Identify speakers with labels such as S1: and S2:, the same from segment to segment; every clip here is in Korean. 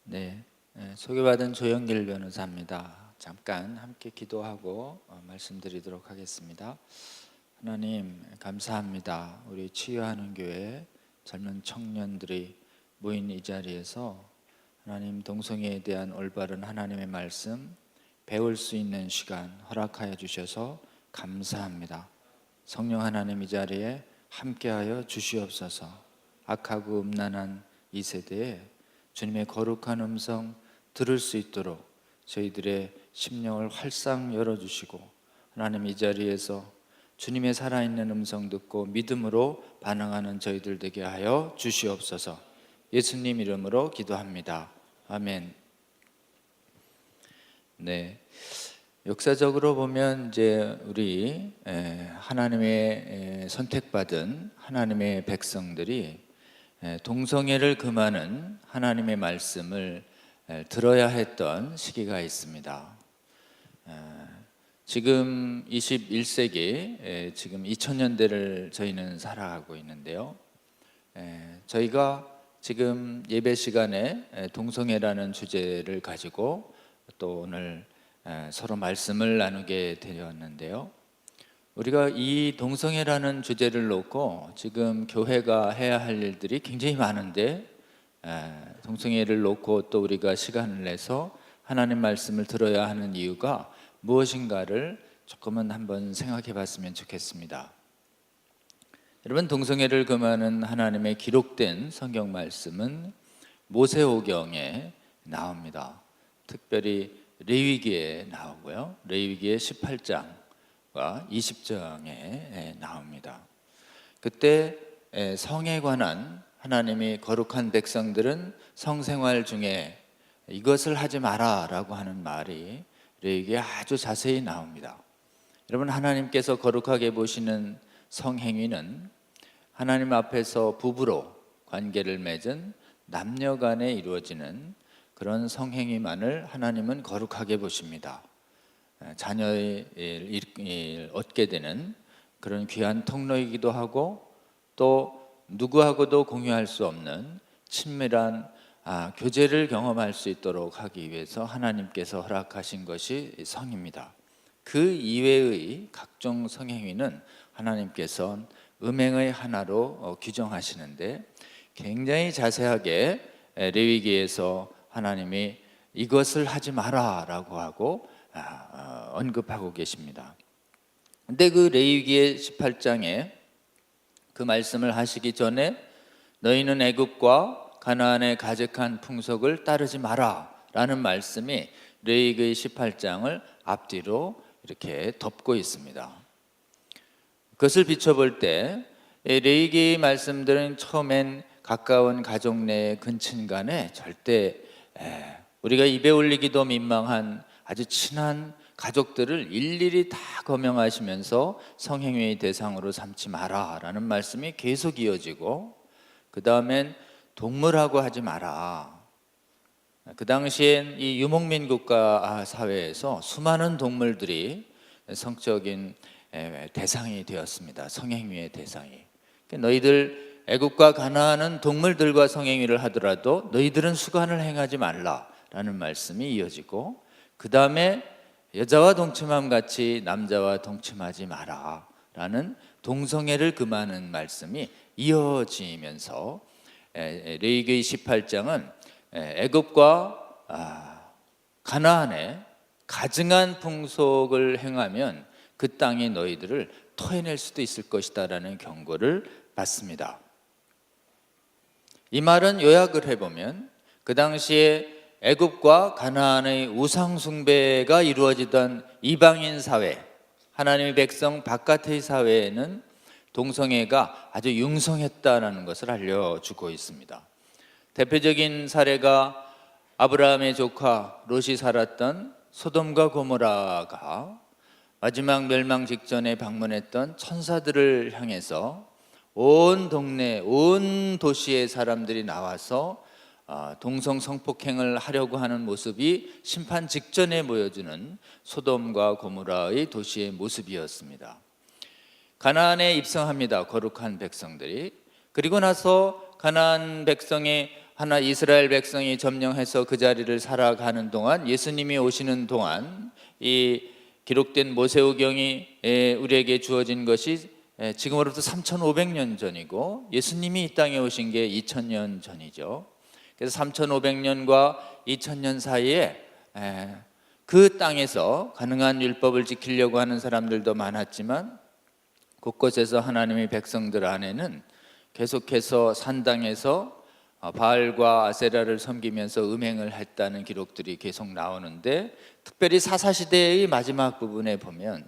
S1: 네, 소개받은 조영길 변호사입니다. 잠깐 함께 기도하고 말씀드리도록 하겠습니다. 하나님 감사합니다. 우리 치유하는 교회 젊은 청년들이 모인 이 자리에서 하나님 동성애에 대한 올바른 하나님의 말씀 배울 수 있는 시간 허락하여 주셔서 감사합니다. 성령 하나님 이 자리에 함께하여 주시옵소서. 악하고 음란한 이 세대에 주님의 거룩한 음성 들을 수 있도록 저희들의 심령을 활짝 열어주시고 하나님 이 자리에서 주님의 살아있는 음성 듣고 믿음으로 반응하는 저희들 되게 하여 주시옵소서. 예수님 이름으로 기도합니다. 아멘. 네, 역사적으로 보면 이제 우리 하나님의 선택받은 하나님의 백성들이 동성애를 금하는 하나님의 말씀을 들어야 했던 시기가 있습니다. 지금 21세기, 지금 2000년대를 저희는 살아가고 있는데요. 저희가 지금 예배 시간에 동성애라는 주제를 가지고 또 오늘 서로 말씀을 나누게 되었는데요. 우리가 이 동성애라는 주제를 놓고 지금 교회가 해야 할 일들이 굉장히 많은데 동성애를 놓고 또 우리가 시간을 내서 하나님 말씀을 들어야 하는 이유가 무엇인가를 조금은 한번 생각해 봤으면 좋겠습니다. 여러분, 동성애를 금하는 하나님의 기록된 성경 말씀은 모세오경에 나옵니다. 특별히 레위기에 나오고요. 레위기의 18장 20장에 나옵니다. 그때 성에 관한 하나님이 거룩한 백성들은 성생활 중에 이것을 하지 마라 라고 하는 말이 레위기에 아주 자세히 나옵니다. 여러분, 하나님께서 거룩하게 보시는 성행위는 하나님 앞에서 부부로 관계를 맺은 남녀 간에 이루어지는 그런 성행위만을 하나님은 거룩하게 보십니다. 자녀를 얻게 되는 그런 귀한 통로이기도 하고 또 누구하고도 공유할 수 없는 친밀한 교제를 경험할 수 있도록 하기 위해서 하나님께서 허락하신 것이 성입니다. 그 이외의 각종 성행위는 하나님께서 음행의 하나로 규정하시는데 굉장히 자세하게 레위기에서 하나님이 이것을 하지 마라 라고 하고 언급하고 계십니다. 근데 그 레위기의 18장에 그 말씀을 하시기 전에 너희는 애굽과 가나안의 가증한 풍속을 따르지 마라 라는 말씀이 레위기 18장을 앞뒤로 이렇게 덮고 있습니다. 그것을 비춰볼 때 레위기 말씀들은 처음엔 가까운 가족 내의 근친 간에 절대 우리가 입에 올리기도 민망한 아주 친한 가족들을 일일이 다 거명하시면서 성행위의 대상으로 삼지 마라 라는 말씀이 계속 이어지고, 그 다음엔 동물하고 하지 마라. 그 당시엔 이 유목민 국가 사회에서 수많은 동물들이 성적인 대상이 되었습니다. 성행위의 대상이. 너희들 애굽과 가나안은 동물들과 성행위를 하더라도 너희들은 수간을 행하지 말라라는 말씀이 이어지고, 그 다음에 여자와 동침함 같이 남자와 동침하지 마라 라는 동성애를 금하는 말씀이 이어지면서 레위기 18장은 애굽과 가나안의 가증한 풍속을 행하면 그 땅이 너희들을 토해낼 수도 있을 것이다 라는 경고를 받습니다. 이 말은 요약을 해보면 그 당시에 애굽과 가나안의 우상 숭배가 이루어지던 이방인 사회, 하나님의 백성 바깥의 사회에는 동성애가 아주 융성했다는 것을 알려주고 있습니다. 대표적인 사례가 아브라함의 조카 롯이 살았던 소돔과 고모라가 마지막 멸망 직전에 방문했던 천사들을 향해서 온 동네, 온 도시의 사람들이 나와서 동성 성폭행을 하려고 하는 모습이 심판 직전에 보여주는 소돔과 고모라의 도시의 모습이었습니다. 가나안에 입성합니다. 거룩한 백성들이. 그리고 나서 가나안 백성의 하나 이스라엘 백성이 점령해서 그 자리를 살아가는 동안, 예수님이 오시는 동안 이 기록된 모세오경이 우리에게 주어진 것이 지금으로부터 3,500년 전이고, 예수님이 이 땅에 오신 게 2,000년 전이죠. 그래서 3,500년과 2,000년 사이에 그 땅에서 가능한 율법을 지키려고 하는 사람들도 많았지만, 곳곳에서 하나님의 백성들 안에는 계속해서 산당에서 바알과 아세라를 섬기면서 음행을 했다는 기록들이 계속 나오는데, 특별히 사사시대의 마지막 부분에 보면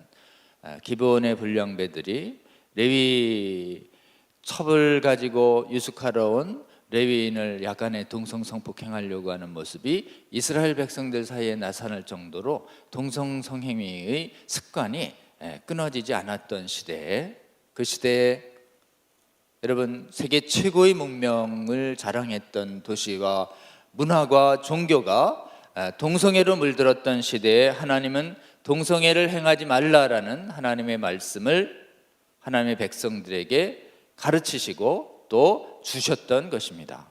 S1: 기브온의 불량배들이 레위 첩을 가지고 유숙하러 온 레위인을 야간에 동성성폭행하려고 하는 모습이 이스라엘 백성들 사이에 나타날 정도로 동성성행위의 습관이 끊어지지 않았던 시대에, 그 시대에 여러분 세계 최고의 문명을 자랑했던 도시와 문화와 종교가 동성애로 물들었던 시대에 하나님은 동성애를 행하지 말라라는 하나님의 말씀을 하나님의 백성들에게 가르치시고 또 주셨던 것입니다.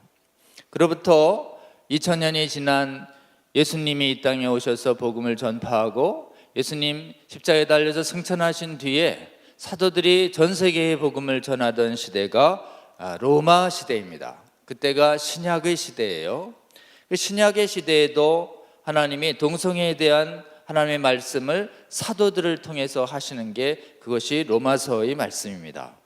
S1: 그로부터 2000년이 지난 예수님이 이 땅에 오셔서 복음을 전파하고 예수님 십자가에 달려서 승천하신 뒤에 사도들이 전 세계에 복음을 전하던 시대가 로마 시대입니다. 그때가 신약의 시대예요. 그 신약의 시대에도 하나님이 동성애에 대한 하나님의 말씀을 사도들을 통해서 하시는 게 그것이 로마서의 말씀입니다.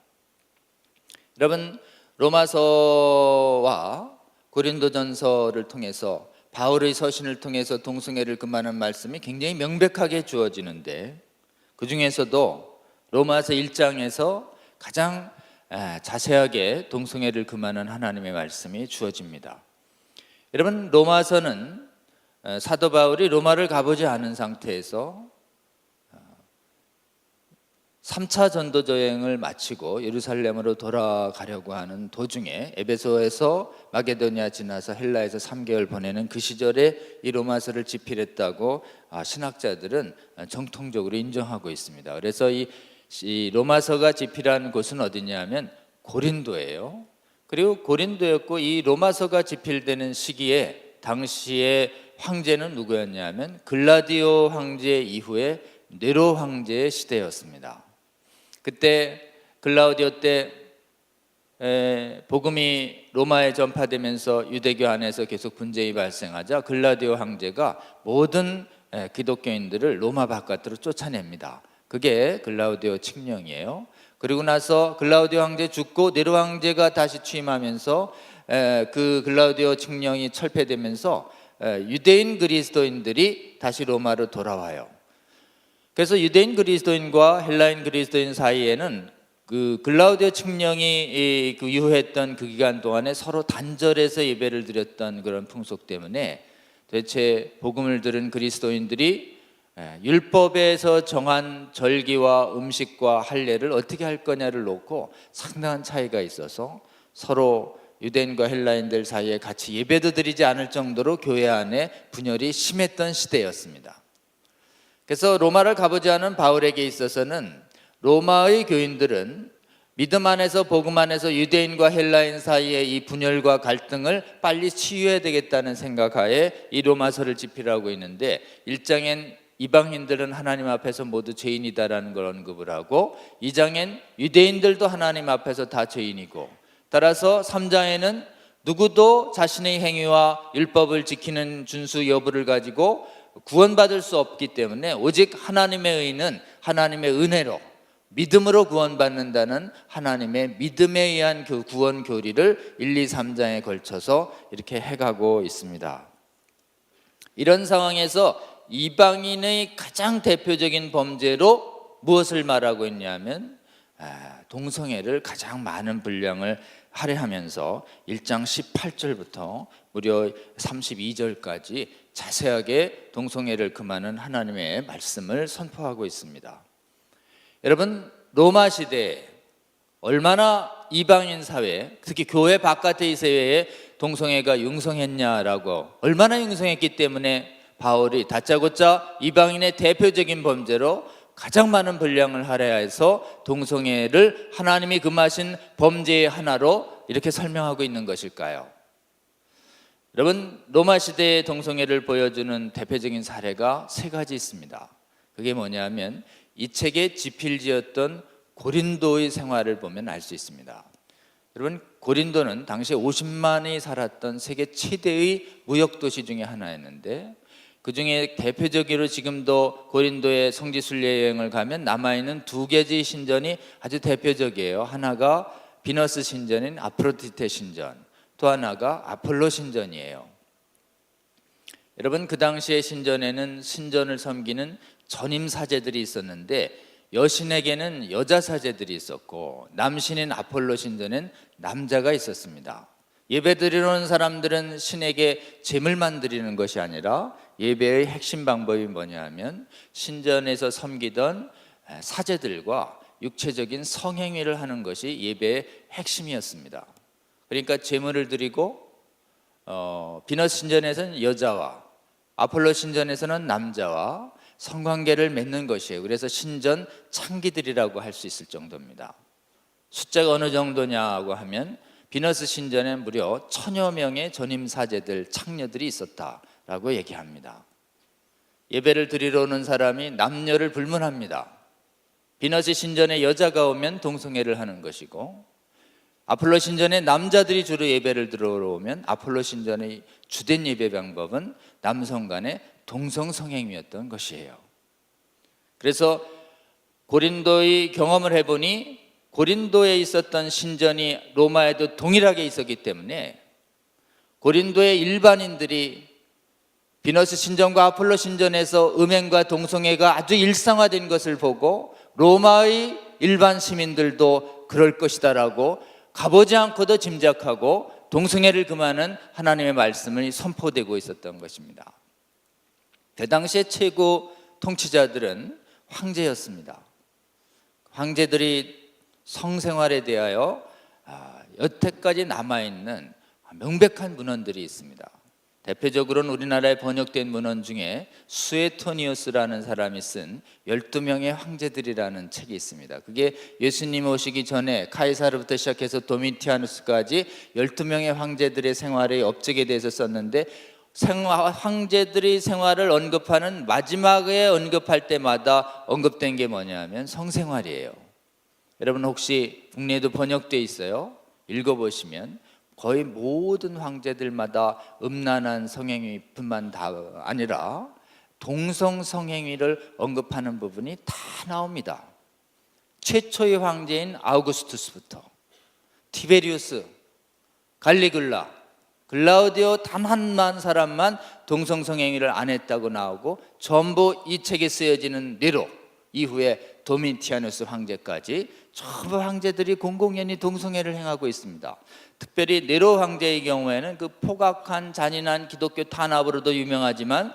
S1: 여러분, 로마서와 고린도전서를 통해서 바울의 서신을 통해서 동성애를 금하는 말씀이 굉장히 명백하게 주어지는데, 그 중에서도 로마서 1장에서 가장 자세하게 동성애를 금하는 하나님의 말씀이 주어집니다. 여러분, 로마서는 사도 바울이 로마를 가보지 않은 상태에서 3차 전도 여행을 마치고 예루살렘으로 돌아가려고 하는 도중에 에베소에서 마게도니아 지나서 헬라에서 3개월 보내는 그 시절에 이 로마서를 집필했다고 신학자들은 정통적으로 인정하고 있습니다. 그래서 이 로마서가 집필한 곳은 어디냐면 고린도예요. 그리고 고린도였고, 이 로마서가 집필되는 시기에 당시의 황제는 누구였냐면 글라디오 황제 이후에 네로 황제의 시대였습니다. 그때 글라우디오 때 복음이 로마에 전파되면서 유대교 안에서 계속 분쟁이 발생하자 글라디오 황제가 모든 기독교인들을 로마 바깥으로 쫓아냅니다. 그게 글라우디오 칙령이에요. 그리고 나서 글라우디오 황제 죽고 네로 황제가 다시 취임하면서 그 글라우디오 칙령이 철폐되면서 유대인 그리스도인들이 다시 로마로 돌아와요. 그래서 유대인 그리스도인과 헬라인 그리스도인 사이에는 그 글라우디오 칙령이 그 유효했던 그 기간 동안에 서로 단절해서 예배를 드렸던 그런 풍속 때문에 도대체 복음을 들은 그리스도인들이 율법에서 정한 절기와 음식과 할례를 어떻게 할 거냐를 놓고 상당한 차이가 있어서 서로 유대인과 헬라인들 사이에 같이 예배도 드리지 않을 정도로 교회 안에 분열이 심했던 시대였습니다. 그래서 로마를 가보지 않은 바울에게 있어서는 로마의 교인들은 믿음 안에서 복음 안에서 유대인과 헬라인 사이의 이 분열과 갈등을 빨리 치유해야 되겠다는 생각하에 이 로마서를 집필하고 있는데, 1장엔 이방인들은 하나님 앞에서 모두 죄인이다라는 걸 언급을 하고, 2장엔 유대인들도 하나님 앞에서 다 죄인이고, 따라서 3장에는 누구도 자신의 행위와 율법을 지키는 준수 여부를 가지고 구원받을 수 없기 때문에 오직 하나님의 의는 하나님의 은혜로 믿음으로 구원받는다는 하나님의 믿음에 의한 그 구원 교리를 1, 2, 3장에 걸쳐서 이렇게 해가고 있습니다. 이런 상황에서 이방인의 가장 대표적인 범죄로 무엇을 말하고 있냐면 동성애를 가장 많은 분량을 할애하면서 1장 18절부터 무려 32절까지 자세하게 동성애를 금하는 하나님의 말씀을 선포하고 있습니다. 여러분, 로마 시대에 얼마나 이방인 사회, 특히 교회 바깥의 사회에 동성애가 융성했냐라고, 얼마나 융성했기 때문에 바울이 다짜고짜 이방인의 대표적인 범죄로 가장 많은 분량을 할애해서 동성애를 하나님이 금하신 범죄의 하나로 이렇게 설명하고 있는 것일까요? 여러분, 로마 시대의 동성애를 보여주는 대표적인 사례가 세 가지 있습니다. 그게 뭐냐면 이 책의 지필지였던 고린도의 생활을 보면 알 수 있습니다. 여러분, 고린도는 당시에 50만이 살았던 세계 최대의 무역도시 중에 하나였는데, 그 중에 대표적으로 지금도 고린도의 성지순례 여행을 가면 남아있는 두 개의 신전이 아주 대표적이에요. 하나가 비너스 신전인 아프로디테 신전, 또 하나가 아폴로 신전이에요. 여러분, 그 당시의 신전에는 신전을 섬기는 전임 사제들이 있었는데 여신에게는 여자 사제들이 있었고 남신인 아폴로 신전엔 남자가 있었습니다. 예배 드리러 오는 사람들은 신에게 제물만 드리는 것이 아니라 예배의 핵심 방법이 뭐냐 하면 신전에서 섬기던 사제들과 육체적인 성행위를 하는 것이 예배의 핵심이었습니다. 그러니까 제물을 드리고 비너스 신전에서는 여자와 아폴로 신전에서는 남자와 성관계를 맺는 것이에요. 그래서 신전 창기들이라고 할 수 있을 정도입니다. 숫자가 어느 정도냐고 하면 비너스 신전에 무려 1000여 명의 전임 사제들, 창녀들이 있었다라고 얘기합니다. 예배를 드리러 오는 사람이 남녀를 불문합니다. 비너스 신전에 여자가 오면 동성애를 하는 것이고, 아폴로 신전에 남자들이 주로 예배를 들어오러 오면 아폴로 신전의 주된 예배 방법은 남성 간의 동성 성행위였던 것이에요. 그래서 고린도의 경험을 해보니 고린도에 있었던 신전이 로마에도 동일하게 있었기 때문에 고린도의 일반인들이 비너스 신전과 아폴로 신전에서 음행과 동성애가 아주 일상화된 것을 보고 로마의 일반 시민들도 그럴 것이다라고 가보지 않고도 짐작하고 동성애를 금하는 하나님의 말씀이 선포되고 있었던 것입니다. 그 당시의 최고 통치자들은 황제였습니다. 황제들이 성생활에 대하여 여태까지 남아있는 명백한 문헌들이 있습니다. 대표적으로는 우리나라에 번역된 문헌 중에 수에토니우스라는 사람이 쓴 12명의 황제들이라는 책이 있습니다. 그게 예수님 오시기 전에 카이사르부터 시작해서 도미티아누스까지 12명의 황제들의 생활의 업적에 대해서 썼는데, 황제들의 생활을 언급하는 마지막에 언급할 때마다 언급된 게 뭐냐면 성생활이에요. 여러분, 혹시 국내에도 번역되어 있어요? 읽어보시면 거의 모든 황제들마다 음란한 성행위뿐만 아니라 동성 성행위를 언급하는 부분이 다 나옵니다. 최초의 황제인 아우구스투스부터 티베리우스, 갈리굴라, 글라우디오 단 한 사람만 동성 성행위를 안 했다고 나오고, 전부 이 책에 쓰여지는 네로 이후에 도미티아누스 황제까지 전부 황제들이 공공연히 동성애를 행하고 있습니다. 특별히 네로 황제의 경우에는 그 포각한 잔인한 기독교 탄압으로도 유명하지만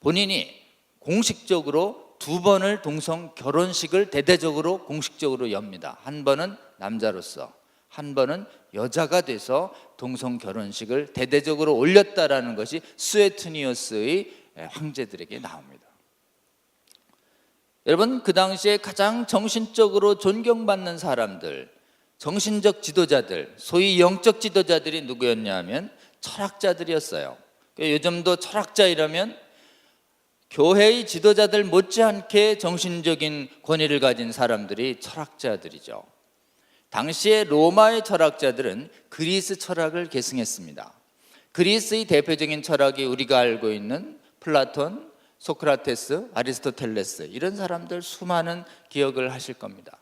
S1: 본인이 공식적으로 2번을 동성 결혼식을 대대적으로 공식적으로 엽니다. 한 번은 남자로서, 한 번은 여자가 돼서 동성 결혼식을 대대적으로 올렸다라는 것이 수에토니우스의 황제들에게 나옵니다. 여러분, 그 당시에 가장 정신적으로 존경받는 사람들, 정신적 지도자들, 소위 영적 지도자들이 누구였냐 하면 철학자들이었어요. 요즘도 철학자 이러면 교회의 지도자들 못지않게 정신적인 권위를 가진 사람들이 철학자들이죠. 당시에 로마의 철학자들은 그리스 철학을 계승했습니다. 그리스의 대표적인 철학이 우리가 알고 있는 플라톤, 소크라테스, 아리스토텔레스, 이런 사람들 수많은 기억을 하실 겁니다.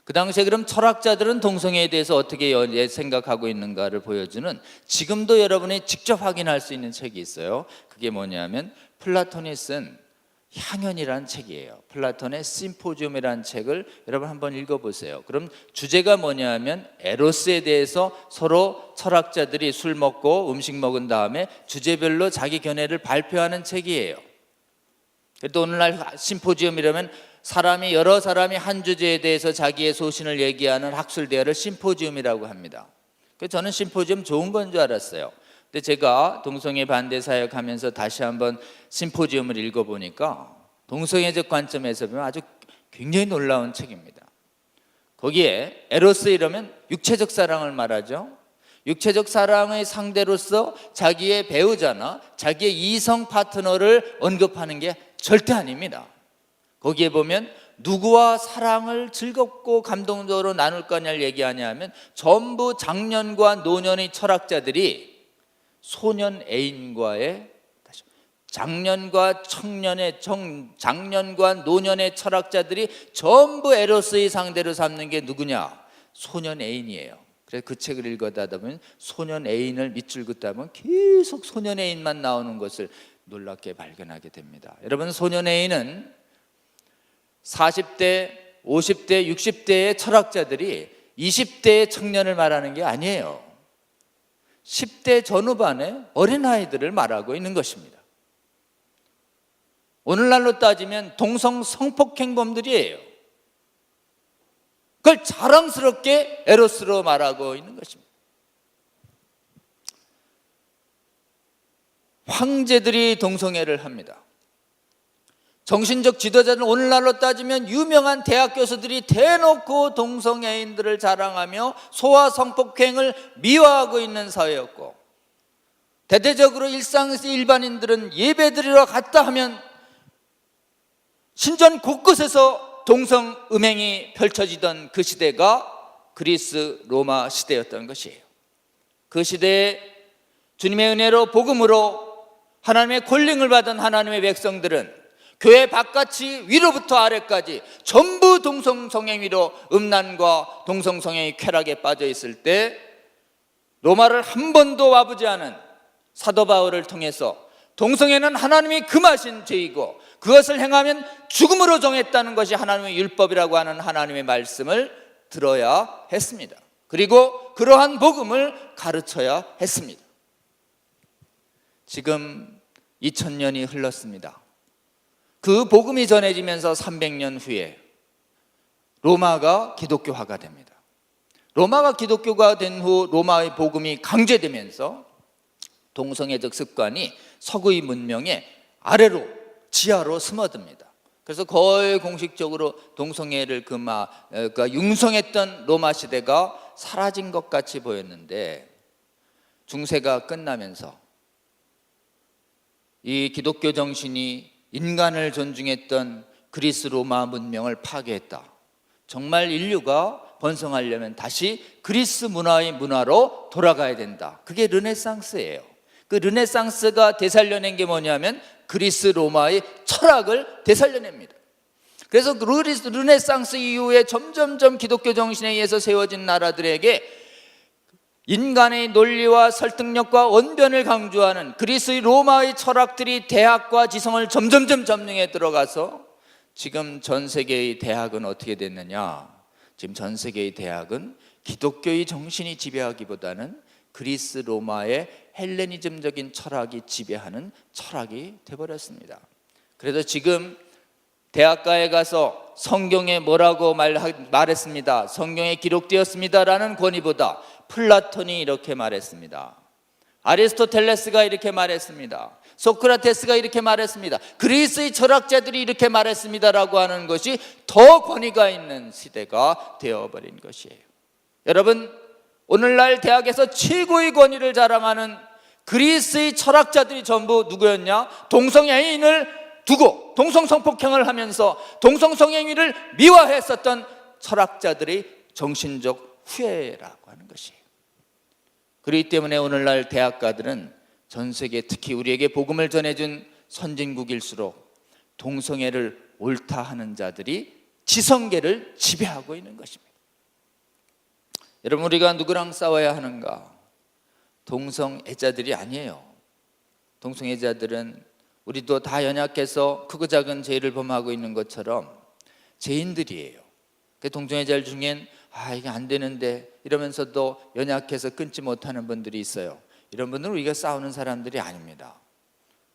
S1: 그 당시에 그럼 철학자들은 동성애에 대해서 어떻게 생각하고 있는가를 보여주는, 지금도 여러분이 직접 확인할 수 있는 책이 있어요. 그게 뭐냐면 플라톤이 쓴 향연이라는 책이에요. 플라톤의 심포지움이라는 책을 여러분 한번 읽어보세요. 그럼 주제가 뭐냐면 에로스에 대해서 서로 철학자들이 술 먹고 음식 먹은 다음에 주제별로 자기 견해를 발표하는 책이에요. 또 오늘날 심포지움이라면 여러 사람이 한 주제에 대해서 자기의 소신을 얘기하는 학술 대화를 심포지움이라고 합니다. 그래서 저는 심포지움 좋은 건 줄 알았어요. 근데 제가 동성애 반대 사역하면서 다시 한번 심포지움을 읽어보니까 동성애적 관점에서 보면 아주 굉장히 놀라운 책입니다. 거기에 에로스 이러면 육체적 사랑을 말하죠. 육체적 사랑의 상대로서 자기의 배우자나 자기의 이성 파트너를 언급하는 게 절대 아닙니다. 거기에 보면 누구와 사랑을 즐겁고 감동적으로 나눌 거냐를 얘기하냐면 전부 장년과 노년의 철학자들이 소년 애인과의 장년과 청년의 장년과 노년의 철학자들이 전부 에로스의 상대로 삼는 게 누구냐? 소년 애인이에요. 그래서 그 책을 읽어다 보면 소년 애인을 밑줄 긋다 보면 계속 소년 애인만 나오는 것을 놀랍게 발견하게 됩니다. 여러분, 소년 애인은 40대, 50대, 60대의 철학자들이 20대의 청년을 말하는 게 아니에요. 10대 전후반의 어린아이들을 말하고 있는 것입니다. 오늘날로 따지면 동성 성폭행범들이에요. 그걸 자랑스럽게 에로스로 말하고 있는 것입니다. 황제들이 동성애를 합니다. 정신적 지도자들, 오늘날로 따지면 유명한 대학 교수들이 대놓고 동성애인들을 자랑하며 소아 성폭행을 미화하고 있는 사회였고, 대대적으로 일상에서 일반인들은 예배드리러 갔다 하면 신전 곳곳에서 동성 음행이 펼쳐지던 그 시대가 그리스 로마 시대였던 것이에요. 그 시대에 주님의 은혜로 복음으로 하나님의 콜링을 받은 하나님의 백성들은 교회 바깥이 위로부터 아래까지 전부 동성성행위로 음란과 동성성행의 쾌락에 빠져 있을 때 로마를 한 번도 와보지 않은 사도 바울을 통해서 동성애는 하나님이 금하신 죄이고 그것을 행하면 죽음으로 정했다는 것이 하나님의 율법이라고 하는 하나님의 말씀을 들어야 했습니다. 그리고 그러한 복음을 가르쳐야 했습니다. 지금 2000년이 흘렀습니다. 그 복음이 전해지면서 300년 후에 로마가 기독교화가 됩니다. 로마가 기독교가 된 후 로마의 복음이 강제되면서 동성애적 습관이 서구의 문명의 아래로 지하로 스며듭니다. 그래서 거의 공식적으로 동성애를 융성했던 로마 시대가 사라진 것 같이 보였는데, 중세가 끝나면서 이 기독교 정신이 인간을 존중했던 그리스 로마 문명을 파괴했다. 정말 인류가 번성하려면 다시 그리스 문화의 문화로 돌아가야 된다. 그게 르네상스예요. 그 르네상스가 되살려낸 게 뭐냐면 그리스 로마의 철학을 되살려냅니다. 그래서 르네상스 이후에 점점점 기독교 정신에 의해서 세워진 나라들에게 인간의 논리와 설득력과 언변을 강조하는 그리스의 로마의 철학들이 대학과 지성을 점점점 점령해 들어가서 지금 전 세계의 대학은 어떻게 됐느냐? 지금 전 세계의 대학은 기독교의 정신이 지배하기보다는 그리스 로마의 헬레니즘적인 철학이 지배하는 철학이 되어버렸습니다. 그래서 지금 대학가에 가서 성경에 뭐라고 말했습니다. 성경에 기록되었습니다라는 권위보다 플라톤이 이렇게 말했습니다. 아리스토텔레스가 이렇게 말했습니다. 소크라테스가 이렇게 말했습니다. 그리스의 철학자들이 이렇게 말했습니다라고 하는 것이 더 권위가 있는 시대가 되어버린 것이에요. 여러분, 오늘날 대학에서 최고의 권위를 자랑하는 그리스의 철학자들이 전부 누구였냐? 동성애인을 두고 동성성폭행을 하면서 동성성행위를 미화했었던 철학자들의 정신적 후예라고 하는 것이에요. 그렇기 때문에 오늘날 대학가들은 전 세계, 특히 우리에게 복음을 전해준 선진국일수록 동성애를 옳다 하는 자들이 지성계를 지배하고 있는 것입니다. 여러분, 우리가 누구랑 싸워야 하는가? 동성애자들이 아니에요. 동성애자들은 우리도 다 연약해서 크고 작은 죄를 범하고 있는 것처럼 죄인들이에요. 그 동성애자들 중엔 이게 안 되는데 이러면서도 연약해서 끊지 못하는 분들이 있어요. 이런 분들은 우리가 싸우는 사람들이 아닙니다.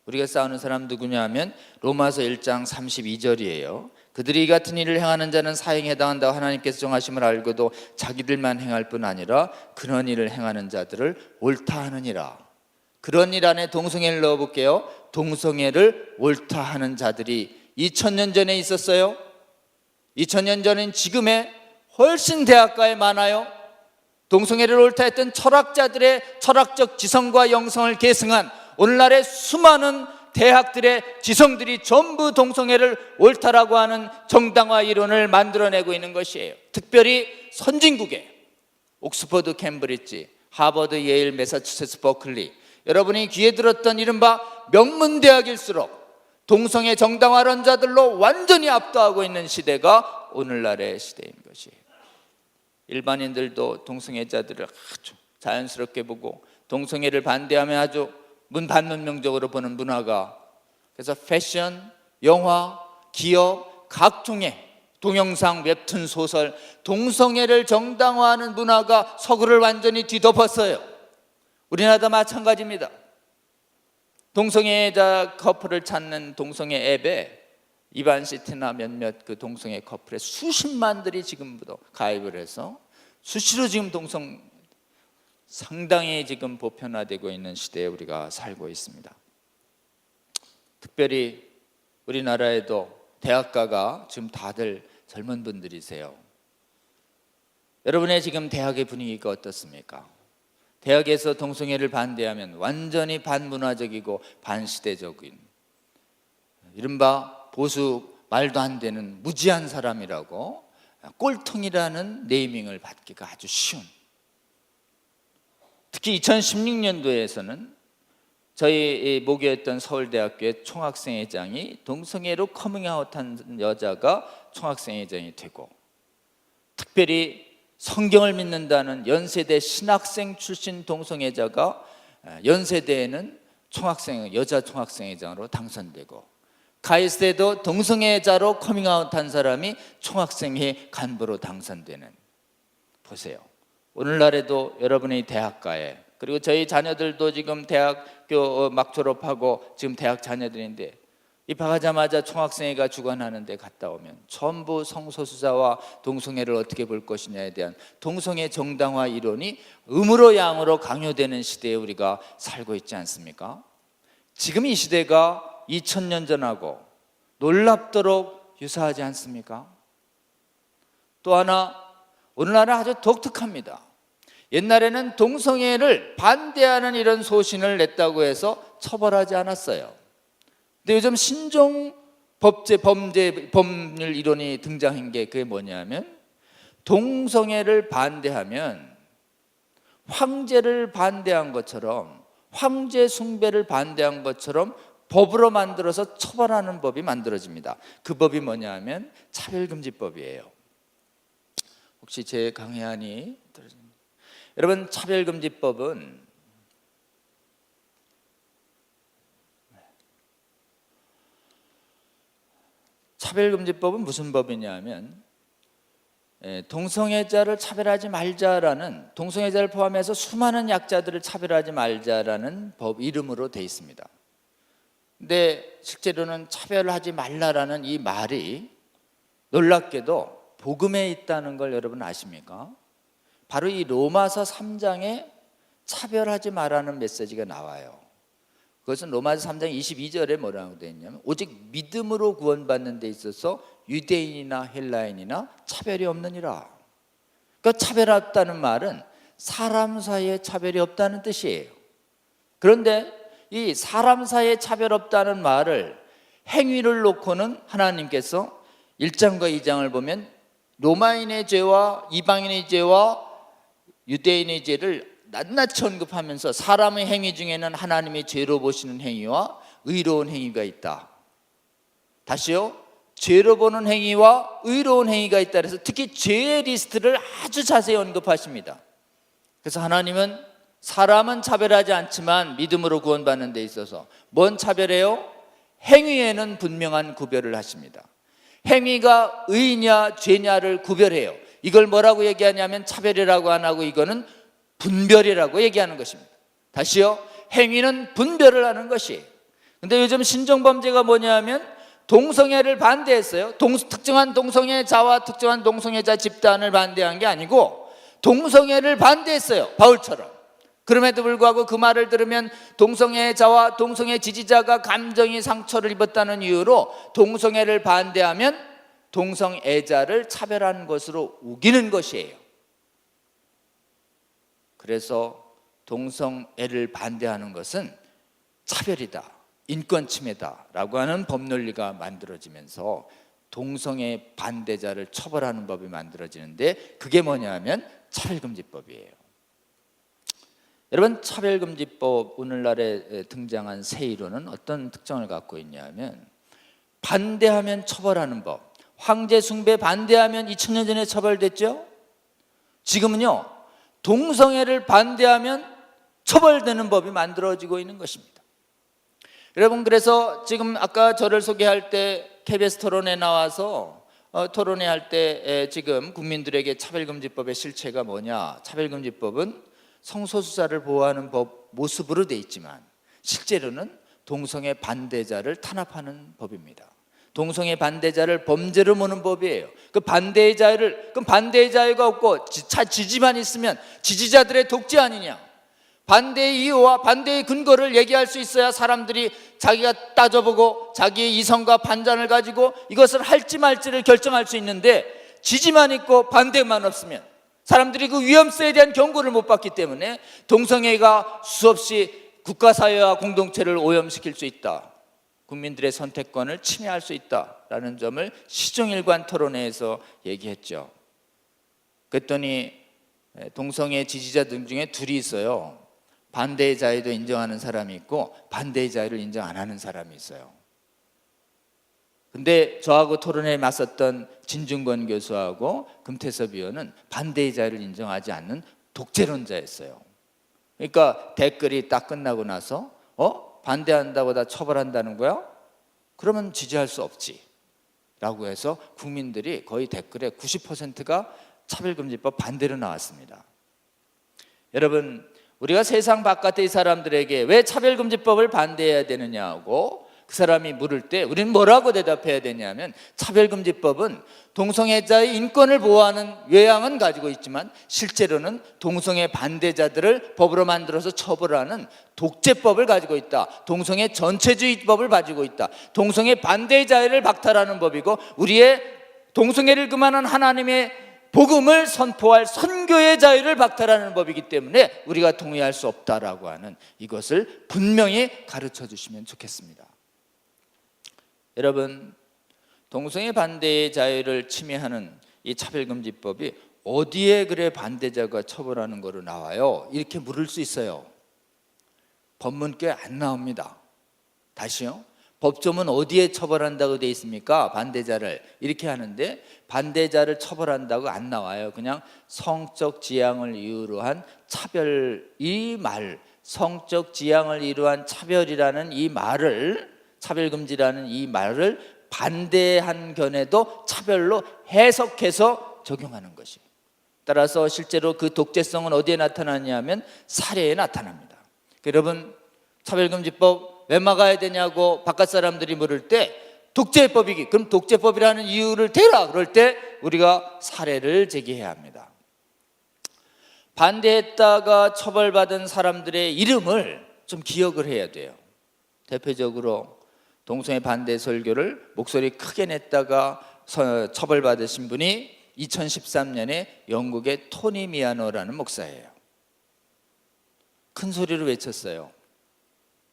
S1: 우리가 싸우는 사람 누구냐 하면 로마서 1장 32절이에요. 그들이 이 같은 일을 행하는 자는 사형에 해당한다고 하나님께서 정하심을 알고도 자기들만 행할 뿐 아니라 그런 일을 행하는 자들을 옳다 하느니라. 그런 일 안에 동성애를 넣어볼게요. 동성애를 옳다 하는 자들이 2000년 전에 있었어요. 2000년 전엔 지금의 훨씬 대학가에 많아요. 동성애를 옳다 했던 철학자들의 철학적 지성과 영성을 계승한 오늘날의 수많은 대학들의 지성들이 전부 동성애를 옳다라고 하는 정당화 이론을 만들어내고 있는 것이에요. 특별히 선진국에 옥스퍼드, 캠브리지, 하버드, 예일, 매사추세츠, 버클리, 여러분이 귀에 들었던 이른바 명문대학일수록 동성애 정당화론자들로 완전히 압도하고 있는 시대가 오늘날의 시대인 것이에요. 일반인들도 동성애자들을 아주 자연스럽게 보고 동성애를 반대하며 아주 반문명적으로 보는 문화가, 그래서 패션, 영화, 기업, 각종의 동영상, 웹툰, 소설, 동성애를 정당화하는 문화가 서구를 완전히 뒤덮었어요. 우리나라도 마찬가지입니다. 동성애자 커플을 찾는 동성애 앱에 이반시티나 몇몇 그 동성애 커플의 수십만들이 지금부터 가입을 해서 수시로 지금 상당히 지금 보편화되고 있는 시대에 우리가 살고 있습니다. 특별히 우리나라에도 대학가가 지금 다들 젊은 분들이세요. 여러분의 지금 대학의 분위기가 어떻습니까? 대학에서 동성애를 반대하면 완전히 반문화적이고 반시대적인 이른바 보수 말도 안 되는 무지한 사람이라고 꼴통이라는 네이밍을 받기가 아주 쉬운, 특히 2016년도에서는 저희 모교였던 서울대학교의 총학생회장이 동성애로 커밍아웃한 여자가 총학생회장이 되고, 특별히 성경을 믿는다는 연세대 신학생 출신 동성애자가 연세대에는 여자 총학생회장으로 당선되고, 가이스에도 동성애자로 커밍아웃한 사람이 총학생회 간부로 당선되는, 보세요. 오늘날에도 여러분의 대학가에, 그리고 저희 자녀들도 지금 대학교 막 졸업하고 지금 대학 자녀들인데 입학하자마자 총학생회가 주관하는 데 갔다 오면 전부 성소수자와 동성애를 어떻게 볼 것이냐에 대한 동성애 정당화 이론이 음으로 양으로 강요되는 시대에 우리가 살고 있지 않습니까? 지금 이 시대가 2000년 전하고 놀랍도록 유사하지 않습니까? 또 하나, 오늘날은 아주 독특합니다. 옛날에는 동성애를 반대하는 이런 소신을 냈다고 해서 처벌하지 않았어요. 근데 요즘 신종 법률 이론이 등장한 게 그게 뭐냐면, 동성애를 반대하면 황제를 반대한 것처럼, 황제 숭배를 반대한 것처럼 법으로 만들어서 처벌하는 법이 만들어집니다. 그 법이 뭐냐면 차별금지법이에요. 혹시 제 강해안이 떨어집니다. 여러분, 차별금지법은 무슨 법이냐면 동성애자를 차별하지 말자라는, 동성애자를 포함해서 수많은 약자들을 차별하지 말자라는 법 이름으로 되어 있습니다. 근데 실제로는 차별하지 말라라는 이 말이 놀랍게도 복음에 있다는 걸 여러분 아십니까? 바로 이 로마서 3장에 차별하지 말라는 메시지가 나와요. 그것은 로마서 3장 22절에 뭐라고 되어 있냐면, 오직 믿음으로 구원받는 데 있어서 유대인이나 헬라인이나 차별이 없느니라. 그러니까 차별 없다는 말은 사람 사이에 차별이 없다는 뜻이에요. 그런데 이 사람 사이에 차별 없다는 말을 행위를 놓고는 하나님께서 1장과 2장을 보면 로마인의 죄와 이방인의 죄와 유대인의 죄를 낱낱이 언급하면서 사람의 행위 중에는 하나님의 죄로 보시는 행위와 의로운 행위가 있다. 다시요, 죄로 보는 행위와 의로운 행위가 있다. 그래서 특히 죄의 리스트를 아주 자세히 언급하십니다. 그래서 하나님은 사람은 차별하지 않지만 믿음으로 구원받는 데 있어서 뭔 차별해요? 행위에는 분명한 구별을 하십니다. 행위가 의냐 죄냐를 구별해요. 이걸 뭐라고 얘기하냐면 차별이라고 안 하고 이거는 분별이라고 얘기하는 것입니다. 다시요, 행위는 분별을 하는 것이에요. 근데 요즘 신종범죄가 뭐냐면 동성애를 반대했어요. 특정한 동성애자와 특정한 동성애자 집단을 반대한 게 아니고 동성애를 반대했어요, 바울처럼. 그럼에도 불구하고 그 말을 들으면 동성애자와 동성애 지지자가 감정이 상처를 입었다는 이유로 동성애를 반대하면 동성애자를 차별하는 것으로 우기는 것이에요. 그래서 동성애를 반대하는 것은 차별이다, 인권 침해다라고 하는 법 논리가 만들어지면서 동성애 반대자를 처벌하는 법이 만들어지는데, 그게 뭐냐 하면 차별금지법이에요. 여러분, 차별금지법, 오늘날에 등장한 새 이론은 어떤 특징을 갖고 있냐면, 반대하면 처벌하는 법. 황제 숭배 반대하면 2000년 전에 처벌됐죠. 지금은요, 동성애를 반대하면 처벌되는 법이 만들어지고 있는 것입니다. 여러분, 그래서 지금 아까 저를 소개할 때 KBS 토론에 나와서 토론회 할 때 지금 국민들에게 차별금지법의 실체가 뭐냐, 차별금지법은 성소수자를 보호하는 법 모습으로 돼 있지만 실제로는 동성애 반대자를 탄압하는 법입니다. 동성애 반대자를 범죄로 모는 법이에요. 그 반대의 자유를, 그럼 반대의 자유가 없고 지지만 있으면 지지자들의 독재 아니냐. 반대의 이유와 반대의 근거를 얘기할 수 있어야 사람들이 자기가 따져보고 자기의 이성과 판단을 가지고 이것을 할지 말지를 결정할 수 있는데, 지지만 있고 반대만 없으면 사람들이 그 위험성에 대한 경고를 못 받기 때문에 동성애가 수없이 국가사회와 공동체를 오염시킬 수 있다, 국민들의 선택권을 침해할 수 있다라는 점을 시종일관 토론회에서 얘기했죠. 그랬더니 동성애 지지자들 중에 둘이 있어요. 반대의 자유도 인정하는 사람이 있고 반대의 자유를 인정 안 하는 사람이 있어요. 근데 저하고 토론회에 맞섰던 진중권 교수하고 금태섭 의원은 반대의 자유를 인정하지 않는 독재론자였어요. 그러니까 댓글이 딱 끝나고 나서 반대한다고 다 처벌한다는 거야? 그러면 지지할 수 없지 라고 해서 국민들이 거의 댓글에 90%가 차별금지법 반대로 나왔습니다. 여러분, 우리가 세상 바깥의 사람들에게 왜 차별금지법을 반대해야 되느냐고 그 사람이 물을 때 우리는 뭐라고 대답해야 되냐면, 차별금지법은 동성애자의 인권을 보호하는 외양은 가지고 있지만 실제로는 동성애 반대자들을 법으로 만들어서 처벌하는 독재법을 가지고 있다. 동성애 전체주의법을 가지고 있다. 동성애 반대의 자유를 박탈하는 법이고, 우리의 동성애를 금하는 하나님의 복음을 선포할 선교의 자유를 박탈하는 법이기 때문에 우리가 동의할 수 없다라고 하는 이것을 분명히 가르쳐 주시면 좋겠습니다. 여러분, 동성애 반대의 자유를 침해하는 이 차별금지법이 어디에 그래 반대자가 처벌하는 거로 나와요? 이렇게 물을 수 있어요. 법문께 안 나옵니다. 다시요. 법조문 어디에 처벌한다고 돼 있습니까? 반대자를. 이렇게 하는데 반대자를 처벌한다고 안 나와요. 그냥 성적 지향을 이유로 한 차별, 이 말, 성적 지향을 이유로 한 차별이라는 이 말을, 차별금지라는 이 말을 반대한 견해도 차별로 해석해서 적용하는 것이에요. 따라서 실제로 그 독재성은 어디에 나타나냐면 사례에 나타납니다. 여러분, 차별금지법 왜 막아야 되냐고 바깥 사람들이 물을 때 독재법이기, 그럼 독재법이라는 이유를 대라 그럴 때 우리가 사례를 제기해야 합니다. 반대했다가 처벌받은 사람들의 이름을 좀 기억을 해야 돼요. 대표적으로 동성애 반대 설교를 목소리 크게 냈다가 처벌받으신 분이 2013년에 영국의 토니 미아노라는 목사예요. 큰 소리로 외쳤어요.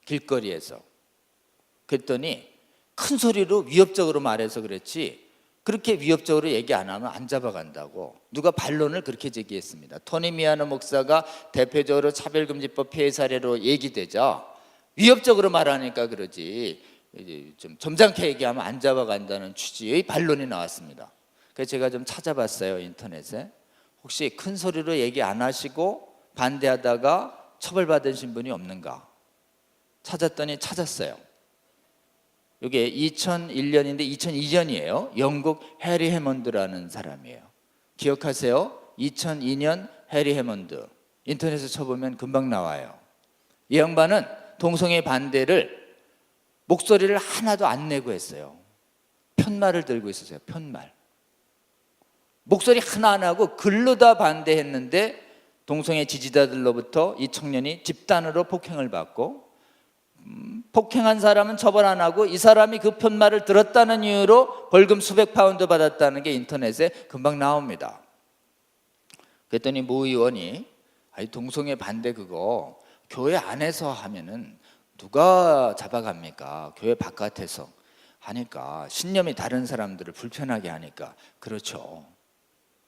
S1: 길거리에서. 그랬더니 큰 소리로 위협적으로 말해서 그랬지, 그렇게 위협적으로 얘기 안 하면 안 잡아간다고 누가 반론을 그렇게 제기했습니다. 토니 미아노 목사가 대표적으로 차별금지법 폐해 사례로 얘기되자 위협적으로 말하니까 그러지, 이제 좀 점잖게 얘기하면 안 잡아간다는 취지의 반론이 나왔습니다. 그래서 제가 좀 찾아봤어요, 인터넷에. 혹시 큰 소리로 얘기 안 하시고 반대하다가 처벌받으신 분이 없는가 찾았더니 찾았어요. 이게 2001년인데 2002년이에요. 영국 해리 해먼드라는 사람이에요. 기억하세요? 2002년 해리 해먼드. 인터넷에 쳐보면 금방 나와요. 이 양반은 동성애 반대를 목소리를 하나도 안 내고 했어요. 편말을 들고 있었어요. 편말. 목소리 하나 안 하고 글로 다 반대했는데 동성애 지지자들로부터 이 청년이 집단으로 폭행을 받고, 폭행한 사람은 처벌 안 하고 이 사람이 그 편말을 들었다는 이유로 벌금 수백 파운드 받았다는 게 인터넷에 금방 나옵니다. 그랬더니 모 의원이 아니 동성애 반대 그거 교회 안에서 하면은 누가 잡아갑니까? 교회 바깥에서 하니까 신념이 다른 사람들을 불편하게 하니까 그렇죠.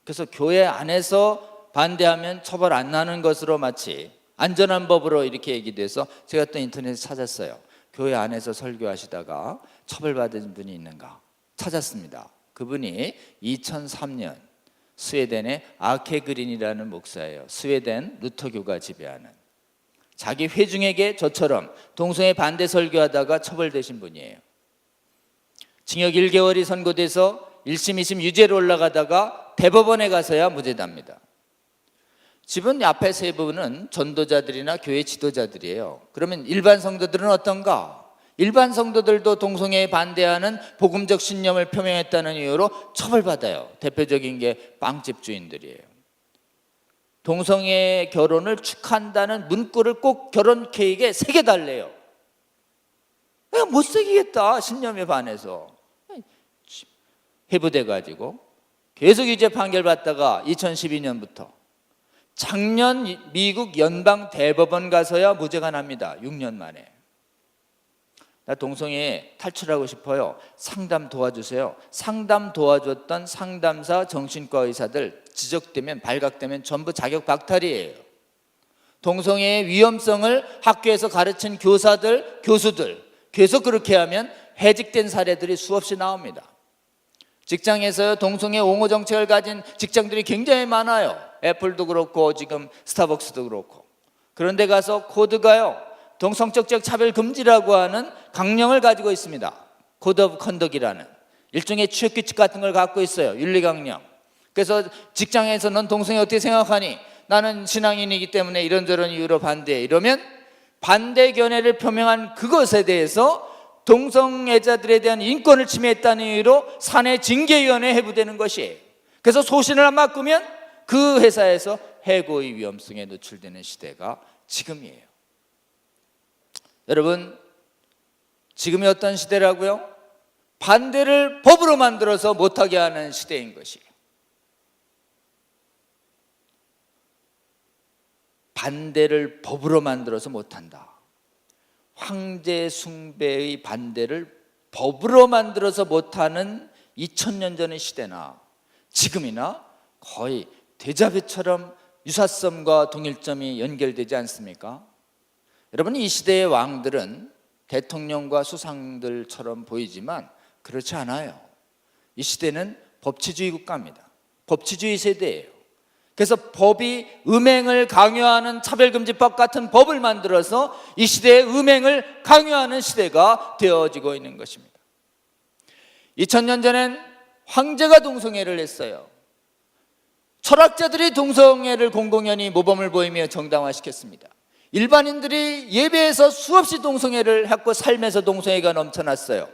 S1: 그래서 교회 안에서 반대하면 처벌 안 나는 것으로 마치 안전한 법으로 이렇게 얘기돼서 제가 또 인터넷에 찾았어요. 교회 안에서 설교하시다가 처벌받은 분이 있는가 찾았습니다. 그분이 2003년 스웨덴의 아케그린이라는 목사예요. 스웨덴 루터교가 지배하는. 자기 회중에게 저처럼 동성애 반대 설교하다가 처벌되신 분이에요. 징역 1개월이 선고돼서 1심, 2심 유죄로 올라가다가 대법원에 가서야 무죄답니다. 집은 앞에 세 분은 전도자들이나 교회 지도자들이에요. 그러면 일반 성도들은 어떤가? 일반 성도들도 동성애에 반대하는 복음적 신념을 표명했다는 이유로 처벌받아요. 대표적인 게 빵집 주인들이에요. 동성애 결혼을 축하한다는 문구를 꼭 결혼 케이크에 3개 달래요. 못 새기겠다 신념에 반해서 해부돼가지고 계속 유죄 판결 받다가 2012년부터 작년 미국 연방 대법원 가서야 무죄가 납니다. 6년 만에. 나 동성애 탈출하고 싶어요. 상담 도와주세요. 상담 도와줬던 상담사 정신과 의사들 지적되면 발각되면 전부 자격 박탈이에요. 동성애의 위험성을 학교에서 가르친 교사들, 교수들 계속 그렇게 하면 해직된 사례들이 수없이 나옵니다. 직장에서 동성애 옹호 정책을 가진 직장들이 굉장히 많아요. 애플도 그렇고 지금 스타벅스도 그렇고. 그런데 가서 코드가요 동성적 차별 금지라고 하는 강령을 가지고 있습니다. 코드 오브 컨덕이라는 일종의 취업규칙 같은 걸 갖고 있어요. 윤리강령. 그래서 직장에서 넌 동성애 어떻게 생각하니? 나는 신앙인이기 때문에 이런저런 이유로 반대해. 이러면 반대 견해를 표명한 그것에 대해서 동성애자들에 대한 인권을 침해했다는 이유로 사내 징계위원회에 해부되는 것이에요. 그래서 소신을 안 바꾸면 그 회사에서 해고의 위험성에 노출되는 시대가 지금이에요. 여러분, 지금이 어떤 시대라고요? 반대를 법으로 만들어서 못하게 하는 시대인 것이에요. 반대를 법으로 만들어서 못한다. 황제 숭배의 반대를 법으로 만들어서 못하는 2000년 전의 시대나 지금이나 거의 대자배처럼 유사성과 동일점이 연결되지 않습니까? 여러분, 이 시대의 왕들은 대통령과 수상들처럼 보이지만 그렇지 않아요. 이 시대는 법치주의 국가입니다. 법치주의 세대예요. 그래서 법이 음행을 강요하는 차별금지법 같은 법을 만들어서 이 시대의 음행을 강요하는 시대가 되어지고 있는 것입니다. 2000년 전엔 황제가 동성애를 했어요. 철학자들이 동성애를 공공연히 모범을 보이며 정당화시켰습니다. 일반인들이 예배에서 수없이 동성애를 했고 삶에서 동성애가 넘쳐났어요.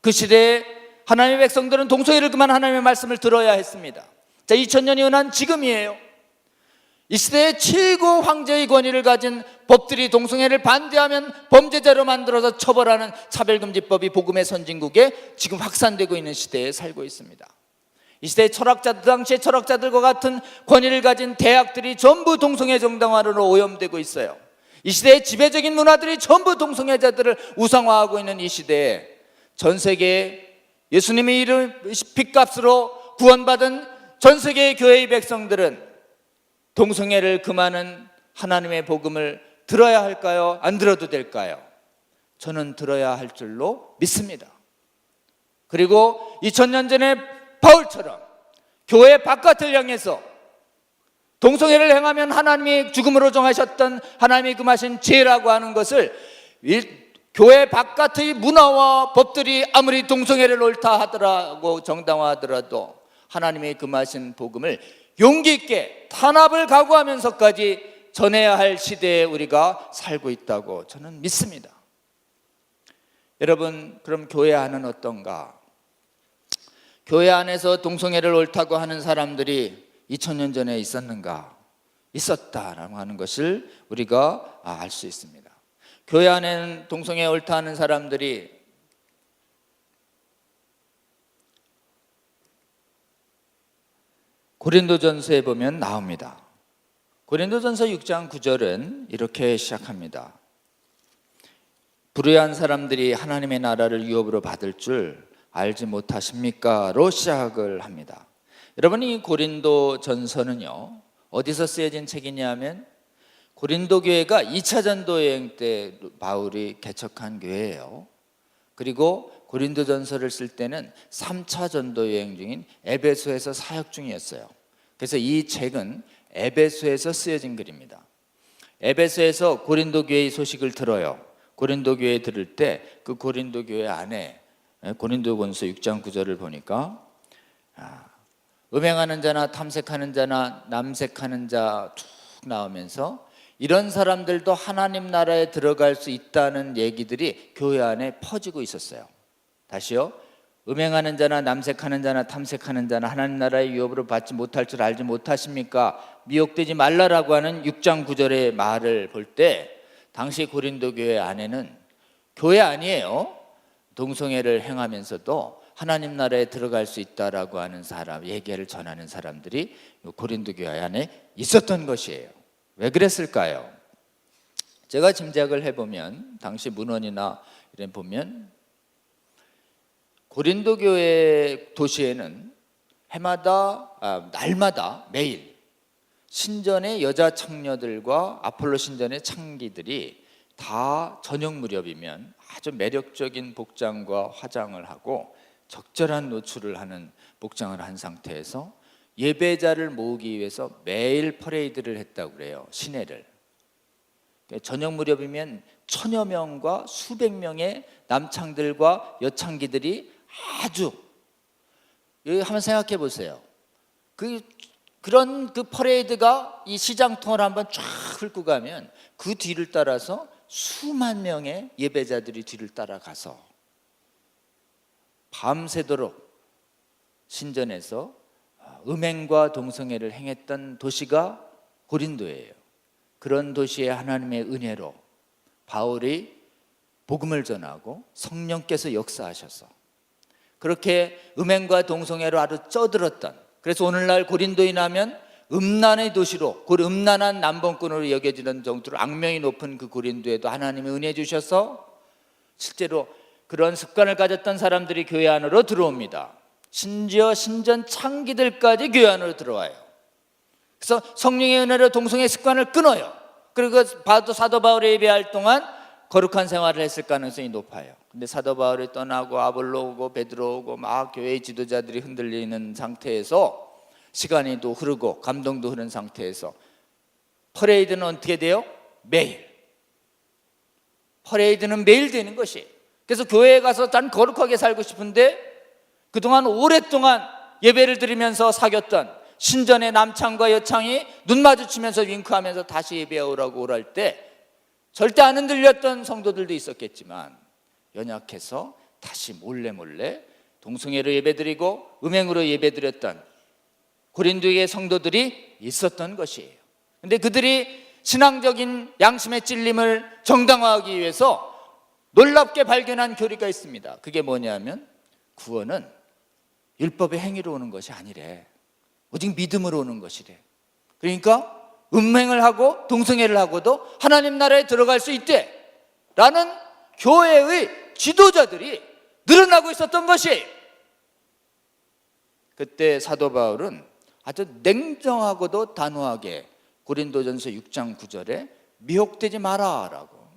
S1: 그 시대에 하나님의 백성들은 동성애를 그만 하나님의 말씀을 들어야 했습니다. 자, 2000년이 흔한 지금이에요. 이 시대의 최고 황제의 권위를 가진 법들이 동성애를 반대하면 범죄자로 만들어서 처벌하는 차별금지법이 복음의 선진국에 지금 확산되고 있는 시대에 살고 있습니다. 이 시대의 철학자들, 당시의 철학자들과 같은 권위를 가진 대학들이 전부 동성애 정당화로 오염되고 있어요. 이 시대의 지배적인 문화들이 전부 동성애자들을 우상화하고 있는 이 시대에 전 세계에 예수님의 이름 핏값으로 구원받은 전 세계의 교회의 백성들은 동성애를 금하는 하나님의 복음을 들어야 할까요? 안 들어도 될까요? 저는 들어야 할 줄로 믿습니다. 그리고 2000년 전에 바울처럼 교회 바깥을 향해서 동성애를 행하면 하나님이 죽음으로 정하셨던 하나님이 금하신 죄라고 하는 것을 교회 바깥의 문화와 법들이 아무리 동성애를 옳다 하더라고 정당화하더라도 하나님이 금하신 복음을 용기 있게 탄압을 각오하면서까지 전해야 할 시대에 우리가 살고 있다고 저는 믿습니다. 여러분, 그럼 교회 안은 어떤가? 교회 안에서 동성애를 옳다고 하는 사람들이 2000년 전에 있었는가? 있었다라고 하는 것을 우리가 알 수 있습니다. 교회 안에는 동성애 옳다 하는 사람들이 고린도전서에 보면 나옵니다. 고린도전서 6장 9절은 이렇게 시작합니다. 불의한 사람들이 하나님의 나라를 유업으로 받을 줄 알지 못하십니까? 로 시작을 합니다. 여러분, 이 고린도전서는요 어디서 쓰여진 책이냐 하면 고린도 교회가 2차 전도 여행 때 바울이 개척한 교회예요. 그리고 고린도전서를 쓸 때는 3차 전도 여행 중인 에베소에서 사역 중이었어요. 그래서 이 책은 에베소에서 쓰여진 글입니다. 에베소에서 고린도 교회의 소식을 들어요. 고린도 교회 들을 때 그 고린도 교회 안에 고린도전서 6장 9절을 보니까 음행하는 자나 탐색하는 자나 남색하는 자 쭉 나오면서 이런 사람들도 하나님 나라에 들어갈 수 있다는 얘기들이 교회 안에 퍼지고 있었어요. 다시요. 음행하는 자나 남색하는 자나 탐색하는 자나 하나님 나라의 유업으로 받지 못할 줄 알지 못하십니까? 미혹되지 말라라고 하는 6장 9절의 말을 볼 때 당시 고린도 교회 안에는 교회 아니에요. 동성애를 행하면서도 하나님 나라에 들어갈 수 있다라고 하는 사람, 얘기를 전하는 사람들이 고린도 교회 안에 있었던 것이에요. 왜 그랬을까요? 제가 짐작을 해보면 당시 문헌이나 이런 보면 고린도 교회 도시에는 날마다 매일 신전의 여자 창녀들과 아폴로 신전의 창기들이 다 저녁 무렵이면 아주 매력적인 복장과 화장을 하고 적절한 노출을 하는 복장을 한 상태에서 예배자를 모으기 위해서 매일 퍼레이드를 했다고 그래요. 시내를. 저녁 무렵이면 1000여 명과 수백 명의 남창들과 여창기들이 아주, 한번 생각해 보세요. 그런 퍼레이드가 이 시장통을 한번 쫙 훑고 가면 그 뒤를 따라서 수만 명의 예배자들이 뒤를 따라가서 밤새도록 신전에서 음행과 동성애를 행했던 도시가 고린도예요. 그런 도시에 하나님의 은혜로 바울이 복음을 전하고 성령께서 역사하셔서 그렇게 음행과 동성애로 아주 쩌들었던, 그래서 오늘날 고린도인 하면 음란의 도시로, 음란한 남봉꾼으로 여겨지는 정도로 악명이 높은 그 고린도에도 하나님의 은혜 주셔서 실제로 그런 습관을 가졌던 사람들이 교회 안으로 들어옵니다. 심지어 신전 창기들까지 교회 안으로 들어와요. 그래서 성령의 은혜로 동성애 습관을 끊어요. 그리고 사도 바울이 예배할 동안 거룩한 생활을 했을 가능성이 높아요. 근데 사도 바울이 떠나고 아볼로 오고 베드로 오고 막 교회의 지도자들이 흔들리는 상태에서 시간이 또 흐르고 감동도 흐른 상태에서 퍼레이드는 어떻게 돼요? 매일. 퍼레이드는 매일 되는 것이. 그래서 교회에 가서 난 거룩하게 살고 싶은데 그동안 오랫동안 예배를 드리면서 사귀었던 신전의 남창과 여창이 눈 마주치면서 윙크하면서 다시 예배하라고 오랄 때 절대 안 흔들렸던 성도들도 있었겠지만 연약해서 다시 몰래 동성애로 예배드리고 음행으로 예배드렸던 고린도의 성도들이 있었던 것이에요. 그런데 그들이 신앙적인 양심의 찔림을 정당화하기 위해서 놀랍게 발견한 교리가 있습니다. 그게 뭐냐면 구원은 율법의 행위로 오는 것이 아니래. 오직 믿음으로 오는 것이래. 그러니까 음행을 하고 동성애를 하고도 하나님 나라에 들어갈 수 있대 라는 교회의 지도자들이 늘어나고 있었던 것이. 그때 사도 바울은 아주 냉정하고도 단호하게 고린도전서 6장 9절에 미혹되지 마라 라고,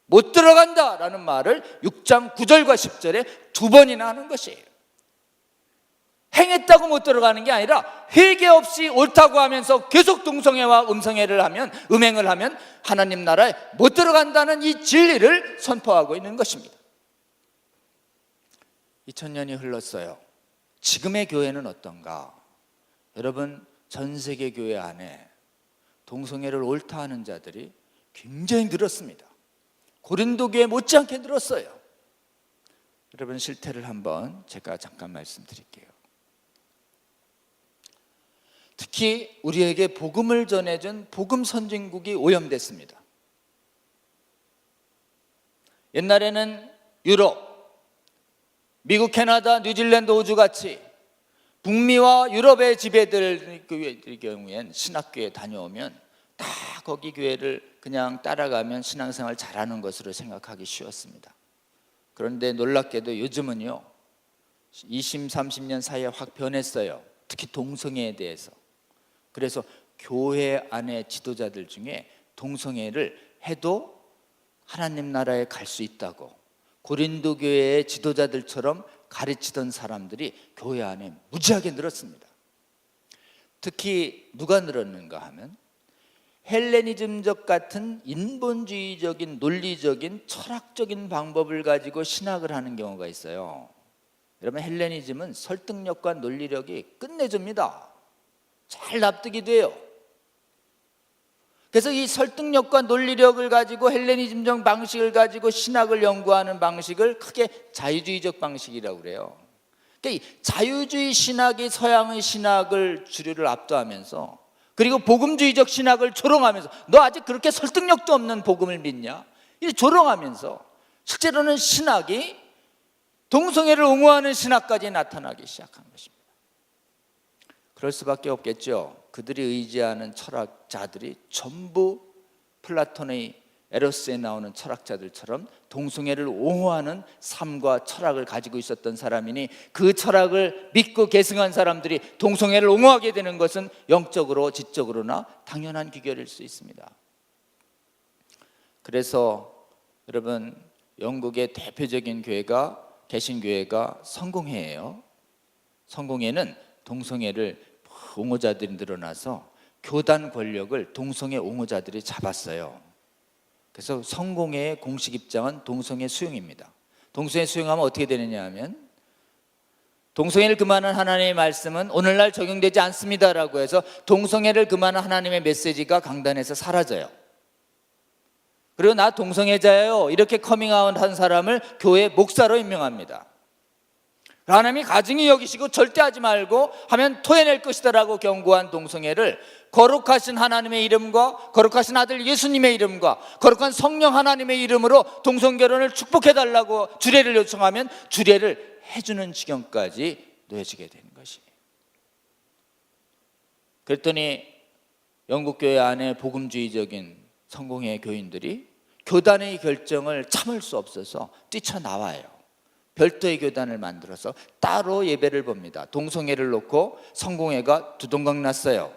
S1: 못 들어간다 라는 말을 6장 9절과 10절에 두 번이나 하는 것이에요. 행했다고 못 들어가는 게 아니라 회개 없이 옳다고 하면서 계속 동성애와 음성애를 하면, 음행을 하면 하나님 나라에 못 들어간다는 이 진리를 선포하고 있는 것입니다. 2000년이 흘렀어요. 지금의 교회는 어떤가? 여러분, 전 세계 교회 안에 동성애를 옳다 하는 자들이 굉장히 늘었습니다. 고린도 교회 못지않게 늘었어요. 여러분, 실태를 한번 제가 잠깐 말씀드릴게요. 특히 우리에게 복음을 전해준 복음 선진국이 오염됐습니다. 옛날에는 유럽, 미국, 캐나다, 뉴질랜드, 호주같이 북미와 유럽의 지배들 경우엔 신학교에 다녀오면 다 거기 교회를 그냥 따라가면 신앙생활 잘하는 것으로 생각하기 쉬웠습니다. 그런데 놀랍게도 요즘은요 20, 30년 사이에 확 변했어요. 특히 동성애에 대해서. 그래서 교회 안에 지도자들 중에 동성애를 해도 하나님 나라에 갈 수 있다고 고린도 교회의 지도자들처럼 가르치던 사람들이 교회 안에 무지하게 늘었습니다. 특히 누가 늘었는가 하면 헬레니즘적 같은 인본주의적인 논리적인 철학적인 방법을 가지고 신학을 하는 경우가 있어요. 여러분, 헬레니즘은 설득력과 논리력이 끝내줍니다. 잘 납득이 돼요. 그래서 이 설득력과 논리력을 가지고 헬레니즘적 방식을 가지고 신학을 연구하는 방식을 크게 자유주의적 방식이라고 그래요. 그러니까 이 자유주의 신학이 서양의 신학을 주류를 압도하면서, 그리고 복음주의적 신학을 조롱하면서, 너 아직 그렇게 설득력도 없는 복음을 믿냐? 이 조롱하면서 실제로는 신학이 동성애를 옹호하는 신학까지 나타나기 시작한 것입니다. 그럴 수밖에 없겠죠. 그들이 의지하는 철학자들이 전부 플라톤의 에로스에 나오는 철학자들처럼 동성애를 옹호하는 삶과 철학을 가지고 있었던 사람이니, 그 철학을 믿고 계승한 사람들이 동성애를 옹호하게 되는 것은 영적으로 지적으로나 당연한 귀결일 수 있습니다. 그래서 여러분, 영국의 대표적인 교회가 개신교회가 성공회예요. 성공회는 동성애를 옹호자들이 늘어나서 교단 권력을 동성애 옹호자들이 잡았어요. 그래서 성공회의 공식 입장은 동성애 수용입니다. 동성애 수용하면 어떻게 되느냐 하면, 동성애를 금하는 하나님의 말씀은 오늘날 적용되지 않습니다라고 해서 동성애를 금하는 하나님의 메시지가 강단에서 사라져요. 그리고 나 동성애자예요 이렇게 커밍아웃 한 사람을 교회 목사로 임명합니다. 하나님이 가증히 여기시고 절대 하지 말고 하면 토해낼 것이다라고 경고한 동성애를 거룩하신 하나님의 이름과 거룩하신 아들 예수님의 이름과 거룩한 성령 하나님의 이름으로 동성결혼을 축복해달라고 주례를 요청하면 주례를 해주는 지경까지 놓여지게 되는 것이에요. 그랬더니 영국교회 안에 복음주의적인 성공회 교인들이 교단의 결정을 참을 수 없어서 뛰쳐나와요. 별도의 교단을 만들어서 따로 예배를 봅니다. 동성애를 놓고 성공회가 두동강 났어요.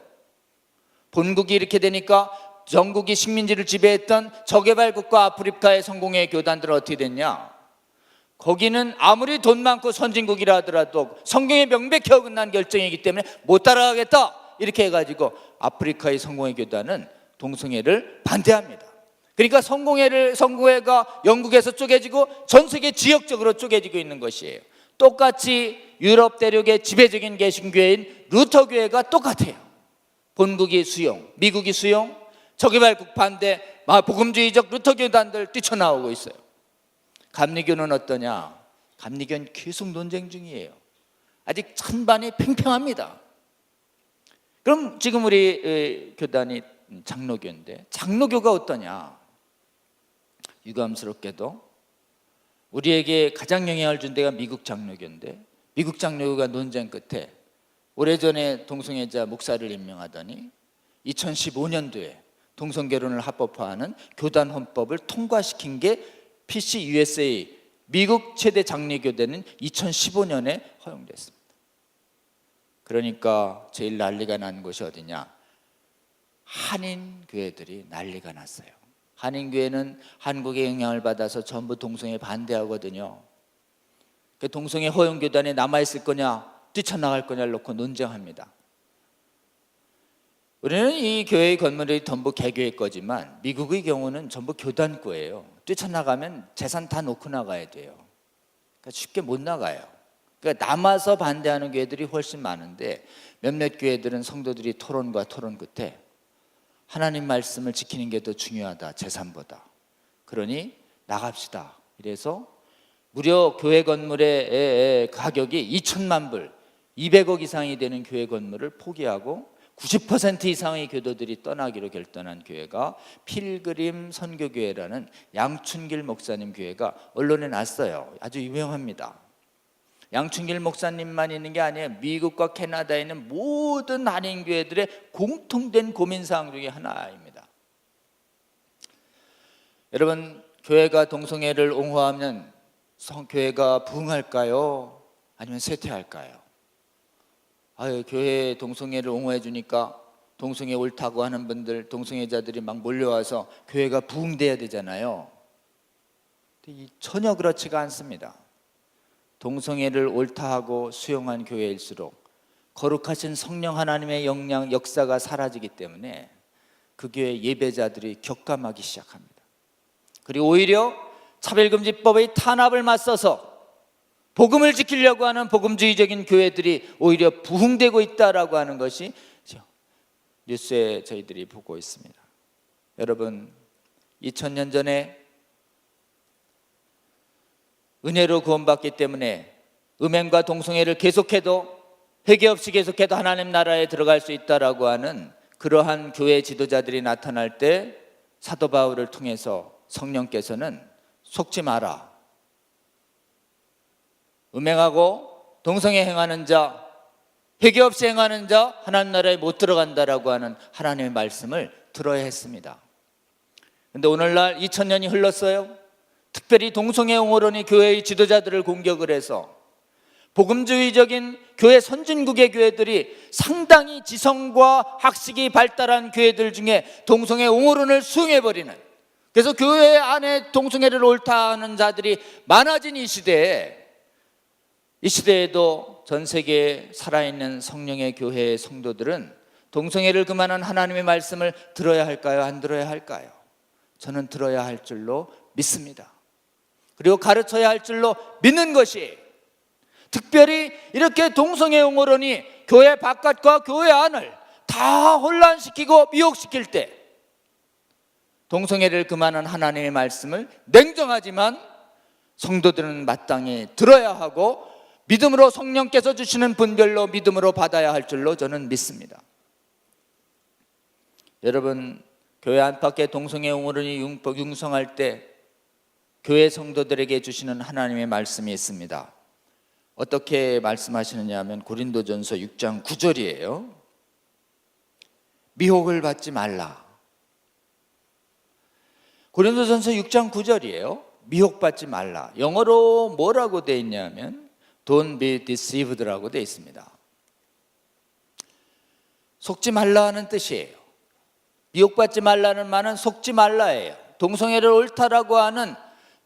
S1: 본국이 이렇게 되니까 전국이 식민지를 지배했던 저개발국가 아프리카의 성공회 교단들은 어떻게 됐냐? 거기는 아무리 돈 많고 선진국이라 하더라도 성경에 명백히 어긋난 결정이기 때문에 못 따라가겠다 이렇게 해가지고 아프리카의 성공회 교단은 동성애를 반대합니다. 그러니까 성공회가 영국에서 쪼개지고 전 세계 지역적으로 쪼개지고 있는 것이에요. 똑같이 유럽 대륙의 지배적인 개신교회인 루터교회가 똑같아요. 본국이 수용, 미국이 수용, 저개발국 반대, 복음주의적 루터교단들 뛰쳐나오고 있어요. 감리교는 어떠냐? 감리교는 계속 논쟁 중이에요. 아직 찬반이 팽팽합니다. 그럼 지금 우리 교단이 장로교인데, 장로교가 어떠냐? 유감스럽게도 우리에게 가장 영향을 준 데가 미국 장로교인데, 미국 장로교가 논쟁 끝에 오래전에 동성애자 목사를 임명하더니 2015년도에 동성결혼을 합법화하는 교단 헌법을 통과시킨 게 PCUSA 미국 최대 장로교대는 2015년에 허용됐습니다. 그러니까 제일 난리가 난 곳이 어디냐? 한인 교회들이 난리가 났어요. 한인 교회는 한국의 영향을 받아서 전부 동성애 반대하거든요. 그 동성애 허용 교단에 남아있을 거냐 뛰쳐나갈 거냐를 놓고 논쟁합니다. 우리는 이 교회의 건물이 전부 개교의 거지만 미국의 경우는 전부 교단거예요. 뛰쳐나가면 재산 다 놓고 나가야 돼요. 그러니까 쉽게 못 나가요. 그러니까 남아서 반대하는 교회들이 훨씬 많은데, 몇몇 교회들은 성도들이 토론과 토론 끝에 하나님 말씀을 지키는 게 더 중요하다, 재산보다. 그러니 나갑시다. 이래서 무려 교회 건물의 가격이 2천만 불, 200억 이상이 되는 교회 건물을 포기하고 90% 이상의 교도들이 떠나기로 결단한 교회가 필그림 선교교회라는 양춘길 목사님 교회가 언론에 났어요. 아주 유명합니다. 양충길 목사님만 있는 게 아니에요. 미국과 캐나다에 있는 모든 한인교회들의 공통된 고민사항 중에 하나입니다. 여러분, 교회가 동성애를 옹호하면 교회가 부흥할까요? 아니면 쇠퇴할까요? 교회에 동성애를 옹호해 주니까 동성애 옳다고 하는 분들, 동성애자들이 막 몰려와서 교회가 부흥돼야 되잖아요. 전혀 그렇지가 않습니다. 동성애를 옳다 하고 수용한 교회일수록 거룩하신 성령 하나님의 역사가 사라지기 때문에 그 교회 예배자들이 격감하기 시작합니다. 그리고 오히려 차별금지법의 탄압을 맞서서 복음을 지키려고 하는 복음주의적인 교회들이 오히려 부흥되고 있다라고 하는 것이 뉴스에 저희들이 보고 있습니다. 여러분, 2000년 전에 은혜로 구원받기 때문에 음행과 동성애를 계속해도 회개 없이 계속해도 하나님 나라에 들어갈 수 있다라고 하는 그러한 교회 지도자들이 나타날 때 사도 바울을 통해서 성령께서는 속지 마라, 음행하고 동성애 행하는 자, 회개 없이 행하는 자 하나님 나라에 못 들어간다라고 하는 하나님의 말씀을 들어야 했습니다. 그런데 오늘날 2000년이 흘렀어요. 특별히 동성애 옹호론이 교회의 지도자들을 공격을 해서 복음주의적인 교회 선진국의 교회들이 상당히 지성과 학식이 발달한 교회들 중에 동성애 옹호론을 수용해버리는, 그래서 교회 안에 동성애를 옳다 하는 자들이 많아진 이 시대에도 전 세계에 살아있는 성령의 교회의 성도들은 동성애를 금하는 하나님의 말씀을 들어야 할까요? 안 들어야 할까요? 저는 들어야 할 줄로 믿습니다. 그리고 가르쳐야 할 줄로 믿는 것이, 특별히 이렇게 동성애 옹호론이 교회 바깥과 교회 안을 다 혼란시키고 미혹시킬 때 동성애를 금하는 하나님의 말씀을 냉정하지만 성도들은 마땅히 들어야 하고 믿음으로 성령께서 주시는 분별로 믿음으로 받아야 할 줄로 저는 믿습니다. 여러분, 교회 안팎의 동성애 옹호론이 융성할 때 교회 성도들에게 주시는 하나님의 말씀이 있습니다. 어떻게 말씀하시느냐 하면 고린도전서 6장 9절이에요. 미혹을 받지 말라. 고린도전서 6장 9절이에요. 미혹받지 말라. 영어로 뭐라고 되어 있냐면 Don't be deceived라고 되어 있습니다. 속지 말라는 뜻이에요. 미혹받지 말라는 말은 속지 말라예요. 동성애를 옳다라고 하는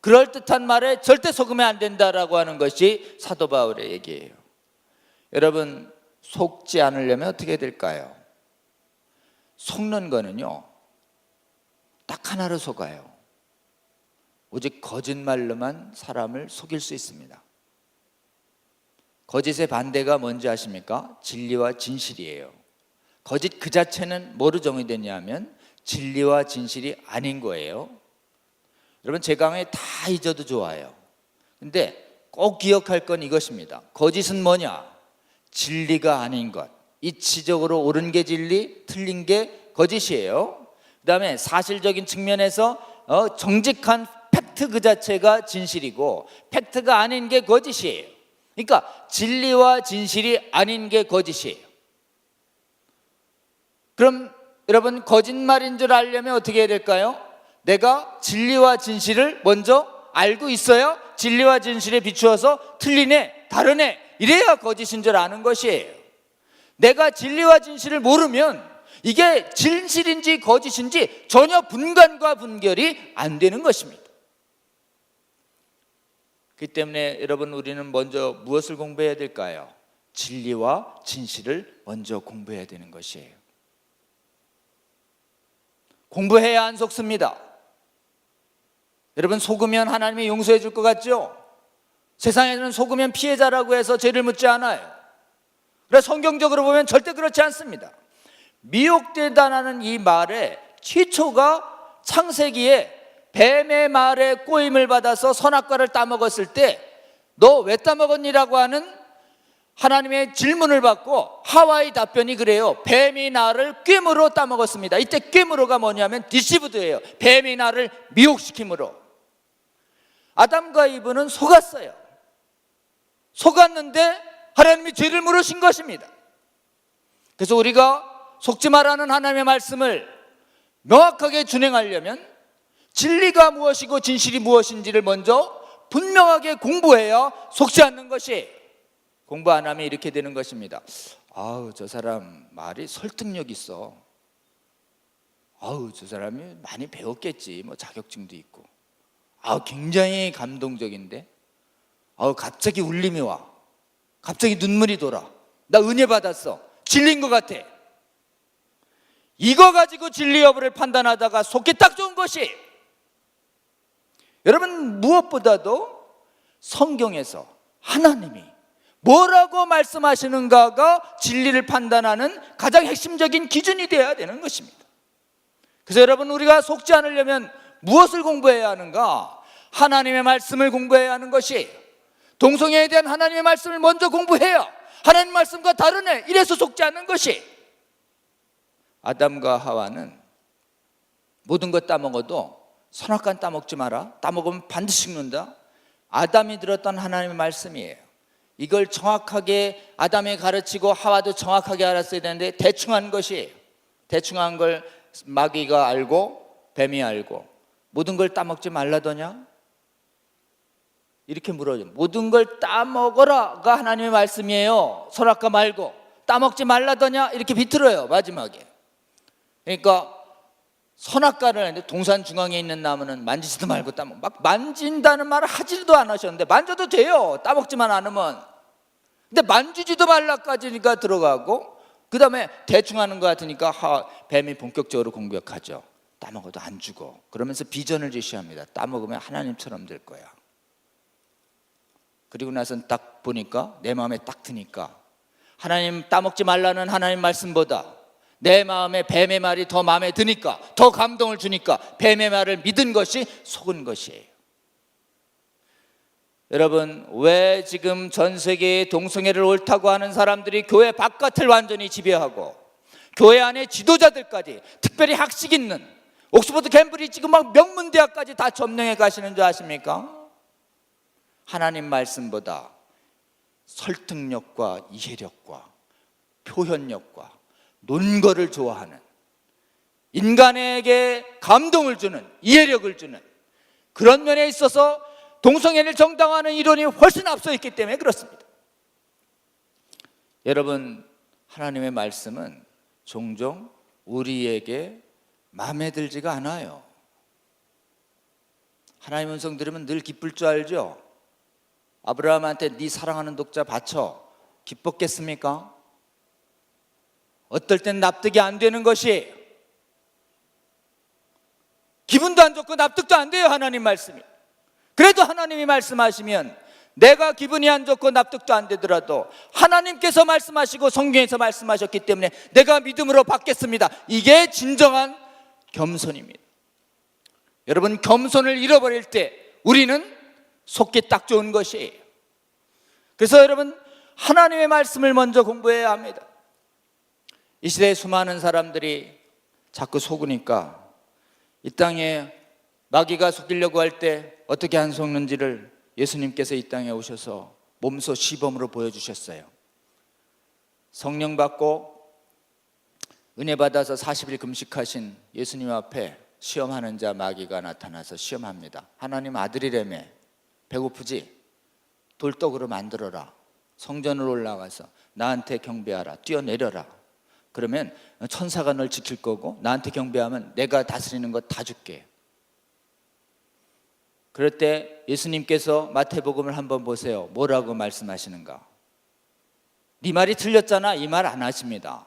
S1: 그럴듯한 말에 절대 속으면 안 된다라고 하는 것이 사도 바울의 얘기예요. 여러분, 속지 않으려면 어떻게 될까요? 속는 거는요, 딱 하나로 속아요. 오직 거짓말로만 사람을 속일 수 있습니다. 거짓의 반대가 뭔지 아십니까? 진리와 진실이에요. 거짓 그 자체는 뭐로 정의되냐면 진리와 진실이 아닌 거예요. 여러분, 제 강의 다 잊어도 좋아요. 근데 꼭 기억할 건 이것입니다. 거짓은 뭐냐? 진리가 아닌 것. 이치적으로 옳은 게 진리, 틀린 게 거짓이에요. 그 다음에 사실적인 측면에서 정직한 팩트 그 자체가 진실이고 팩트가 아닌 게 거짓이에요. 그러니까 진리와 진실이 아닌 게 거짓이에요. 그럼 여러분, 거짓말인 줄 알려면 어떻게 해야 될까요? 내가 진리와 진실을 먼저 알고 있어야 진리와 진실에 비추어서 틀리네, 다르네, 이래야 거짓인 줄 아는 것이에요. 내가 진리와 진실을 모르면 이게 진실인지 거짓인지 전혀 분간과 분결이 안 되는 것입니다. 그렇기 때문에 여러분, 우리는 먼저 무엇을 공부해야 될까요? 진리와 진실을 먼저 공부해야 되는 것이에요. 공부해야 안 속습니다. 여러분, 속으면 하나님이 용서해 줄 것 같죠? 세상에는 속으면 피해자라고 해서 죄를 묻지 않아요. 그래서 성경적으로 보면 절대 그렇지 않습니다. 미혹되다라는 이 말의 최초가 창세기에 뱀의 말에 꼬임을 받아서 선악과를 따먹었을 때 너 왜 따먹었니라고 하는 하나님의 질문을 받고 하와의 답변이 그래요. 뱀이 나를 꾀으로 따먹었습니다. 이때 꾀으로가 뭐냐면 디시브드예요. 뱀이 나를 미혹시킴으로. 아담과 이브는 속았어요. 속았는데 하나님이 죄를 물으신 것입니다. 그래서 우리가 속지 말라는 하나님의 말씀을 명확하게 준행하려면 진리가 무엇이고 진실이 무엇인지를 먼저 분명하게 공부해야 속지 않는 것이, 공부 안 하면 이렇게 되는 것입니다. 아우, 저 사람 말이 설득력 있어. 아우, 저 사람이 많이 배웠겠지. 뭐 자격증도 있고. 아우, 굉장히 감동적인데. 아우, 갑자기 울림이 와. 갑자기 눈물이 돌아. 나 은혜 받았어. 진리인 것 같아. 이거 가지고 진리 여부를 판단하다가 속기 딱 좋은 것이, 여러분, 무엇보다도 성경에서 하나님이 뭐라고 말씀하시는가가 진리를 판단하는 가장 핵심적인 기준이 되어야 되는 것입니다. 그래서 여러분, 우리가 속지 않으려면 무엇을 공부해야 하는가? 하나님의 말씀을 공부해야 하는 것이, 동성애에 대한 하나님의 말씀을 먼저 공부해야 하나님 말씀과 다르네, 이래서 속지 않는 것이. 아담과 하와는 모든 것 따먹어도 선악과는 따먹지 마라, 따먹으면 반드시 죽는다. 아담이 들었던 하나님의 말씀이에요. 이걸 정확하게 아담이 가르치고 하와도 정확하게 알았어야 되는데 대충 한 것이, 대충 한 걸 마귀가 알고 뱀이 알고, 모든 걸 따먹지 말라더냐? 이렇게 물어요. 모든 걸 따먹어라가 하나님의 말씀이에요. 선악과 말고 따먹지 말라더냐? 이렇게 비틀어요, 마지막에. 그러니까 선악과를 하는데 동산 중앙에 있는 나무는 만지지도 말고 따먹, 막 만진다는 말을 하지도 않으셨는데 만져도 돼요, 따먹지만 않으면. 근데 만지지도 말라까지니까 들어가고, 그 다음에 대충 하는 것 같으니까 뱀이 본격적으로 공격하죠. 따먹어도 안 죽어. 그러면서 비전을 제시합니다. 따먹으면 하나님처럼 될 거야. 그리고 나선 딱 보니까 내 마음에 딱 드니까 하나님 따먹지 말라는 하나님 말씀보다 내 마음에 뱀의 말이 더 마음에 드니까, 더 감동을 주니까 뱀의 말을 믿은 것이 속은 것이에요. 여러분, 왜 지금 전 세계에 동성애를 옳다고 하는 사람들이 교회 바깥을 완전히 지배하고 교회 안에 지도자들까지, 특별히 학식 있는 옥스퍼드 캠브리지 지금 막 명문대학까지 다 점령해 가시는 줄 아십니까? 하나님 말씀보다 설득력과 이해력과 표현력과 논거를 좋아하는, 인간에게 감동을 주는, 이해력을 주는 그런 면에 있어서 동성애를 정당화하는 이론이 훨씬 앞서 있기 때문에 그렇습니다. 여러분, 하나님의 말씀은 종종 우리에게 마음에 들지가 않아요. 하나님의 음성 들으면 늘 기쁠 줄 알죠? 아브라함한테 네 사랑하는 독자 바쳐, 기뻤겠습니까? 어떨 땐 납득이 안 되는 것이, 기분도 안 좋고 납득도 안 돼요, 하나님 말씀이. 그래도 하나님이 말씀하시면 내가 기분이 안 좋고 납득도 안 되더라도 하나님께서 말씀하시고 성경에서 말씀하셨기 때문에 내가 믿음으로 받겠습니다. 이게 진정한 겸손입니다. 여러분, 겸손을 잃어버릴 때 우리는 속기 딱 좋은 것이에요. 그래서 여러분, 하나님의 말씀을 먼저 공부해야 합니다. 이 시대에 수많은 사람들이 자꾸 속으니까 이 땅에 마귀가 속이려고 할 때 어떻게 안 속는지를 예수님께서 이 땅에 오셔서 몸소 시범으로 보여주셨어요. 성령 받고 은혜 받아서 40일 금식하신 예수님 앞에 시험하는 자 마귀가 나타나서 시험합니다. 하나님 아들이라며 배고프지? 돌떡으로 만들어라. 성전으로 올라가서 나한테 경배하라. 뛰어내려라. 그러면 천사가 널 지킬 거고 나한테 경배하면 내가 다스리는 거 다 줄게. 그럴 때 예수님께서 마태복음을 한번 보세요. 뭐라고 말씀하시는가? 네 말이 틀렸잖아, 이 말 안 하십니다.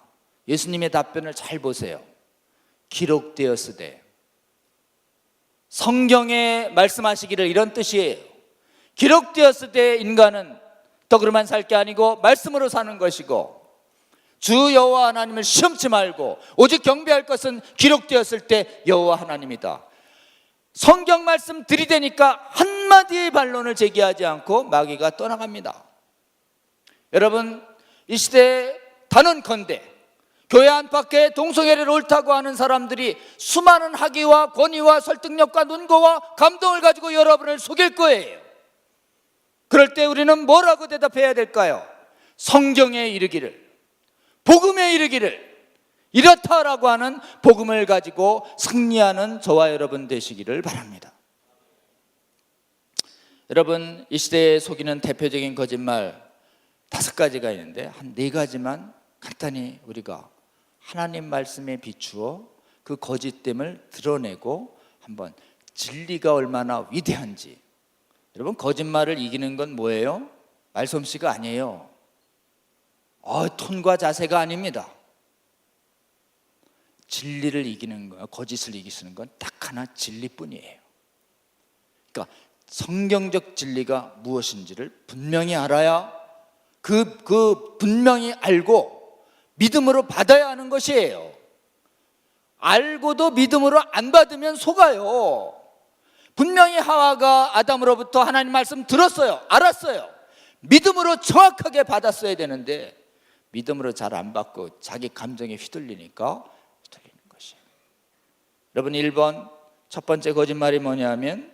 S1: 예수님의 답변을 잘 보세요. 기록되었으되, 성경에 말씀하시기를 이런 뜻이에요. 기록되었을 때 인간은 떡으로만 살 게 아니고 말씀으로 사는 것이고, 주 여호와 하나님을 시험치 말고 오직 경배할 것은 기록되었을 때 여호와 하나님이다. 성경 말씀 들이대니까 한마디의 반론을 제기하지 않고 마귀가 떠나갑니다. 여러분, 이 시대에 단언컨대 교회 안팎에 동성애를 옳다고 하는 사람들이 수많은 학위와 권위와 설득력과 논거와 감동을 가지고 여러분을 속일 거예요. 그럴 때 우리는 뭐라고 대답해야 될까요? 성경에 이르기를, 복음에 이르기를, 이렇다라고 하는 복음을 가지고 승리하는 저와 여러분 되시기를 바랍니다. 여러분, 이 시대에 속이는 대표적인 거짓말 5가지가 있는데 한 4가지만 간단히 우리가 하나님 말씀에 비추어 그 거짓됨을 드러내고 한번 진리가 얼마나 위대한지. 여러분, 거짓말을 이기는 건 뭐예요? 말솜씨가 아니에요. 톤과 자세가 아닙니다. 진리를 이기는 거, 거짓을 이기시는 건 딱 하나, 진리뿐이에요. 그러니까 성경적 진리가 무엇인지를 분명히 알아야 그 분명히 알고 믿음으로 받아야 하는 것이에요. 알고도 믿음으로 안 받으면 속아요. 분명히 하와가 아담으로부터 하나님 말씀 들었어요. 알았어요. 믿음으로 정확하게 받았어야 되는데 믿음으로 잘 안 받고 자기 감정에 휘둘리니까 휘둘리는 것이에요. 여러분, 1번 첫 번째 거짓말이 뭐냐면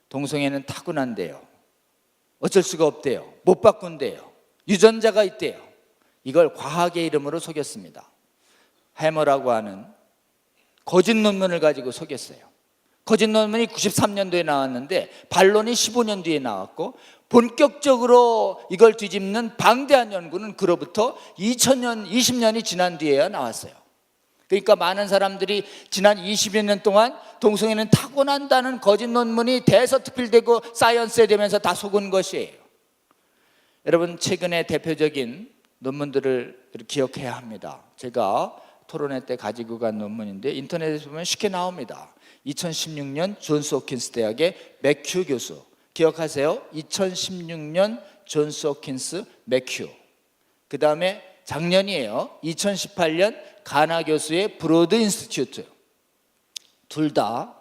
S1: 동성애는 타고난대요. 어쩔 수가 없대요. 못 바꾼대요. 유전자가 있대요. 이걸 과학의 이름으로 속였습니다. 해머라고 하는 거짓 논문을 가지고 속였어요. 거짓 논문이 93년도에 나왔는데 반론이 15년 뒤에 나왔고 본격적으로 이걸 뒤집는 방대한 연구는 그로부터 2000년, 20년이 지난 뒤에야 나왔어요. 그러니까 많은 사람들이 지난 20여 년 동안 동성애는 타고난다는 거짓 논문이 대서특필되고 사이언스에 되면서 다 속은 것이에요. 여러분, 최근에 대표적인 논문들을 기억해야 합니다. 제가 토론회 때 가지고 간 논문인데 인터넷에 보면 쉽게 나옵니다. 2016년 존스 홉킨스 대학의 맥큐 교수, 기억하세요? 2016년 존스 홉킨스 맥큐. 그 다음에 작년이에요. 2018년 가나 교수의 브로드 인스티튜트. 둘 다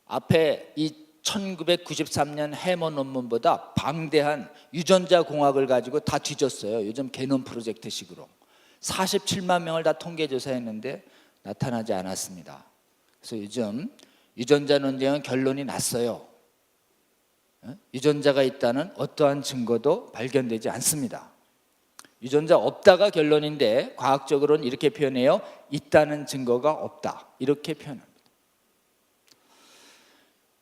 S1: 앞에 이 1993년 해머 논문보다 방대한 유전자 공학을 가지고 다 뒤졌어요. 요즘 게놈 프로젝트 식으로 47만 명을 다 통계 조사했는데 나타나지 않았습니다. 그래서 요즘 유전자 논쟁은 결론이 났어요. 유전자가 있다는 어떠한 증거도 발견되지 않습니다. 유전자 없다가 결론인데 과학적으로는 이렇게 표현해요. 있다는 증거가 없다, 이렇게 표현합니다.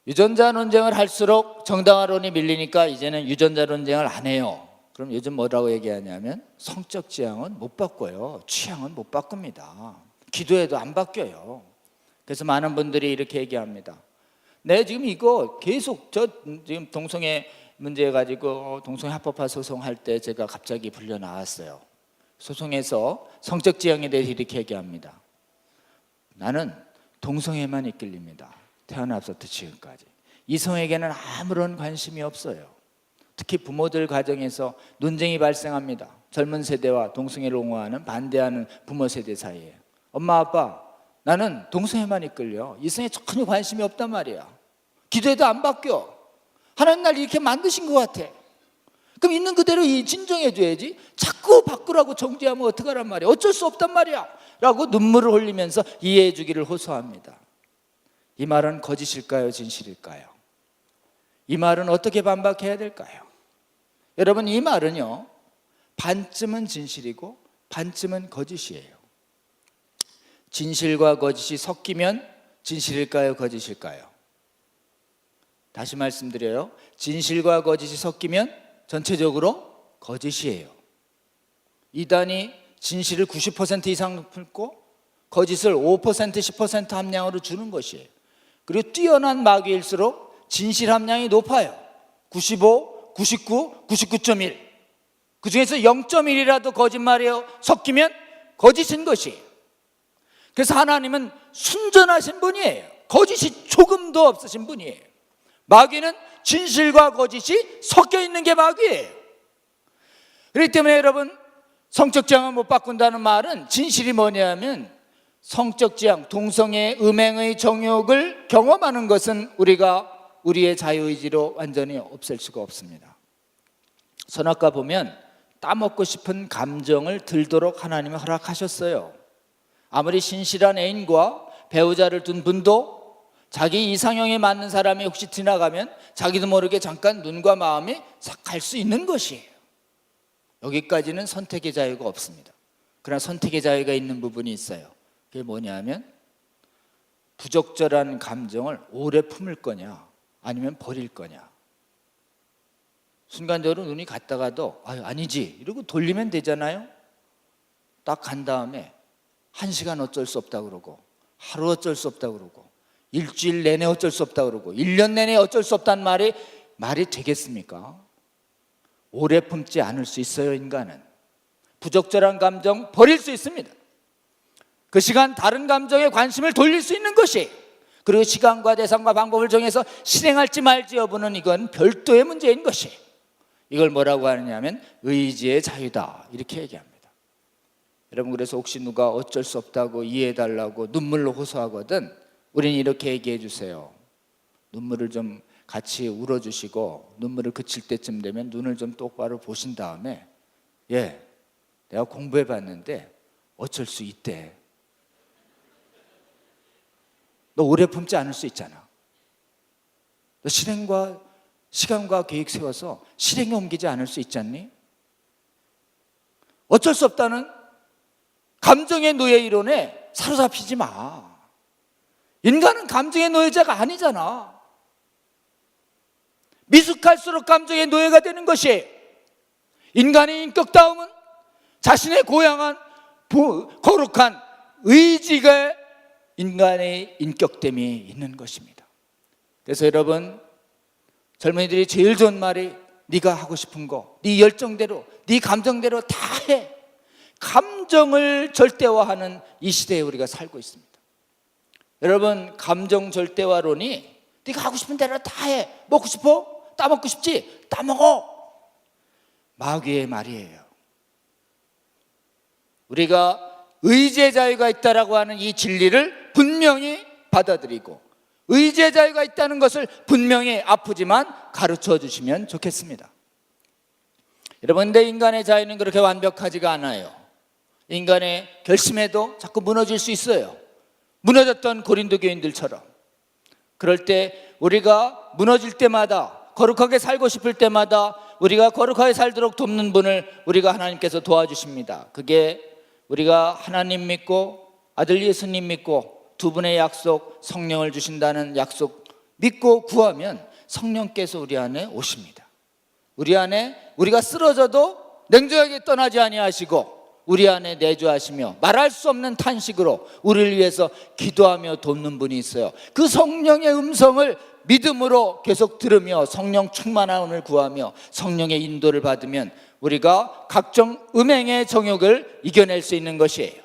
S1: 유전자 논쟁을 할수록 정당화론이 밀리니까 이제는 유전자 논쟁을 안 해요. 그럼 요즘 뭐라고 얘기하냐면 성적 지향은 못 바꿔요. 취향은 못 바꿉니다. 기도해도 안 바뀌어요. 그래서 많은 분들이 이렇게 얘기합니다. 네, 지금 이거 계속 지금 동성애 문제 가지고 동성애 합법화 소송할 때 제가 갑자기 불려 나왔어요. 소송에서 성적 지향에 대해서 이렇게 얘기합니다. 나는 동성애만 이끌립니다. 태어나서부터 지금까지. 이성에게는 아무런 관심이 없어요. 특히 부모들 가정에서 논쟁이 발생합니다. 젊은 세대와 동성애를 옹호하는, 반대하는 부모 세대 사이에. 엄마, 아빠, 나는 동성애만 이끌려. 이성에 전혀 관심이 없단 말이야. 기도해도 안 바뀌어. 하나님 날 이렇게 만드신 것 같아. 그럼 있는 그대로 진정해 줘야지. 자꾸 바꾸라고 정죄하면 어떡하란 말이야. 어쩔 수 없단 말이야 라고 눈물을 흘리면서 이해해 주기를 호소합니다. 이 말은 거짓일까요? 진실일까요? 이 말은 어떻게 반박해야 될까요? 여러분, 이 말은요, 반쯤은 진실이고 반쯤은 거짓이에요. 진실과 거짓이 섞이면 진실일까요? 거짓일까요? 다시 말씀드려요. 진실과 거짓이 섞이면 전체적으로 거짓이에요. 이단이 진실을 90% 이상 품고 거짓을 5%, 10% 함량으로 주는 것이에요. 그리고 뛰어난 마귀일수록 진실 함량이 높아요. 95, 99, 99.1. 그 중에서 0.1이라도 거짓말이에요. 섞이면 거짓인 것이에요. 그래서 하나님은 순전하신 분이에요. 거짓이 조금도 없으신 분이에요. 마귀는 진실과 거짓이 섞여 있는 게 마귀예요. 그렇기 때문에 여러분, 성적 지향을 못 바꾼다는 말은 진실이 뭐냐면 성적 지향, 동성애, 음행의 정욕을 경험하는 것은 우리의 자유의지로 완전히 없앨 수가 없습니다. 선악과 보면 따먹고 싶은 감정을 들도록 하나님이 허락하셨어요. 아무리 신실한 애인과 배우자를 둔 분도 자기 이상형에 맞는 사람이 혹시 지나가면 자기도 모르게 잠깐 눈과 마음이 싹 갈 수 있는 것이에요. 여기까지는 선택의 자유가 없습니다. 그러나 선택의 자유가 있는 부분이 있어요. 그게 뭐냐면 부적절한 감정을 오래 품을 거냐 아니면 버릴 거냐. 순간적으로 눈이 갔다가도 아니지 이러고 돌리면 되잖아요. 딱 간 다음에 1시간 어쩔 수 없다 그러고, 하루 어쩔 수 없다 그러고, 일주일 내내 어쩔 수 없다 그러고, 1년 내내 어쩔 수 없다는 말이 되겠습니까? 오래 품지 않을 수 있어요. 인간은 부적절한 감정 버릴 수 있습니다. 그 시간 다른 감정에 관심을 돌릴 수 있는 것이, 그리고 시간과 대상과 방법을 정해서 실행할지 말지 여부는 이건 별도의 문제인 것이, 이걸 뭐라고 하느냐면 의지의 자유다 이렇게 얘기합니다. 여러분, 그래서 혹시 누가 어쩔 수 없다고 이해해달라고 눈물로 호소하거든 우리는 이렇게 얘기해 주세요. 눈물을 좀 같이 울어주시고 눈물을 그칠 때쯤 되면 눈을 좀 똑바로 보신 다음에 내가 공부해 봤는데 어쩔 수 있대. 너 오래 품지 않을 수 있잖아. 너 실행과 시간과 계획 세워서 실행에 옮기지 않을 수 있지 않니? 어쩔 수 없다는 감정의 노예 이론에 사로잡히지 마. 인간은 감정의 노예자가 아니잖아. 미숙할수록 감정의 노예가 되는 것이, 인간의 인격다움은 자신의 고양한 거룩한 의지가 인간의 인격됨이 있는 것입니다. 그래서 여러분, 젊은이들이 제일 좋은 말이 네가 하고 싶은 거, 네 열정대로, 네 감정대로 다 해. 감정을 절대화하는 이 시대에 우리가 살고 있습니다. 여러분, 감정 절대화론이 네가 하고 싶은 대로 다 해. 먹고 싶어? 따먹고 싶지? 따먹어. 마귀의 말이에요. 우리가 의지의 자유가 있다라고 하는 이 진리를 분명히 받아들이고 의지의 자유가 있다는 것을 분명히 아프지만 가르쳐 주시면 좋겠습니다. 여러분, 근데 인간의 자유는 그렇게 완벽하지가 않아요. 인간의 결심에도 자꾸 무너질 수 있어요. 무너졌던 고린도 교인들처럼. 그럴 때 우리가 무너질 때마다, 거룩하게 살고 싶을 때마다 우리가 거룩하게 살도록 돕는 분을 우리가 하나님께서 도와주십니다. 그게 우리가 하나님 믿고 아들 예수님 믿고 두 분의 약속, 성령을 주신다는 약속 믿고 구하면 성령께서 우리 안에 오십니다. 우리 안에 우리가 쓰러져도 냉정하게 떠나지 아니하시고 우리 안에 내주하시며 말할 수 없는 탄식으로 우리를 위해서 기도하며 돕는 분이 있어요. 그 성령의 음성을 믿음으로 계속 들으며 성령 충만함을 구하며 성령의 인도를 받으면 우리가 각종 음행의 정욕을 이겨낼 수 있는 것이에요.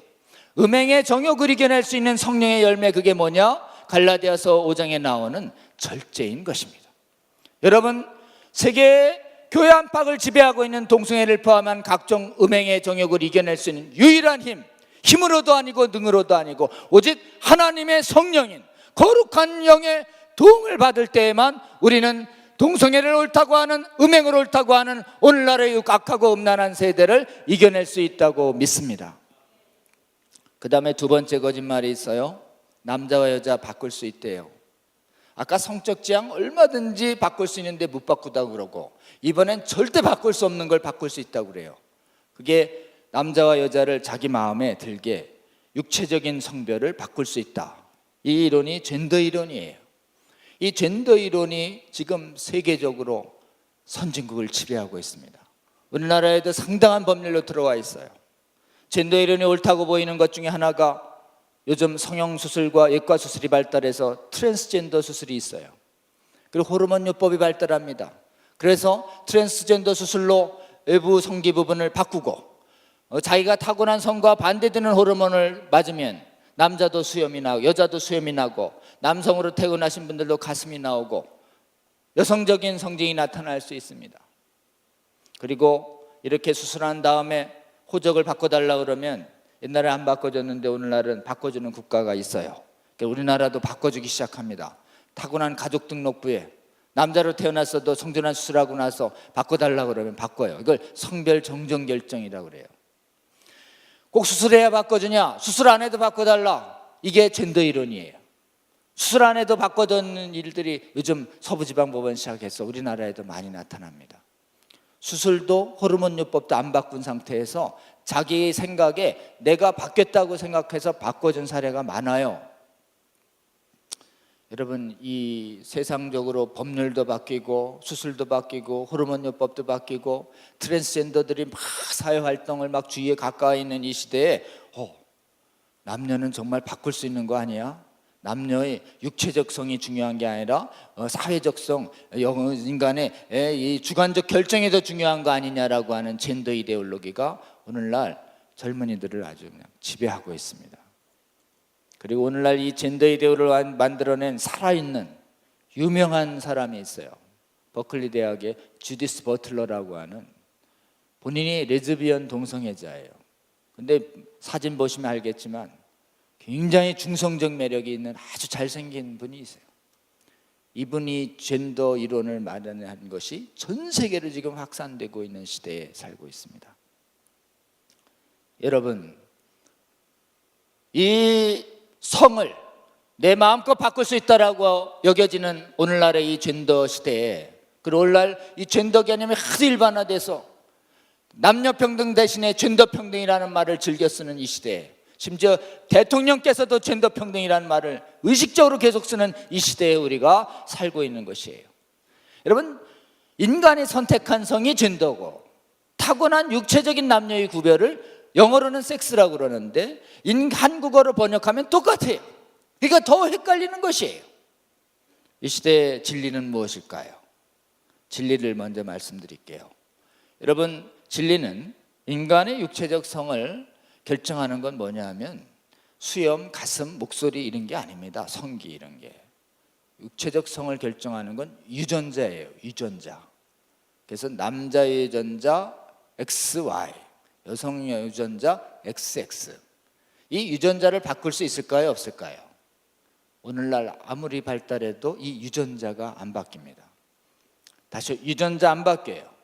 S1: 음행의 정욕을 이겨낼 수 있는 성령의 열매, 그게 뭐냐? 갈라디아서 5장에 나오는 절제인 것입니다. 여러분, 세계의 교회 안팎을 지배하고 있는 동성애를 포함한 각종 음행의 정욕을 이겨낼 수 있는 유일한 힘으로도 아니고 능으로도 아니고 오직 하나님의 성령인 거룩한 영의 도움을 받을 때에만 우리는 동성애를 옳다고 하는, 음행을 옳다고 하는 오늘날의 악하고 음란한 세대를 이겨낼 수 있다고 믿습니다. 그 다음에 두 번째 거짓말이 있어요. 남자와 여자 바꿀 수 있대요. 아까 성적 지향 얼마든지 바꿀 수 있는데 못 바꾸다고 그러고, 이번엔 절대 바꿀 수 없는 걸 바꿀 수 있다고 그래요. 그게 남자와 여자를 자기 마음에 들게 육체적인 성별을 바꿀 수 있다. 이 이론이 젠더 이론이에요. 이 젠더 이론이 지금 세계적으로 선진국을 지배하고 있습니다. 우리나라에도 상당한 법률로 들어와 있어요. 젠더 이론이 옳다고 보이는 것 중에 하나가 요즘 성형수술과 예과수술이 발달해서 트랜스젠더 수술이 있어요. 그리고 호르몬요법이 발달합니다. 그래서 트랜스젠더 수술로 외부 성기 부분을 바꾸고 자기가 타고난 성과 반대되는 호르몬을 맞으면 남자도 수염이 나고 여자도 수염이 나고 남성으로 태어나신 분들도 가슴이 나오고 여성적인 성징이 나타날 수 있습니다. 그리고 이렇게 수술한 다음에 호적을 바꿔달라 그러면 옛날에 안 바꿔줬는데 오늘날은 바꿔주는 국가가 있어요. 우리나라도 바꿔주기 시작합니다. 타고난 가족등록부에 남자로 태어났어도 성전환 수술하고 나서 바꿔달라 그러면 바꿔요. 이걸 성별 정정 결정이라고 그래요. 꼭 수술해야 바꿔주냐? 수술 안 해도 바꿔달라. 이게 젠더 이론이에요. 수술 안 해도 바꿔주는 일들이 요즘 서부지방법원 시작해서 우리나라에도 많이 나타납니다. 수술도 호르몬요법도 안 바꾼 상태에서 자기 생각에 내가 바뀌었다고 생각해서 바꿔준 사례가 많아요. 여러분, 이 세상적으로 법률도 바뀌고 수술도 바뀌고 호르몬요법도 바뀌고 트랜스젠더들이 막 사회활동을 막 주위에 가까이 있는 이 시대에 남녀는 정말 바꿀 수 있는 거 아니야? 남녀의 육체적성이 중요한 게 아니라 사회적성, 인간의 이 주관적 결정이 더 중요한 거 아니냐라고 하는 젠더 이데올로기가 오늘날 젊은이들을 아주 그냥 지배하고 있습니다. 그리고 오늘날 이 젠더 이데올로기를 만들어낸 살아있는 유명한 사람이 있어요. 버클리 대학의 주디스 버틀러라고 하는, 본인이 레즈비언 동성애자예요. 근데 사진 보시면 알겠지만 굉장히 중성적 매력이 있는 아주 잘생긴 분이 있어요. 이분이 젠더 이론을 마련한 것이 전 세계로 지금 확산되고 있는 시대에 살고 있습니다. 여러분, 이 성을 내 마음껏 바꿀 수 있다라고 여겨지는 오늘날의 이 젠더 시대에, 그리고 오늘날 이 젠더 개념이 하도 일반화돼서 남녀평등 대신에 젠더평등이라는 말을 즐겨 쓰는 이 시대에, 심지어 대통령께서도 젠더평등이라는 말을 의식적으로 계속 쓰는 이 시대에 우리가 살고 있는 것이에요. 여러분, 인간이 선택한 성이 젠더고 타고난 육체적인 남녀의 구별을 영어로는 섹스라고 그러는데 한국어로 번역하면 똑같아요. 그러니까 더 헷갈리는 것이에요. 이 시대의 진리는 무엇일까요? 진리를 먼저 말씀드릴게요. 여러분, 진리는 인간의 육체적 성을 결정하는 건 뭐냐 하면 수염, 가슴, 목소리 이런 게 아닙니다. 성기 이런 게. 육체적 성을 결정하는 건 유전자예요. 유전자. 그래서 남자의 유전자 XY, 여성의 유전자 XX. 이 유전자를 바꿀 수 있을까요? 없을까요? 오늘날 아무리 발달해도 이 유전자가 안 바뀝니다. 다시, 유전자 안 바뀌어요.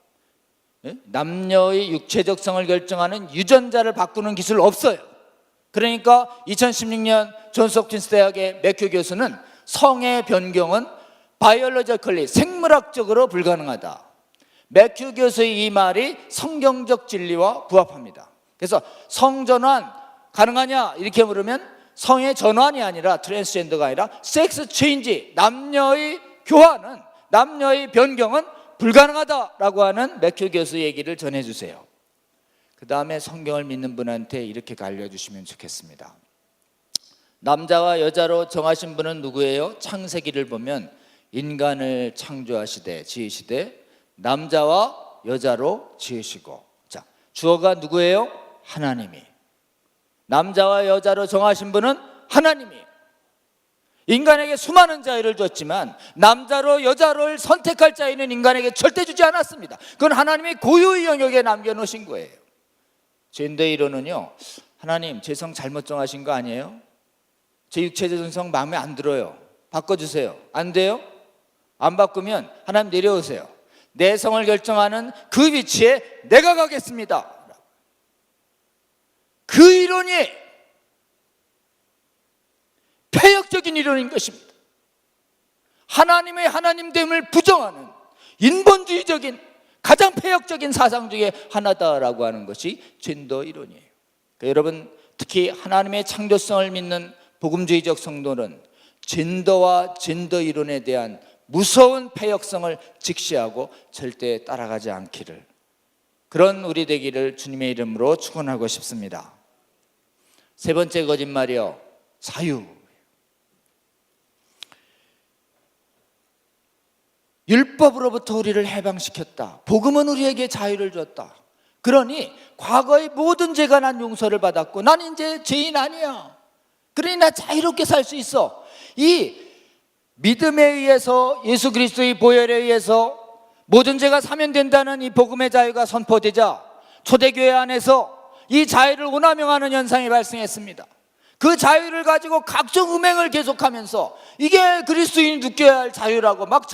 S1: 남녀의 육체적 성을 결정하는 유전자를 바꾸는 기술 없어요. 그러니까 2016년 존스 홉킨스 대학의 매큐 교수는 성의 변경은 바이올로지컬리, 생물학적으로 불가능하다. 매큐 교수의 이 말이 성경적 진리와 부합합니다. 그래서 성전환 가능하냐 이렇게 물으면 성의 전환이 아니라, 트랜스젠더가 아니라 섹스 체인지, 남녀의 교환은, 남녀의 변경은 불가능하다라고 하는 매큐 교수 얘기를 전해주세요. 그 다음에 성경을 믿는 분한테 이렇게 알려주시면 좋겠습니다. 남자와 여자로 정하신 분은 누구예요? 창세기를 보면 인간을 창조하시되 지으시되 남자와 여자로 지으시고, 자, 주어가 누구예요? 하나님이. 남자와 여자로 정하신 분은 하나님이. 인간에게 수많은 자유를 줬지만 남자로 여자를 선택할 자유는 인간에게 절대 주지 않았습니다. 그건 하나님이 고유의 영역에 남겨놓으신 거예요. 젠더 이론은요, 하나님 제 성 잘못 정하신 거 아니에요? 제 육체적 성 마음에 안 들어요. 바꿔주세요. 안 돼요? 안 바꾸면 하나님 내려오세요. 내 성을 결정하는 그 위치에 내가 가겠습니다. 그 이론이 폐역적인 이론인 것입니다. 하나님의 하나님됨을 부정하는 인본주의적인 가장 폐역적인 사상 중에 하나다라고 하는 것이 젠더 이론이에요. 그러니까 여러분, 특히 하나님의 창조성을 믿는 복음주의적 성도는 젠더와 젠더 이론에 대한 무서운 폐역성을 직시하고 절대 따라가지 않기를, 그런 우리 되기를 주님의 이름으로 축원하고 싶습니다. 세 번째 거짓말이요, 자유. 율법으로부터 우리를 해방시켰다. 복음은 우리에게 자유를 줬다. 그러니 과거의 모든 죄가 난 용서를 받았고 난 이제 죄인 아니야. 그러니 나 자유롭게 살 수 있어. 이 믿음에 의해서, 예수 그리스도의 보혈에 의해서 모든 죄가 사면된다는 이 복음의 자유가 선포되자 초대교회 안에서 이 자유를 오남용하는 현상이 발생했습니다. 그 자유를 가지고 각종 음행을 계속하면서 이게 그리스도인이 느껴야 할 자유라고 막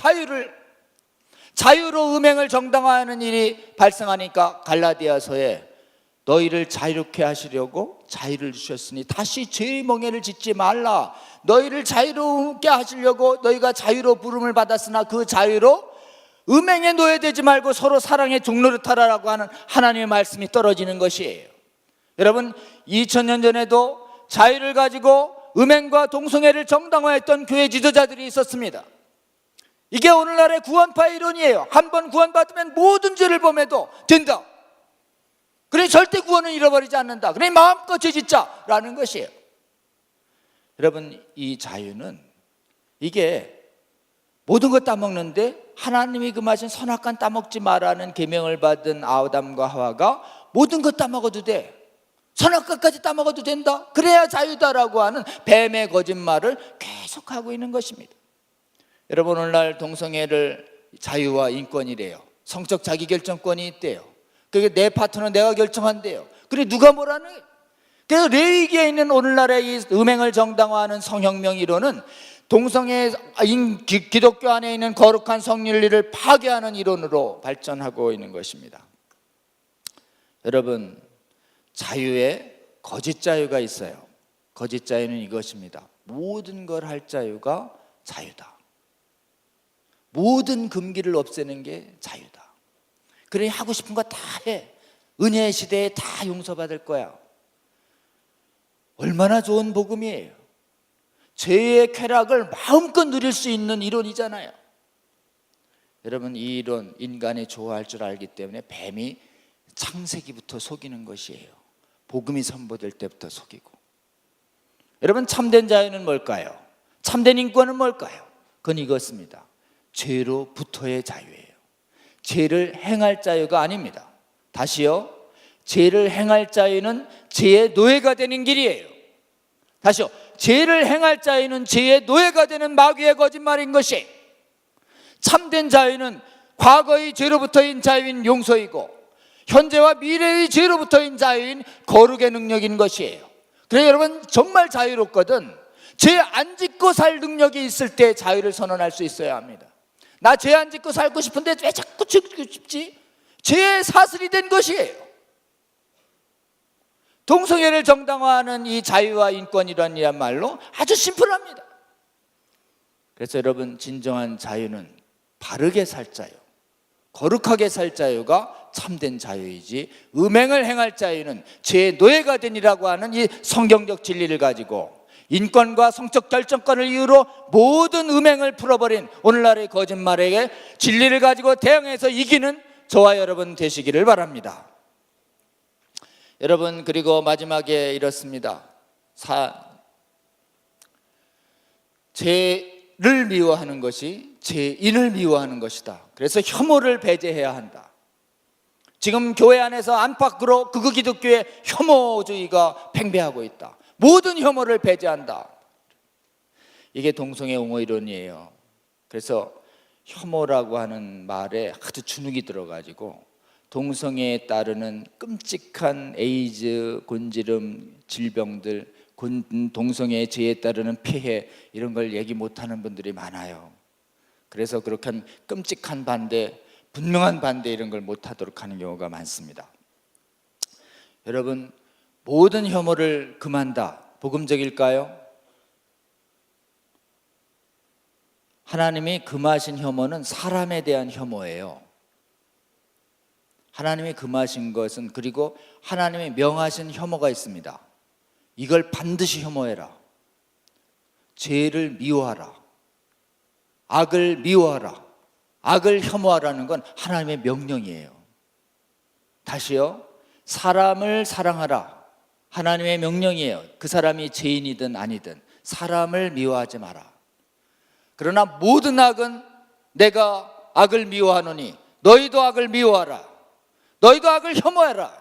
S1: 자유로 음행을 정당화하는 일이 발생하니까 갈라디아서에 너희를 자유롭게 하시려고 자유를 주셨으니 다시 죄의 멍에를 짓지 말라. 너희를 자유롭게 하시려고 너희가 자유로 부름을 받았으나 그 자유로 음행에 노예되지 말고 서로 사랑의 종노릇하라라고 하는 하나님의 말씀이 떨어지는 것이에요. 여러분, 2000년 전에도 자유를 가지고 음행과 동성애를 정당화했던 교회 지도자들이 있었습니다. 이게 오늘날의 구원파의 이론이에요. 한번 구원받으면 모든 죄를 범해도 된다. 그래 절대 구원은 잃어버리지 않는다. 그래 마음껏 죄짓자라는 것이에요. 여러분, 이 자유는 이게 모든 것 따먹는데 하나님이 금하신 선악과는 따먹지 마라는 계명을 받은 아담과 하와가 모든 것 따먹어도 돼, 선악과까지 따먹어도 된다, 그래야 자유다라고 하는 뱀의 거짓말을 계속하고 있는 것입니다. 여러분, 오늘날 동성애를 자유와 인권이래요. 성적 자기결정권이 있대요. 그게 내 파트너 내가 결정한대요. 그래 누가 뭐라는? 그래서 레위기에 있는 오늘날의 이 음행을 정당화하는 성혁명 이론은 동성애 기독교 안에 있는 거룩한 성윤리를 파괴하는 이론으로 발전하고 있는 것입니다. 여러분, 자유에 거짓 자유가 있어요. 거짓 자유는 이것입니다. 모든 걸 할 자유가 자유다. 모든 금기를 없애는 게 자유다. 그래 하고 싶은 거 다 해. 은혜의 시대에 다 용서받을 거야. 얼마나 좋은 복음이에요. 죄의 쾌락을 마음껏 누릴 수 있는 이론이잖아요. 여러분, 이 이론 인간이 좋아할 줄 알기 때문에 뱀이 창세기부터 속이는 것이에요. 복음이 선포될 때부터 속이고. 여러분, 참된 자유는 뭘까요? 참된 인권은 뭘까요? 그건 이것입니다. 죄로부터의 자유예요. 죄를 행할 자유가 아닙니다. 다시요, 죄를 행할 자유는 죄의 노예가 되는 길이에요. 다시요, 죄를 행할 자유는 죄의 노예가 되는 마귀의 거짓말인 것이, 참된 자유는 과거의 죄로부터인 자유인 용서이고 현재와 미래의 죄로부터인 자유인 거룩의 능력인 것이에요. 그래서 여러분, 정말 자유롭거든 죄 안 짓고 살 능력이 있을 때 자유를 선언할 수 있어야 합니다. 나 죄 안 짓고 살고 싶은데 왜 자꾸 짓고 싶지? 죄의 사슬이 된 것이에요. 동성애를 정당화하는 이 자유와 인권이란 말로 아주 심플합니다. 그래서 여러분, 진정한 자유는 바르게 살 자유, 거룩하게 살 자유가 참된 자유이지, 음행을 행할 자유는 죄의 노예가 되니라고 하는 이 성경적 진리를 가지고 인권과 성적 결정권을 이유로 모든 음행을 풀어버린 오늘날의 거짓말에게 진리를 가지고 대응해서 이기는 저와 여러분 되시기를 바랍니다. 여러분, 그리고 마지막에 이렇습니다. 죄를 미워하는 것이 죄인을 미워하는 것이다. 그래서 혐오를 배제해야 한다. 지금 교회 안에서 안팎으로 극우 기독교의 혐오주의가 팽배하고 있다. 모든 혐오를 배제한다. 이게 동성애 옹호 이론이에요. 그래서 혐오라고 하는 말에 아주 주눅이 들어가지고 동성애에 따르는 끔찍한 에이즈, 곤지름, 질병들, 동성애의 죄에 따르는 피해, 이런 걸 얘기 못하는 분들이 많아요. 그래서 그렇게 한 끔찍한 반대, 분명한 반대, 이런 걸 못하도록 하는 경우가 많습니다. 여러분, 모든 혐오를 금한다, 복음적일까요? 하나님이 금하신 혐오는 사람에 대한 혐오예요. 하나님이 금하신 것은, 그리고 하나님이 명하신 혐오가 있습니다. 이걸 반드시 혐오해라. 죄를 미워하라. 악을 미워하라. 악을 혐오하라는 건 하나님의 명령이에요. 다시요, 사람을 사랑하라. 하나님의 명령이에요. 그 사람이 죄인이든 아니든 사람을 미워하지 마라. 그러나 모든 악은 내가 악을 미워하노니 너희도 악을 미워하라. 너희도 악을 혐오해라.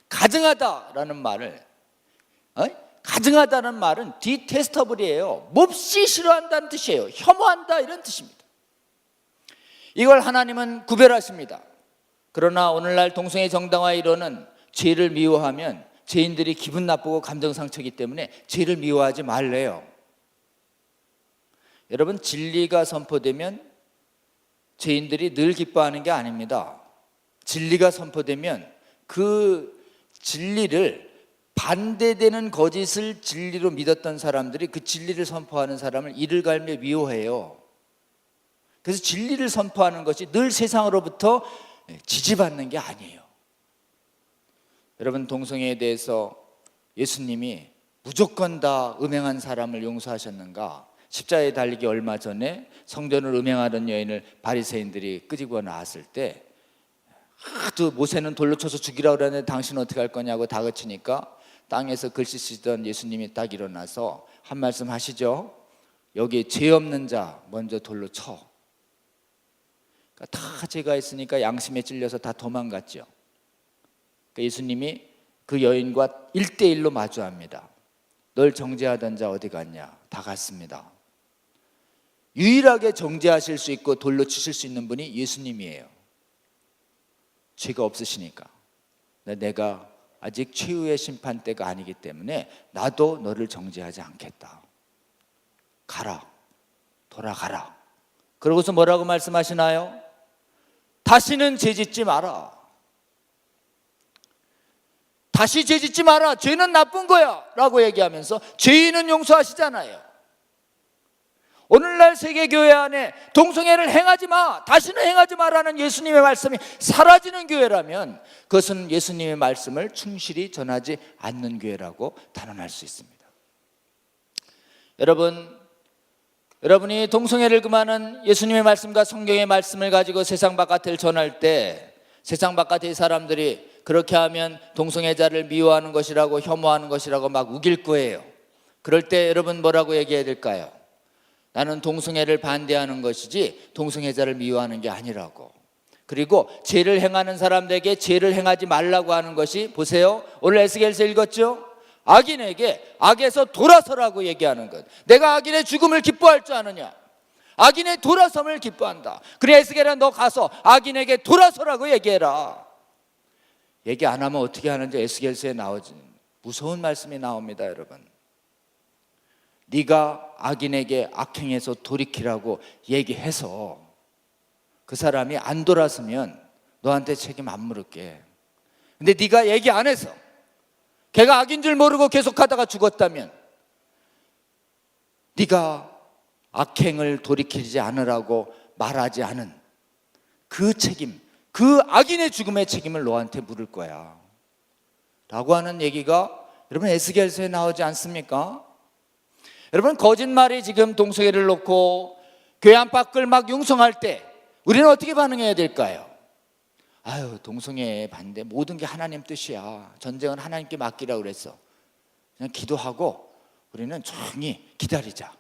S1: 가증하다라는 말을, 가증하다는 말은 디테스터블이에요. 몹시 싫어한다는 뜻이에요. 혐오한다, 이런 뜻입니다. 이걸 하나님은 구별하십니다. 그러나 오늘날 동성애 정당화 이론은 죄를 미워하면 죄인들이 기분 나쁘고 감정 상처이기 때문에 죄를 미워하지 말래요. 여러분, 진리가 선포되면 죄인들이 늘 기뻐하는 게 아닙니다. 진리가 선포되면 그 진리를 반대되는 거짓을 진리로 믿었던 사람들이 그 진리를 선포하는 사람을 이를 갈며 미워해요. 그래서 진리를 선포하는 것이 늘 세상으로부터 지지받는 게 아니에요. 여러분, 동성애에 대해서 예수님이 무조건 다 음행한 사람을 용서하셨는가? 십자가에 달리기 얼마 전에 성전을 음행하던 여인을 바리새인들이 끄집어 나왔을 때 하도 모세는 돌로 쳐서 죽이라고 그러는데 당신은 어떻게 할 거냐고 다그치니까 땅에서 글씨 쓰던 예수님이 딱 일어나서 한 말씀 하시죠. 여기 죄 없는 자 먼저 돌로 쳐. 그러니까 다 죄가 있으니까 양심에 찔려서 다 도망갔죠. 그러니까 예수님이 그 여인과 1대1로 마주합니다. 널 정죄하던 자 어디 갔냐? 다 갔습니다. 유일하게 정죄하실 수 있고 돌로 치실 수 있는 분이 예수님이에요. 죄가 없으시니까. 내가 아직 최후의 심판 때가 아니기 때문에 나도 너를 정죄하지 않겠다. 가라. 돌아가라. 그러고서 뭐라고 말씀하시나요? 다시는 죄짓지 마라. 다시 죄짓지 마라. 죄는 나쁜 거야 라고 얘기하면서 죄인은 용서하시잖아요. 오늘날 세계교회 안에 동성애를 행하지 마, 다시는 행하지 마라는 예수님의 말씀이 사라지는 교회라면 그것은 예수님의 말씀을 충실히 전하지 않는 교회라고 단언할 수 있습니다. 여러분이 동성애를 금하는 예수님의 말씀과 성경의 말씀을 가지고 세상 바깥을 전할 때 세상 바깥의 사람들이 그렇게 하면 동성애자를 미워하는 것이라고 혐오하는 것이라고 막 우길 거예요. 그럴 때 여러분 뭐라고 얘기해야 될까요? 나는 동성애를 반대하는 것이지 동성애자를 미워하는 게 아니라고. 그리고 죄를 행하는 사람들에게 죄를 행하지 말라고 하는 것이, 보세요, 오늘 에스겔서 읽었죠? 악인에게 악에서 돌아서라고 얘기하는 것. 내가 악인의 죽음을 기뻐할 줄 아느냐? 악인의 돌아섬을 기뻐한다. 그래 에스겔아, 너 가서 악인에게 돌아서라고 얘기해라. 얘기 안 하면 어떻게 하는지 에스겔서에 나오지. 무서운 말씀이 나옵니다, 여러분. 네가 악인에게 악행에서 돌이키라고 얘기해서 그 사람이 안 돌아서면 너한테 책임 안 물을게. 근데 네가 얘기 안 해서 걔가 악인 줄 모르고 계속하다가 죽었다면 네가 악행을 돌이키지 않으라고 말하지 않은 그 책임, 그 악인의 죽음의 책임을 너한테 물을 거야 라고 하는 얘기가 여러분 에스겔서에 나오지 않습니까? 여러분, 거짓말이 지금 동성애를 놓고 교회 안팎을 막 융성할 때 우리는 어떻게 반응해야 될까요? 아유, 동성애 반대, 모든 게 하나님 뜻이야. 전쟁은 하나님께 맡기라고 그랬어. 그냥 기도하고 우리는 조용히 기다리자.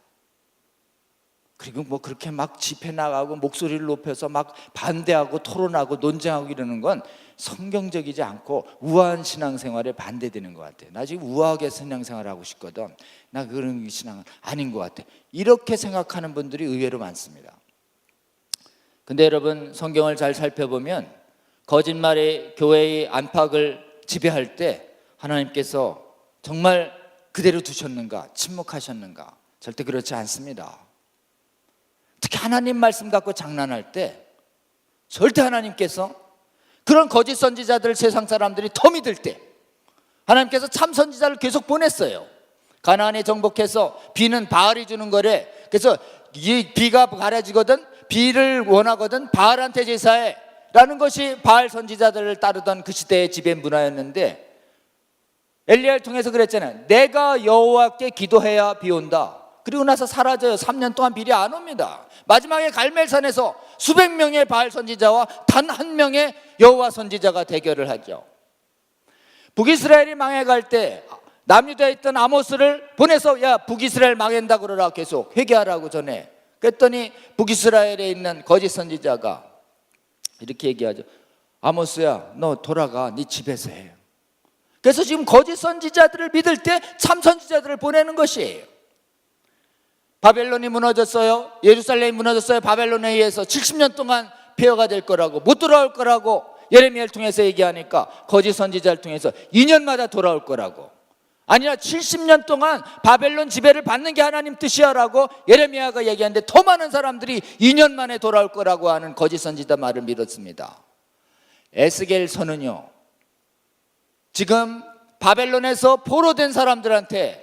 S1: 그리고 뭐 그렇게 막 집회 나가고 목소리를 높여서 막 반대하고 토론하고 논쟁하고 이러는 건 성경적이지 않고 우아한 신앙생활에 반대되는 것 같아. 나 지금 우아하게 신앙생활 하고 싶거든. 나 그런 신앙은 아닌 것 같아. 이렇게 생각하는 분들이 의외로 많습니다. 근데 여러분, 성경을 잘 살펴보면 거짓말이 교회의 안팎을 지배할 때 하나님께서 정말 그대로 두셨는가? 침묵하셨는가? 절대 그렇지 않습니다. 특히 하나님 말씀 갖고 장난할 때 절대 하나님께서 그런 거짓 선지자들을 세상 사람들이 더 믿을 때 하나님께서 참 선지자를 계속 보냈어요. 가나안에 정복해서 비는 바알이 주는 거래. 그래서 이 비가 가려지거든, 비를 원하거든 바알한테 제사해 라는 것이 바알 선지자들을 따르던 그 시대의 지배 문화였는데, 엘리야를 통해서 그랬잖아요. 내가 여호와께 기도해야 비 온다. 그리고 나서 사라져요. 3년 동안 비리 안 옵니다. 마지막에 갈멜산에서 수백 명의 바알 선지자와 단 한 명의 여호와 선지자가 대결을 하죠. 북이스라엘이 망해갈 때 남유다에 있던 아모스를 보내서 야, 북이스라엘 망한다 그러라, 계속 회개하라고 전해. 그랬더니 북이스라엘에 있는 거짓 선지자가 이렇게 얘기하죠. 아모스야, 너 돌아가, 네 집에서 해. 그래서 지금 거짓 선지자들을 믿을 때 참 선지자들을 보내는 것이에요. 바벨론이 무너졌어요. 예루살렘이 무너졌어요. 바벨론에 의해서 70년 동안 폐허가 될 거라고, 못 돌아올 거라고 예레미야를 통해서 얘기하니까 거짓 선지자를 통해서 2년마다 돌아올 거라고, 아니라 70년 동안 바벨론 지배를 받는 게 하나님 뜻이야라고 예레미야가 얘기하는데 더 많은 사람들이 2년 만에 돌아올 거라고 하는 거짓 선지자 말을 믿었습니다. 에스겔서는요, 지금 바벨론에서 포로된 사람들한테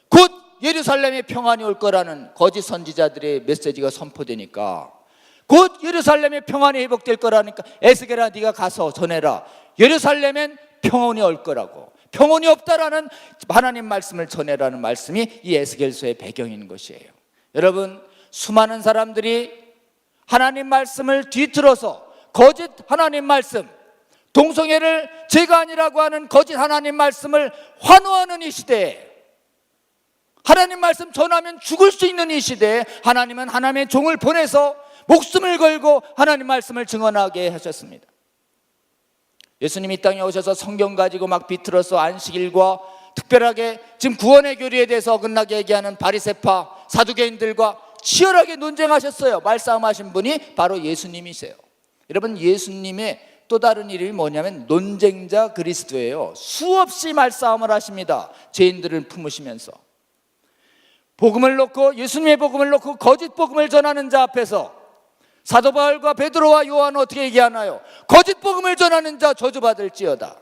S1: 곧 예루살렘의 평안이 올 거라는 거짓 선지자들의 메시지가 선포되니까, 곧 예루살렘의 평안이 회복될 거라니까 에스겔아 네가 가서 전해라. 예루살렘엔 평온이 올 거라고. 평온이 없다라는 하나님 말씀을 전해라는 말씀이 이 에스겔서의 배경인 것이에요. 여러분, 수많은 사람들이 하나님 말씀을 뒤틀어서 거짓 하나님 말씀, 동성애를 죄가 아니라고 하는 거짓 하나님 말씀을 환호하는 이 시대에, 하나님 말씀 전하면 죽을 수 있는 이 시대에 하나님은 하나님의 종을 보내서 목숨을 걸고 하나님 말씀을 증언하게 하셨습니다. 예수님이 이 땅에 오셔서 성경 가지고 막 비틀어서 안식일과 특별하게 지금 구원의 교리에 대해서 어긋나게 얘기하는 바리새파 사두개인들과 치열하게 논쟁하셨어요. 말싸움하신 분이 바로 예수님이세요. 여러분, 예수님의 또 다른 이름이 뭐냐면 논쟁자 그리스도예요. 수없이 말싸움을 하십니다. 죄인들을 품으시면서. 복음을 놓고, 예수님의 복음을 놓고 거짓 복음을 전하는 자 앞에서 사도 바울과 베드로와 요한은 어떻게 얘기하나요? 거짓 복음을 전하는 자 저주받을지어다.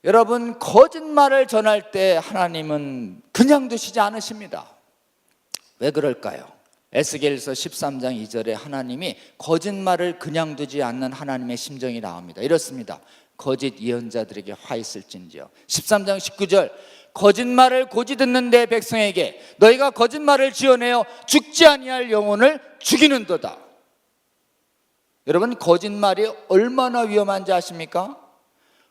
S1: 여러분, 거짓말을 전할 때 하나님은 그냥 두시지 않으십니다. 왜 그럴까요? 에스겔서 13장 2절에 하나님이 거짓말을 그냥 두지 않는 하나님의 심정이 나옵니다. 이렇습니다. 거짓 예언자들에게 화 있을진지요. 13장 19절, 거짓말을 고지 듣는 내 백성에게 너희가 거짓말을 지어내어 죽지 아니할 영혼을 죽이는도다. 여러분, 거짓말이 얼마나 위험한지 아십니까?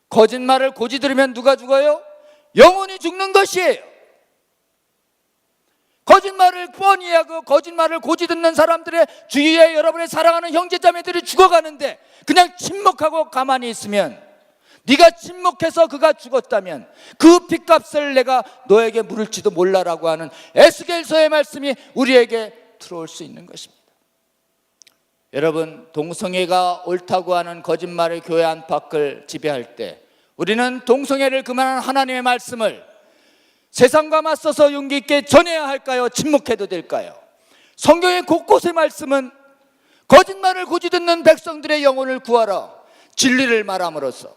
S1: 거짓말을 고지 들으면 누가 죽어요? 영혼이 죽는 것이에요. 거짓말을 뻔히 하고 거짓말을 고지 듣는 사람들의 주위에 여러분의 사랑하는 형제자매들이 죽어가는데 그냥 침묵하고 가만히 있으면, 네가 침묵해서 그가 죽었다면 그 핏값을 내가 너에게 물을지도 몰라라고 하는 에스겔서의 말씀이 우리에게 들어올 수 있는 것입니다. 여러분, 동성애가 옳다고 하는 거짓말의 교회 안팎을 지배할 때 우리는 동성애를 금하는 하나님의 말씀을 세상과 맞서서 용기 있게 전해야 할까요? 침묵해도 될까요? 성경의 곳곳의 말씀은 거짓말을 고지 듣는 백성들의 영혼을 구하라, 진리를 말함으로써.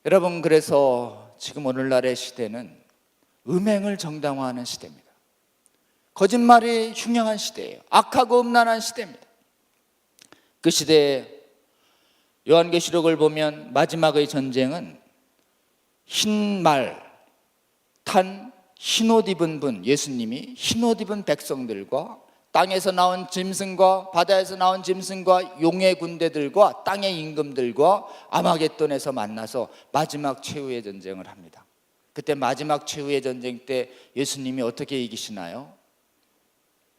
S1: 여러분, 그래서 지금 오늘날의 시대는 음행을 정당화하는 시대입니다. 거짓말이 흉흉한 시대예요. 악하고 음란한 시대입니다. 그 시대에 요한계시록을 보면 마지막의 전쟁은 흰 말 탄 흰옷 입은 분, 예수님이 흰옷 입은 백성들과 땅에서 나온 짐승과 바다에서 나온 짐승과 용의 군대들과 땅의 임금들과 아마겟돈에서 만나서 마지막 최후의 전쟁을 합니다. 그때 마지막 최후의 전쟁 때 예수님이 어떻게 이기시나요?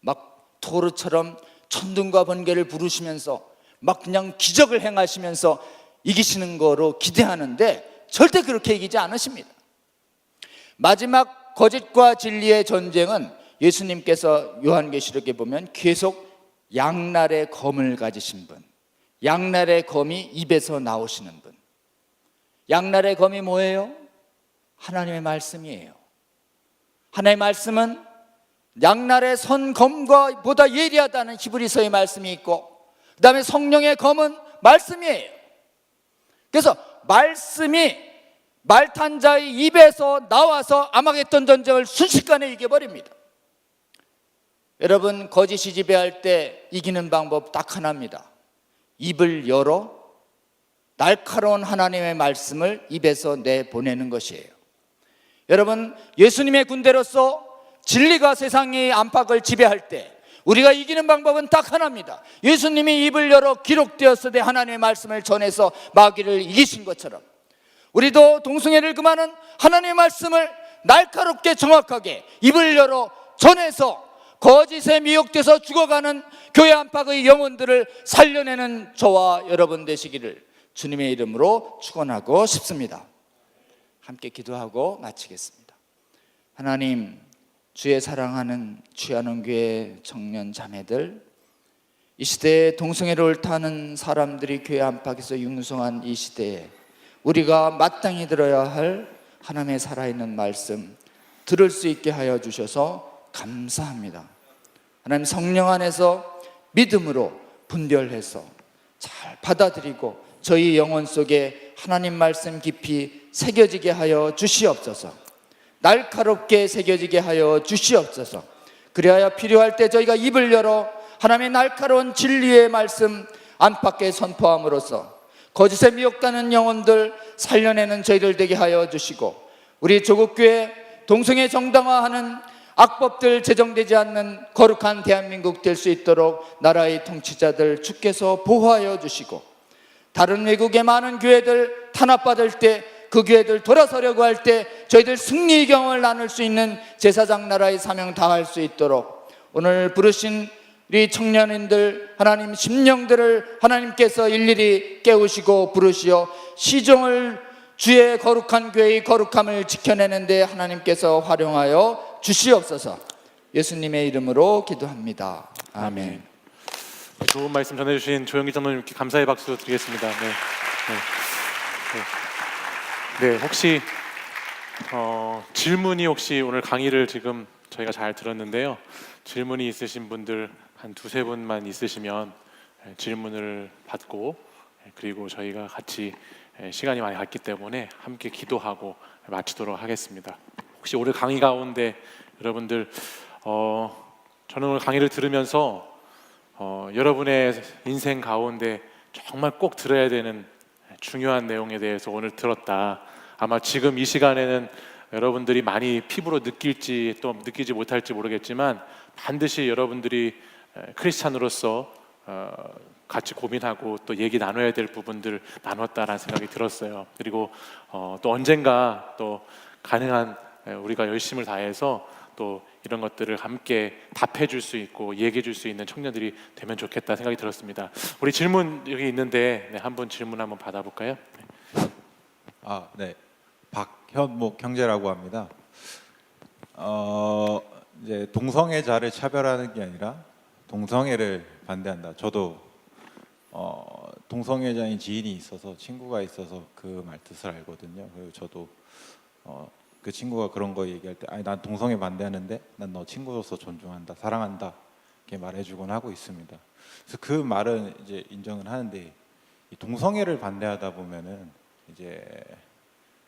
S1: 막 토르처럼 천둥과 번개를 부르시면서 막 그냥 기적을 행하시면서 이기시는 거로 기대하는데 절대 그렇게 이기지 않으십니다. 마지막 거짓과 진리의 전쟁은 예수님께서 요한계시록에 보면 계속 양날의 검을 가지신 분, 양날의 검이 입에서 나오시는 분. 양날의 검이 뭐예요? 하나님의 말씀이에요. 하나님의 말씀은 양날의 선 검과 보다 예리하다는 히브리서의 말씀이 있고, 그 다음에 성령의 검은 말씀이에요. 그래서 말씀이 말탄 자의 입에서 나와서 아마겟돈 전쟁을 순식간에 이겨버립니다. 여러분, 거짓이 지배할 때 이기는 방법 딱 하나입니다. 입을 열어 날카로운 하나님의 말씀을 입에서 내보내는 것이에요. 여러분, 예수님의 군대로서 진리가 세상의 안팎을 지배할 때 우리가 이기는 방법은 딱 하나입니다. 예수님이 입을 열어 기록되었으되 하나님의 말씀을 전해서 마귀를 이기신 것처럼 우리도 동성애를 금하는 하나님의 말씀을 날카롭게 정확하게 입을 열어 전해서 거짓에 미혹돼서 죽어가는 교회 안팎의 영혼들을 살려내는 저와 여러분 되시기를 주님의 이름으로 축원하고 싶습니다. 함께 기도하고 마치겠습니다. 하나님, 주의 사랑하는 주야농교회 청년 자매들, 이 시대에 동성애를 옳다는 사람들이 교회 안팎에서 융성한 이 시대에 우리가 마땅히 들어야 할 하나님의 살아있는 말씀 들을 수 있게 하여 주셔서 감사합니다. 하나님, 성령 안에서 믿음으로 분별해서 잘 받아들이고 저희 영혼 속에 하나님 말씀 깊이 새겨지게 하여 주시옵소서. 날카롭게 새겨지게 하여 주시옵소서. 그리하여 필요할 때 저희가 입을 열어 하나님의 날카로운 진리의 말씀 안팎에 선포함으로써 거짓에 미혹되는 영혼들 살려내는 저희들 되게 하여 주시고, 우리 조국교회 동성애 정당화하는 악법들 제정되지 않는 거룩한 대한민국 될 수 있도록 나라의 통치자들 주께서 보호하여 주시고, 다른 외국의 많은 교회들 탄압받을 때 그 교회들 돌아서려고 할 때 저희들 승리의 경험을 나눌 수 있는 제사장 나라의 사명 다할 수 있도록, 오늘 부르신 우리 청년인들 하나님 심령들을 하나님께서 일일이 깨우시고 부르시어 시종을 주의 거룩한 교회의 거룩함을 지켜내는데 하나님께서 활용하여 주시옵소서. 예수님의 이름으로 기도합니다. 아멘.
S2: 좋은 말씀 전해주신 조영기 장로님께 감사의 박수 드리겠습니다. 네, 혹시 질문이 혹시 오늘 강의를 지금 저희가 잘 들었는데요. 질문이 있으신 분들 한 두세 분만 있으시면 질문을 받고, 그리고 저희가 같이 시간이 많이 갔기 때문에 함께 기도하고 마치도록 하겠습니다. 혹시 오늘 강의 가운데 여러분들 저는 오늘 강의를 들으면서 여러분의 인생 가운데 정말 꼭 들어야 되는 중요한 내용에 대해서 오늘 들었다. 아마 지금 이 시간에는 여러분들이 많이 피부로 느낄지 또 느끼지 못할지 모르겠지만 반드시 여러분들이 크리스찬으로서 같이 고민하고 또 얘기 나눠야 될 부분들 나눴다라는 생각이 들었어요. 그리고 또 언젠가 또 가능한 우리가 열심을 다해서 또 이런 것들을 함께 답해 줄 수 있고 얘기해 줄 수 있는 청년들이 되면 좋겠다 생각이 들었습니다. 우리 질문 여기 있는데 한 분 질문 한번 받아볼까요?
S3: 네. 박현목 형제라고 합니다. 이제 동성애자를 차별하는 게 아니라 동성애를 반대한다. 저도 동성애자인 지인이 있어서, 친구가 있어서 그 말 뜻을 알거든요. 그리고 저도 그 친구가 그런 거 얘기할 때, 아니 난 동성애 반대하는데 난 너 친구로서 존중한다, 사랑한다 이렇게 말해주곤 하고 있습니다. 그래서 그 말은 이제 인정을 하는데, 이 동성애를 반대하다 보면은 이제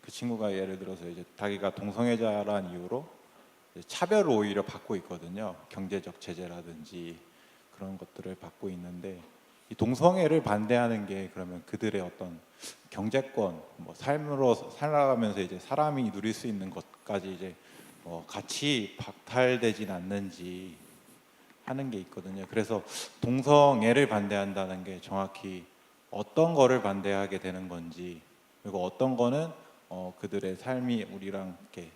S3: 그 친구가 예를 들어서 이제 자기가 동성애자라는 이유로 차별을 오히려 받고 있거든요. 경제적 제재라든지 그런 것들을 받고 있는데, 이 동성애를 반대하는 게 그러면 그들의 어떤 경제권, 뭐 삶으로 살아가면서 이제 사람이 누릴 수 있는 것까지 이제 같이 박탈되진 않는지 하는 게 있거든요. 그래서 동성애를 반대한다는 게 정확히 어떤 거를 반대하게 되는 건지, 그리고 어떤 거는 그들의 삶이 우리랑 이렇게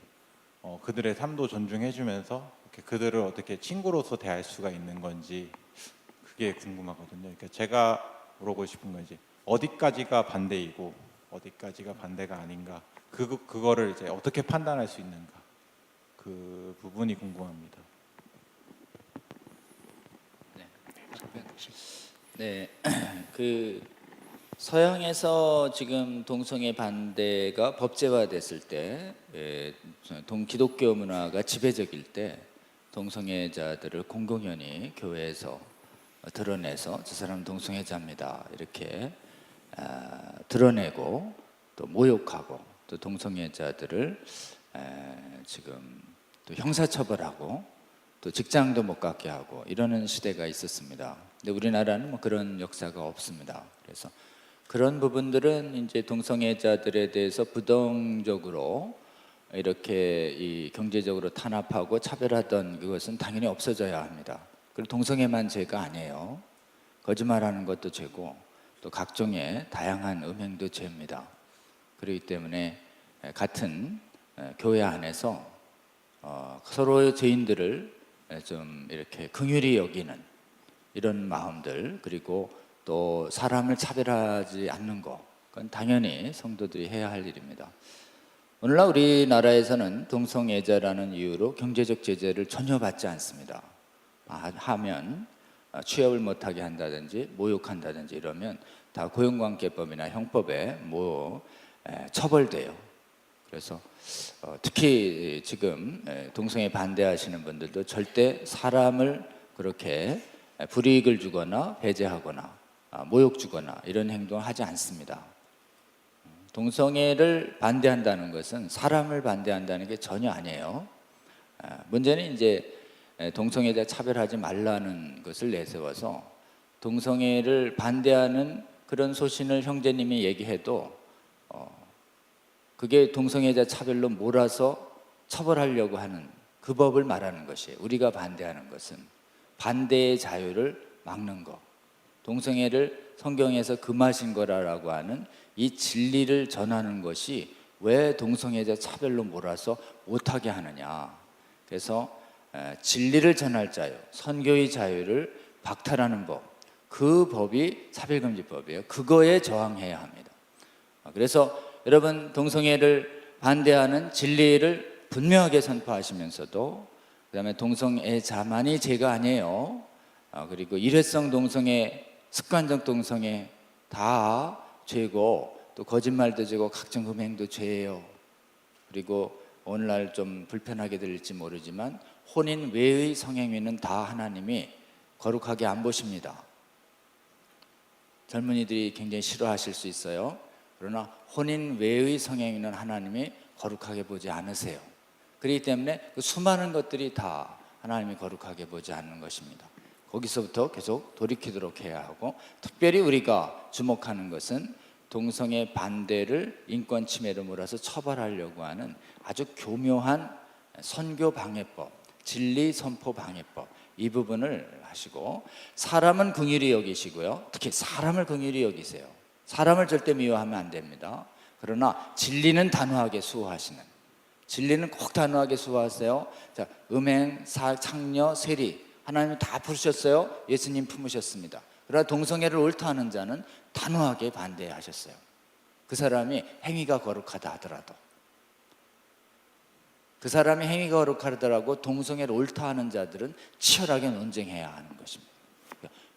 S3: 그들의 삶도 존중해주면서 이렇게 그들을 어떻게 친구로서 대할 수가 있는 건지, 그게 궁금하거든요. 그러니까 제가 물어보고 싶은 건 이제 어디까지가 반대이고 어디까지가 반대가 아닌가, 그거를 이제 어떻게 판단할 수 있는가, 그 부분이 궁금합니다.
S1: 네, 그 서양에서 지금 동성애 반대가 법제화됐을 때, 기독교 문화가 지배적일 때 동성애자들을 공공연히 교회에서 드러내서 저 사람은 동성애자입니다 이렇게 드러내고 또 모욕하고, 또 동성애자들을 지금 또 형사처벌하고 또 직장도 못 갖게 하고 이러는 시대가 있었습니다. 근데 우리나라는 뭐 그런 역사가 없습니다. 그래서 그런 부분들은 이제 동성애자들에 대해서 부정적으로 이렇게 이 경제적으로 탄압하고 차별하던 그것은 당연히 없어져야 합니다. 그리고 동성애만 죄가 아니에요. 거짓말하는 것도 죄고 또 각종의 다양한 음행도 죄입니다. 그렇기 때문에 같은 교회 안에서 서로의 죄인들을 좀 이렇게 긍휼히 여기는 이런 마음들, 그리고 또 사람을 차별하지 않는 것, 그건 당연히 성도들이 해야 할 일입니다. 오늘날 우리나라에서는 동성애자라는 이유로 경제적 제재를 전혀 받지 않습니다. 하면 취업을 못하게 한다든지 모욕한다든지 이러면 다 고용관계법이나 형법에 처벌돼요. 그래서 특히 지금 동성애 반대하시는 분들도 절대 사람을 그렇게 불이익을 주거나 배제하거나 모욕 주거나 이런 행동을 하지 않습니다. 동성애를 반대한다는 것은 사람을 반대한다는 게 전혀 아니에요. 문제는 이제 동성애에 대해 차별하지 말라는 것을 내세워서 동성애를 반대하는 그런 소신을 형제님이 얘기해도 그게 동성애자 차별로 몰아서 처벌하려고 하는 그 법을 말하는 것이에요. 우리가 반대하는 것은 반대의 자유를 막는 것, 동성애를 성경에서 금하신 거라고 하는 이 진리를 전하는 것이 왜 동성애자 차별로 몰아서 못하게 하느냐. 그래서 진리를 전할 자유, 선교의 자유를 박탈하는 법, 그 법이 차별금지법이에요. 그거에 저항해야 합니다. 그래서 여러분 동성애를 반대하는 진리를 분명하게 선포하시면서도 그다음에 동성애자만이 죄가 아니에요. 그리고 일회성 동성애, 습관적 동성애 다 죄고 또 거짓말도 죄고 각종 금행도 죄예요. 그리고 오늘날 좀 불편하게 들릴지 모르지만 혼인 외의 성행위는 다 하나님이 거룩하게 안 보십니다. 젊은이들이 굉장히 싫어하실 수 있어요. 그러나 혼인 외의 성행위는 하나님이 거룩하게 보지 않으세요. 그렇기 때문에 그 수많은 것들이 다 하나님이 거룩하게 보지 않는 것입니다. 거기서부터 계속 돌이키도록 해야 하고, 특별히 우리가 주목하는 것은 동성애 반대를 인권 침해로 몰아서 처벌하려고 하는 아주 교묘한 선교 방해법, 진리 선포 방해법, 이 부분을 하시고, 사람은 긍휼히 여기시고요. 특히 사람을 긍휼히 여기세요. 사람을 절대 미워하면 안 됩니다. 그러나 진리는 단호하게 수호하시는, 진리는 꼭 단호하게 수호하세요. 자, 음행, 창녀, 세리 하나님이 다 부르셨어요. 예수님 품으셨습니다. 그러나 동성애를 옳다하는 자는 단호하게 반대하셨어요. 그 사람이 행위가 거룩하다 하더라도, 그 사람이 행위가 거룩하더라고 동성애를 옳다하는 자들은 치열하게 논쟁해야 하는 것입니다.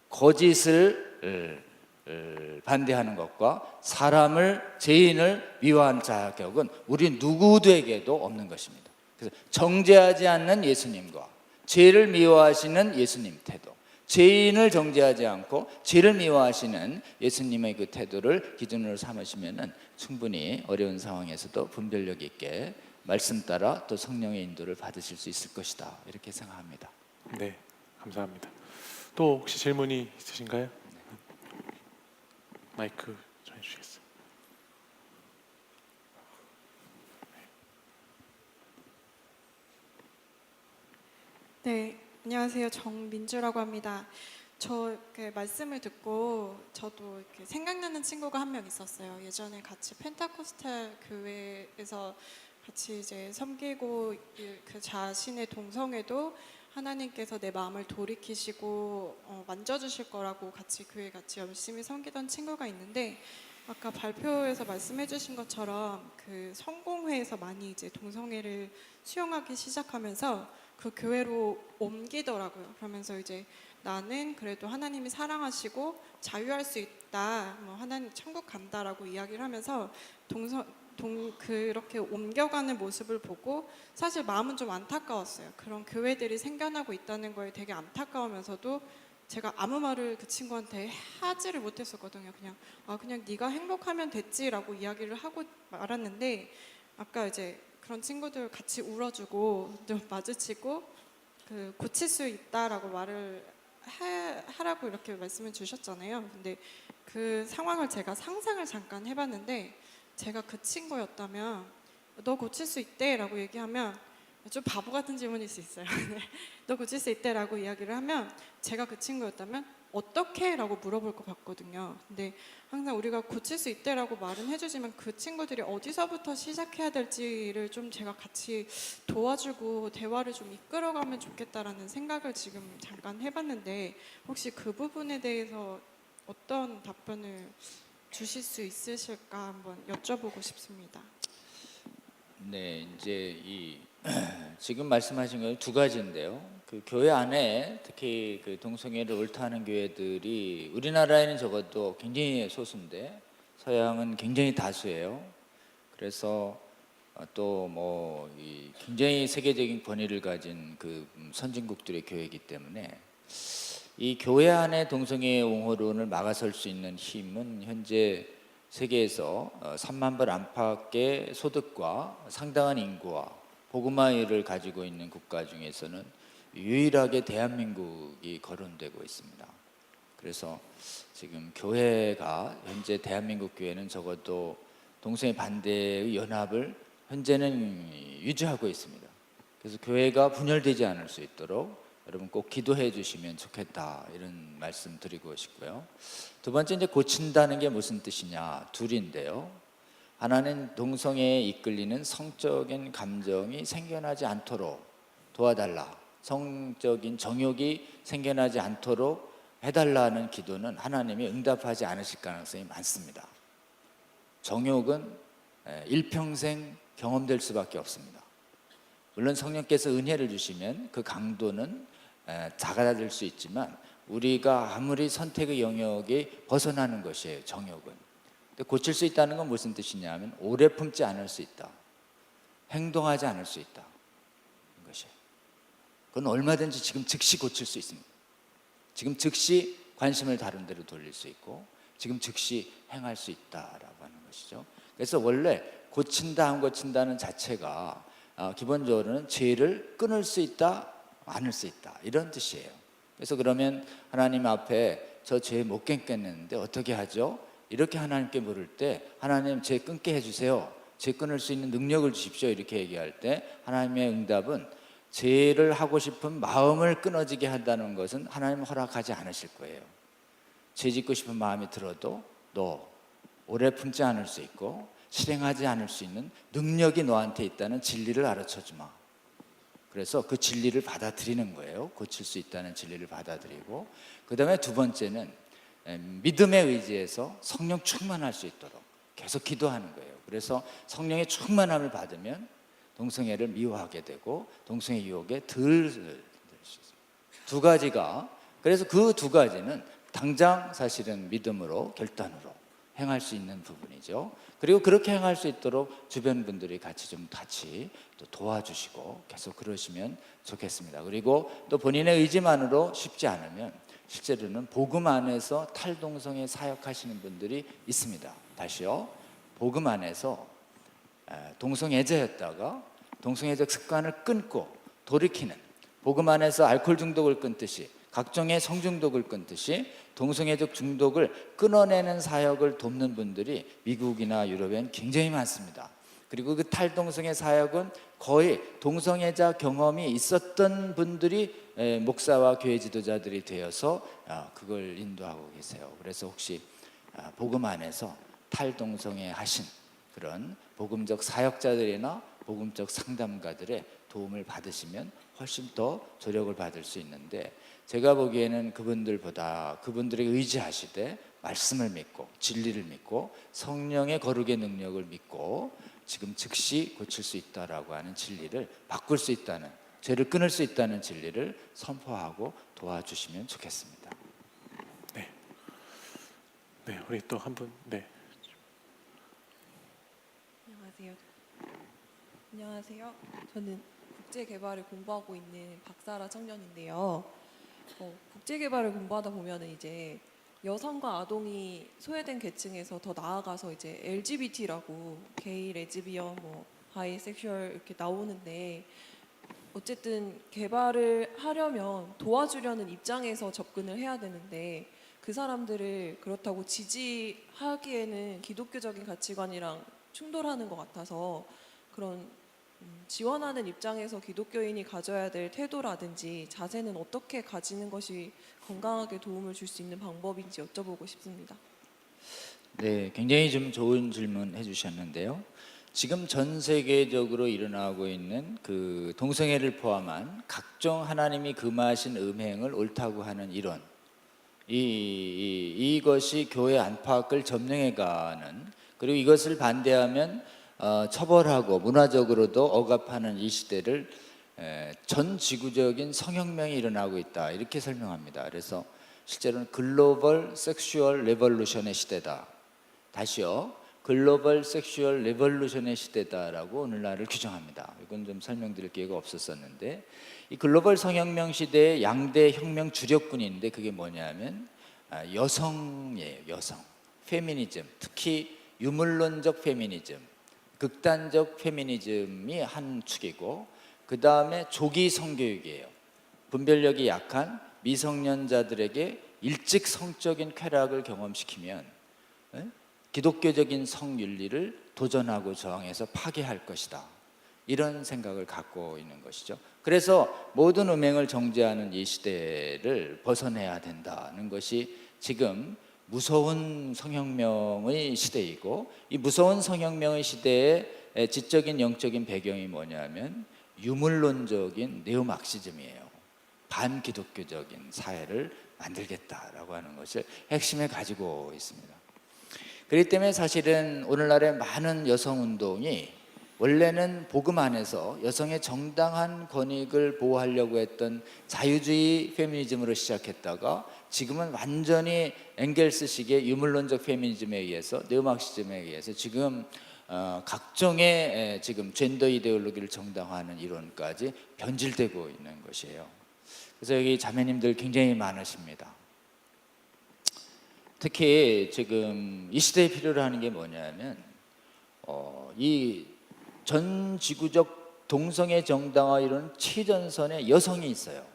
S1: 거짓을 반대하는 것과 사람을, 죄인을 미워하는 자격은 우리 누구에게도 없는 것입니다. 그래서 정죄하지 않는 예수님과 죄를 미워하시는 예수님 태도, 죄인을 정죄하지 않고 죄를 미워하시는 예수님의 그 태도를 기준으로 삼으시면은 충분히 어려운 상황에서도 분별력 있게 말씀 따라 또 성령의 인도를 받으실 수 있을 것이다, 이렇게 생각합니다.
S2: 네, 감사합니다. 또 혹시 질문이 있으신가요? 마이크 좀 해주시겠어요?
S4: 네, 안녕하세요. 정민주라고 합니다. 저 이렇게 말씀을 듣고 저도 이렇게 생각나는 친구가 한 명 있었어요. 예전에 같이 펜타코스탈 교회에서 같이 이제 섬기고, 그 자신의 동성애도 하나님께서 내 마음을 돌이키시고 만져주실 거라고 같이 교회 같이 열심히 섬기던 친구가 있는데, 아까 발표에서 말씀해주신 것처럼 그 성공회에서 많이 이제 동성애를 수용하기 시작하면서 그 교회로 옮기더라고요. 그러면서 이제 나는 그래도 하나님이 사랑하시고 자유할 수 있다, 뭐 하나님 천국 간다라고 이야기를 하면서 그렇게 옮겨가는 모습을 보고 사실 마음은 좀 안타까웠어요. 그런 교회들이 생겨나고 있다는 거에 되게 안타까우면서도 제가 아무 말을 그 친구한테 하지를 못했었거든요. 그냥 네가 행복하면 됐지라고 이야기를 하고 말았는데, 아까 이제 그런 친구들 같이 울어주고 좀 마주치고 그 고칠 수 있다라고 말을 하라고 이렇게 말씀을 주셨잖아요. 근데 그 상황을 제가 상상을 잠깐 해봤는데, 제가 그 친구였다면 너 고칠 수 있대 라고 얘기하면, 좀 바보 같은 질문일 수 있어요. 너 고칠 수 있대 라고 이야기를 하면 제가 그 친구였다면 어떻게? 라고 물어볼 것 같거든요. 근데 항상 우리가 고칠 수 있대 라고 말은 해주지만 그 친구들이 어디서부터 시작해야 될지를 좀 제가 같이 도와주고 대화를 좀 이끌어가면 좋겠다라는 생각을 지금 잠깐 해봤는데, 혹시 그 부분에 대해서 어떤 답변을 주실 수 있으실까 한번 여쭤보고 싶습니다.
S1: 네, 이제 지금 말씀하신 건 두 가지인데요. 그 교회 안에 특히 그 동성애를 옳다하는 교회들이 우리나라에는 적어도 굉장히 소수인데 서양은 굉장히 다수예요. 그래서 또 뭐 굉장히 세계적인 권위를 가진 그 선진국들의 교회이기 때문에 이 교회 안에 동성애 옹호론을 막아설 수 있는 힘은 현재 세계에서 3만 불 안팎의 소득과 상당한 인구와 복음화율을 가지고 있는 국가 중에서는 유일하게 대한민국이 거론되고 있습니다. 그래서 지금 교회가 현재 대한민국 교회는 적어도 동성애 반대의 연합을 현재는 유지하고 있습니다. 그래서 교회가 분열되지 않을 수 있도록 여러분 꼭 기도해 주시면 좋겠다, 이런 말씀 드리고 싶고요. 두 번째, 이제 고친다는 게 무슨 뜻이냐, 둘인데요. 하나는 동성애에 이끌리는 성적인 감정이 생겨나지 않도록 도와달라, 성적인 정욕이 생겨나지 않도록 해달라는 기도는 하나님이 응답하지 않으실 가능성이 많습니다. 정욕은 일평생 경험될 수밖에 없습니다. 물론 성령께서 은혜를 주시면 그 강도는 작아질 수 있지만 우리가 아무리 선택의 영역이 벗어나는 것이에요, 정욕은. 근데 고칠 수 있다는 건 무슨 뜻이냐면 오래 품지 않을 수 있다, 행동하지 않을 수 있다, 것이에요. 그건 얼마든지 지금 즉시 고칠 수 있습니다. 지금 즉시 관심을 다른 데로 돌릴 수 있고 지금 즉시 행할 수 있다라고 하는 것이죠. 그래서 원래 고친다 안 고친다는 자체가 기본적으로는 죄를 끊을 수 있다, 않을 수 있다, 이런 뜻이에요. 그래서 그러면 하나님 앞에 저 죄 못 끊겠는데 어떻게 하죠? 이렇게 하나님께 물을 때 하나님 죄 끊게 해주세요, 죄 끊을 수 있는 능력을 주십시오, 이렇게 얘기할 때 하나님의 응답은 죄를 하고 싶은 마음을 끊어지게 한다는 것은 하나님 허락하지 않으실 거예요. 죄 짓고 싶은 마음이 들어도 너 오래 품지 않을 수 있고 실행하지 않을 수 있는 능력이 너한테 있다는 진리를 알아쳐 주마. 그래서 그 진리를 받아들이는 거예요. 고칠 수 있다는 진리를 받아들이고, 그 다음에 두 번째는 믿음에 의지해서 성령 충만할 수 있도록 계속 기도하는 거예요. 그래서 성령의 충만함을 받으면 동성애를 미워하게 되고 동성애 유혹에 덜 수 있습니다. 두 가지가, 그래서 그 두 가지는 당장 사실은 믿음으로 결단으로 행할 수 있는 부분이죠. 그리고 그렇게 행할 수 있도록 주변 분들이 같이 또 도와주시고 계속 그러시면 좋겠습니다. 그리고 또 본인의 의지만으로 쉽지 않으면 실제로는 복음 안에서 탈동성애 사역하시는 분들이 있습니다. 다시요, 복음 안에서 동성애자였다가 동성애적 습관을 끊고 돌이키는, 복음 안에서 알코올 중독을 끊듯이 각종의 성중독을 끊듯이 동성애적 중독을 끊어내는 사역을 돕는 분들이 미국이나 유럽엔 굉장히 많습니다. 그리고 그 탈동성애 사역은 거의 동성애자 경험이 있었던 분들이 목사와 교회 지도자들이 되어서 그걸 인도하고 계세요. 그래서 혹시 복음 안에서 탈동성애 하신 그런 복음적 사역자들이나 복음적 상담가들의 도움을 받으시면 훨씬 더 조력을 받을 수 있는데, 제가 보기에는 그분들보다 그분들에게 의지하시되 말씀을 믿고 진리를 믿고 성령의 거룩의 능력을 믿고 지금 즉시 고칠 수 있다라고 하는 진리를, 바꿀 수 있다는, 죄를 끊을 수 있다는 진리를 선포하고 도와주시면 좋겠습니다.
S2: 네, 우리 또 한 분. 네.
S5: 안녕하세요. 저는 국제개발을 공부하고 있는 박사라 청년인데요. 국제개발을 공부하다 보면은 이제 여성과 아동이 소외된 계층에서 더 나아가서 이제 LGBT라고 게이, 레즈비언, 바이섹슈얼 이렇게 나오는데, 어쨌든 개발을 하려면 도와주려는 입장에서 접근을 해야 되는데 그 사람들을 그렇다고 지지하기에는 기독교적인 가치관이랑 충돌하는 것 같아서, 그런 지원하는 입장에서 기독교인이 가져야 될 태도라든지 자세는 어떻게 가지는 것이 건강하게 도움을 줄 수 있는 방법인지 여쭤보고 싶습니다.
S1: 네, 굉장히 좀 좋은 질문 해주셨는데요. 지금 전 세계적으로 일어나고 있는 그 동성애를 포함한 각종 하나님이 금하신 음행을 옳다고 하는 이론, 이것이 교회 안팎을 점령해가는, 그리고 이것을 반대하면 처벌하고 문화적으로도 억압하는 이 시대를 전 지구적인 성혁명이 일어나고 있다, 이렇게 설명합니다. 그래서 실제로는 글로벌 섹슈얼 레볼루션의 시대다. 다시요, 글로벌 섹슈얼 레볼루션의 시대다라고 오늘날을 규정합니다. 이건 좀 설명드릴 기회가 없었었는데, 이 글로벌 성혁명 시대의 양대 혁명 주력군인데 그게 뭐냐면 여성이에요. 여성. 페미니즘, 특히 유물론적 페미니즘, 극단적 페미니즘이 한 축이고, 그 다음에 조기 성교육이에요. 분별력이 약한 미성년자들에게 일찍 성적인 쾌락을 경험시키면 기독교적인 성윤리를 도전하고 저항해서 파괴할 것이다, 이런 생각을 갖고 있는 것이죠. 그래서 모든 음행을 정죄하는 이 시대를 벗어내야 된다는 것이 지금 무서운 성혁명의 시대이고, 이 무서운 성혁명의 시대의 지적인 영적인 배경이 뭐냐면 유물론적인 네오막시즘이에요. 반기독교적인 사회를 만들겠다라고 하는 것을 핵심에 가지고 있습니다. 그렇기 때문에 사실은 오늘날의 많은 여성운동이 원래는 복음 안에서 여성의 정당한 권익을 보호하려고 했던 자유주의 페미니즘으로 시작했다가 지금은 완전히 엥겔스식의 유물론적 페미니즘에 의해서, 네오막시즘에 의해서 지금 각종의 지금 젠더 이데올로기를 정당화하는 이론까지 변질되고 있는 것이에요. 그래서 여기 자매님들 굉장히 많으십니다. 특히 지금 이 시대에 필요로 하는 게 뭐냐면 이 전 지구적 동성애 정당화 이론 최전선에 여성이 있어요.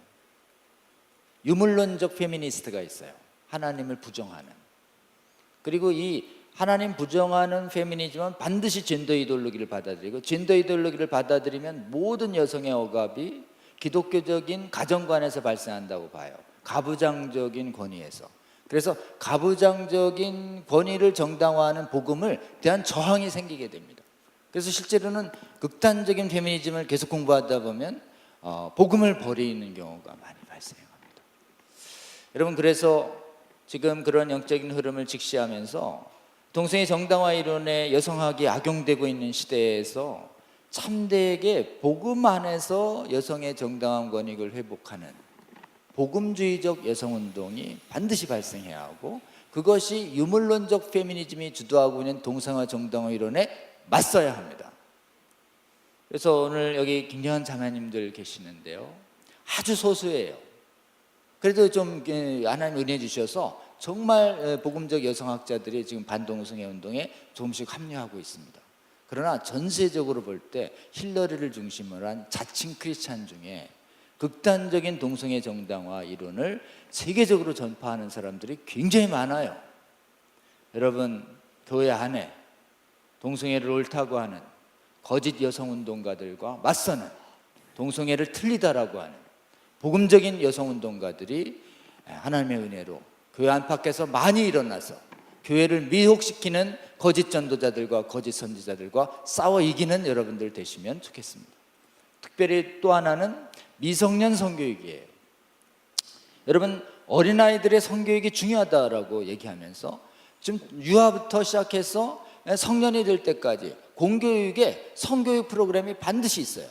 S1: 유물론적 페미니스트가 있어요. 하나님을 부정하는. 그리고 이 하나님 부정하는 페미니즘은 반드시 젠더 이데올로기를 받아들이고, 젠더 이데올로기를 받아들이면 모든 여성의 억압이 기독교적인 가정관에서 발생한다고 봐요. 가부장적인 권위에서. 그래서 가부장적인 권위를 정당화하는 복음을 대한 저항이 생기게 됩니다. 그래서 실제로는 극단적인 페미니즘을 계속 공부하다 보면 복음을 버리는 경우가 많이 발생합니다. 여러분, 그래서 지금 그런 영적인 흐름을 직시하면서 동성애 정당화 이론에 여성학이 악용되고 있는 시대에서 참되게 복음 안에서 여성의 정당한 권익을 회복하는 복음주의적 여성운동이 반드시 발생해야 하고, 그것이 유물론적 페미니즘이 주도하고 있는 동성애 정당화 이론에 맞서야 합니다. 그래서 오늘 여기 굉장한 자매님들 계시는데요, 아주 소수예요. 그래도 좀 하나님 은혜 주셔서 정말 복음적 여성학자들이 지금 반동성애 운동에 조금씩 합류하고 있습니다. 그러나 전세적으로 볼 때 힐러리를 중심으로 한 자칭 크리스찬 중에 극단적인 동성애 정당화 이론을 세계적으로 전파하는 사람들이 굉장히 많아요. 여러분, 교회 안에 동성애를 옳다고 하는 거짓 여성운동가들과 맞서는, 동성애를 틀리다라고 하는 복음적인 여성운동가들이 하나님의 은혜로 교회 안팎에서 많이 일어나서 교회를 미혹시키는 거짓 전도자들과 거짓 선지자들과 싸워 이기는 여러분들 되시면 좋겠습니다. 특별히 또 하나는 미성년 성교육이에요. 여러분, 어린아이들의 성교육이 중요하다라고 얘기하면서 지금 유아부터 시작해서 성년이 될 때까지 공교육에 성교육 프로그램이 반드시 있어요.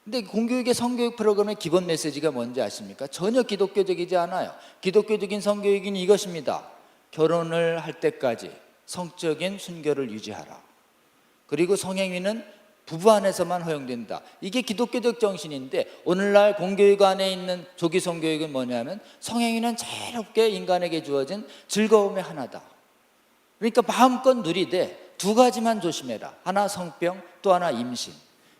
S1: 근데 공교육의 성교육 프로그램의 기본 메시지가 뭔지 아십니까? 전혀 기독교적이지 않아요. 기독교적인 성교육은 이것입니다. 결혼을 할 때까지 성적인 순결을 유지하라. 그리고 성행위는 부부 안에서만 허용된다. 이게 기독교적 정신인데, 오늘날 공교육 안에 있는 조기 성교육은 뭐냐면 성행위는 자유롭게 인간에게 주어진 즐거움의 하나다. 그러니까 마음껏 누리되 두 가지만 조심해라. 하나 성병, 또 하나 임신.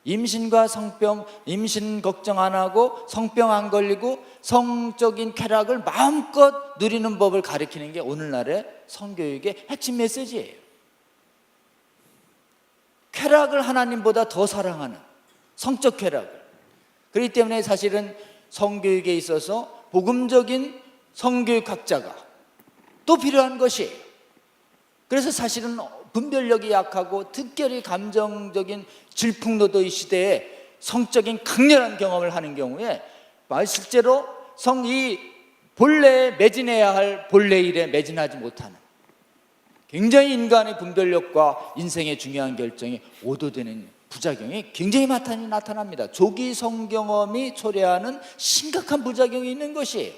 S1: 임신과 성병, 임신 걱정 안 하고 성병 안 걸리고 성적인 쾌락을 마음껏 누리는 법을 가르치는 게 오늘날의 성교육의 핵심 메시지예요. 쾌락을 하나님보다 더 사랑하는 성적 쾌락을. 그렇기 때문에 사실은 성교육에 있어서 복음적인 성교육학자가 또 필요한 것이에요. 그래서 사실은 분별력이 약하고 특별히 감정적인 질풍노도의 시대에 성적인 강렬한 경험을 하는 경우에 실제로 성이 본래에 매진해야 할 본래 일에 매진하지 못하는, 굉장히 인간의 분별력과 인생의 중요한 결정이 오도되는 부작용이 굉장히 많이 나타납니다. 조기 성경험이 초래하는 심각한 부작용이 있는 것이에요.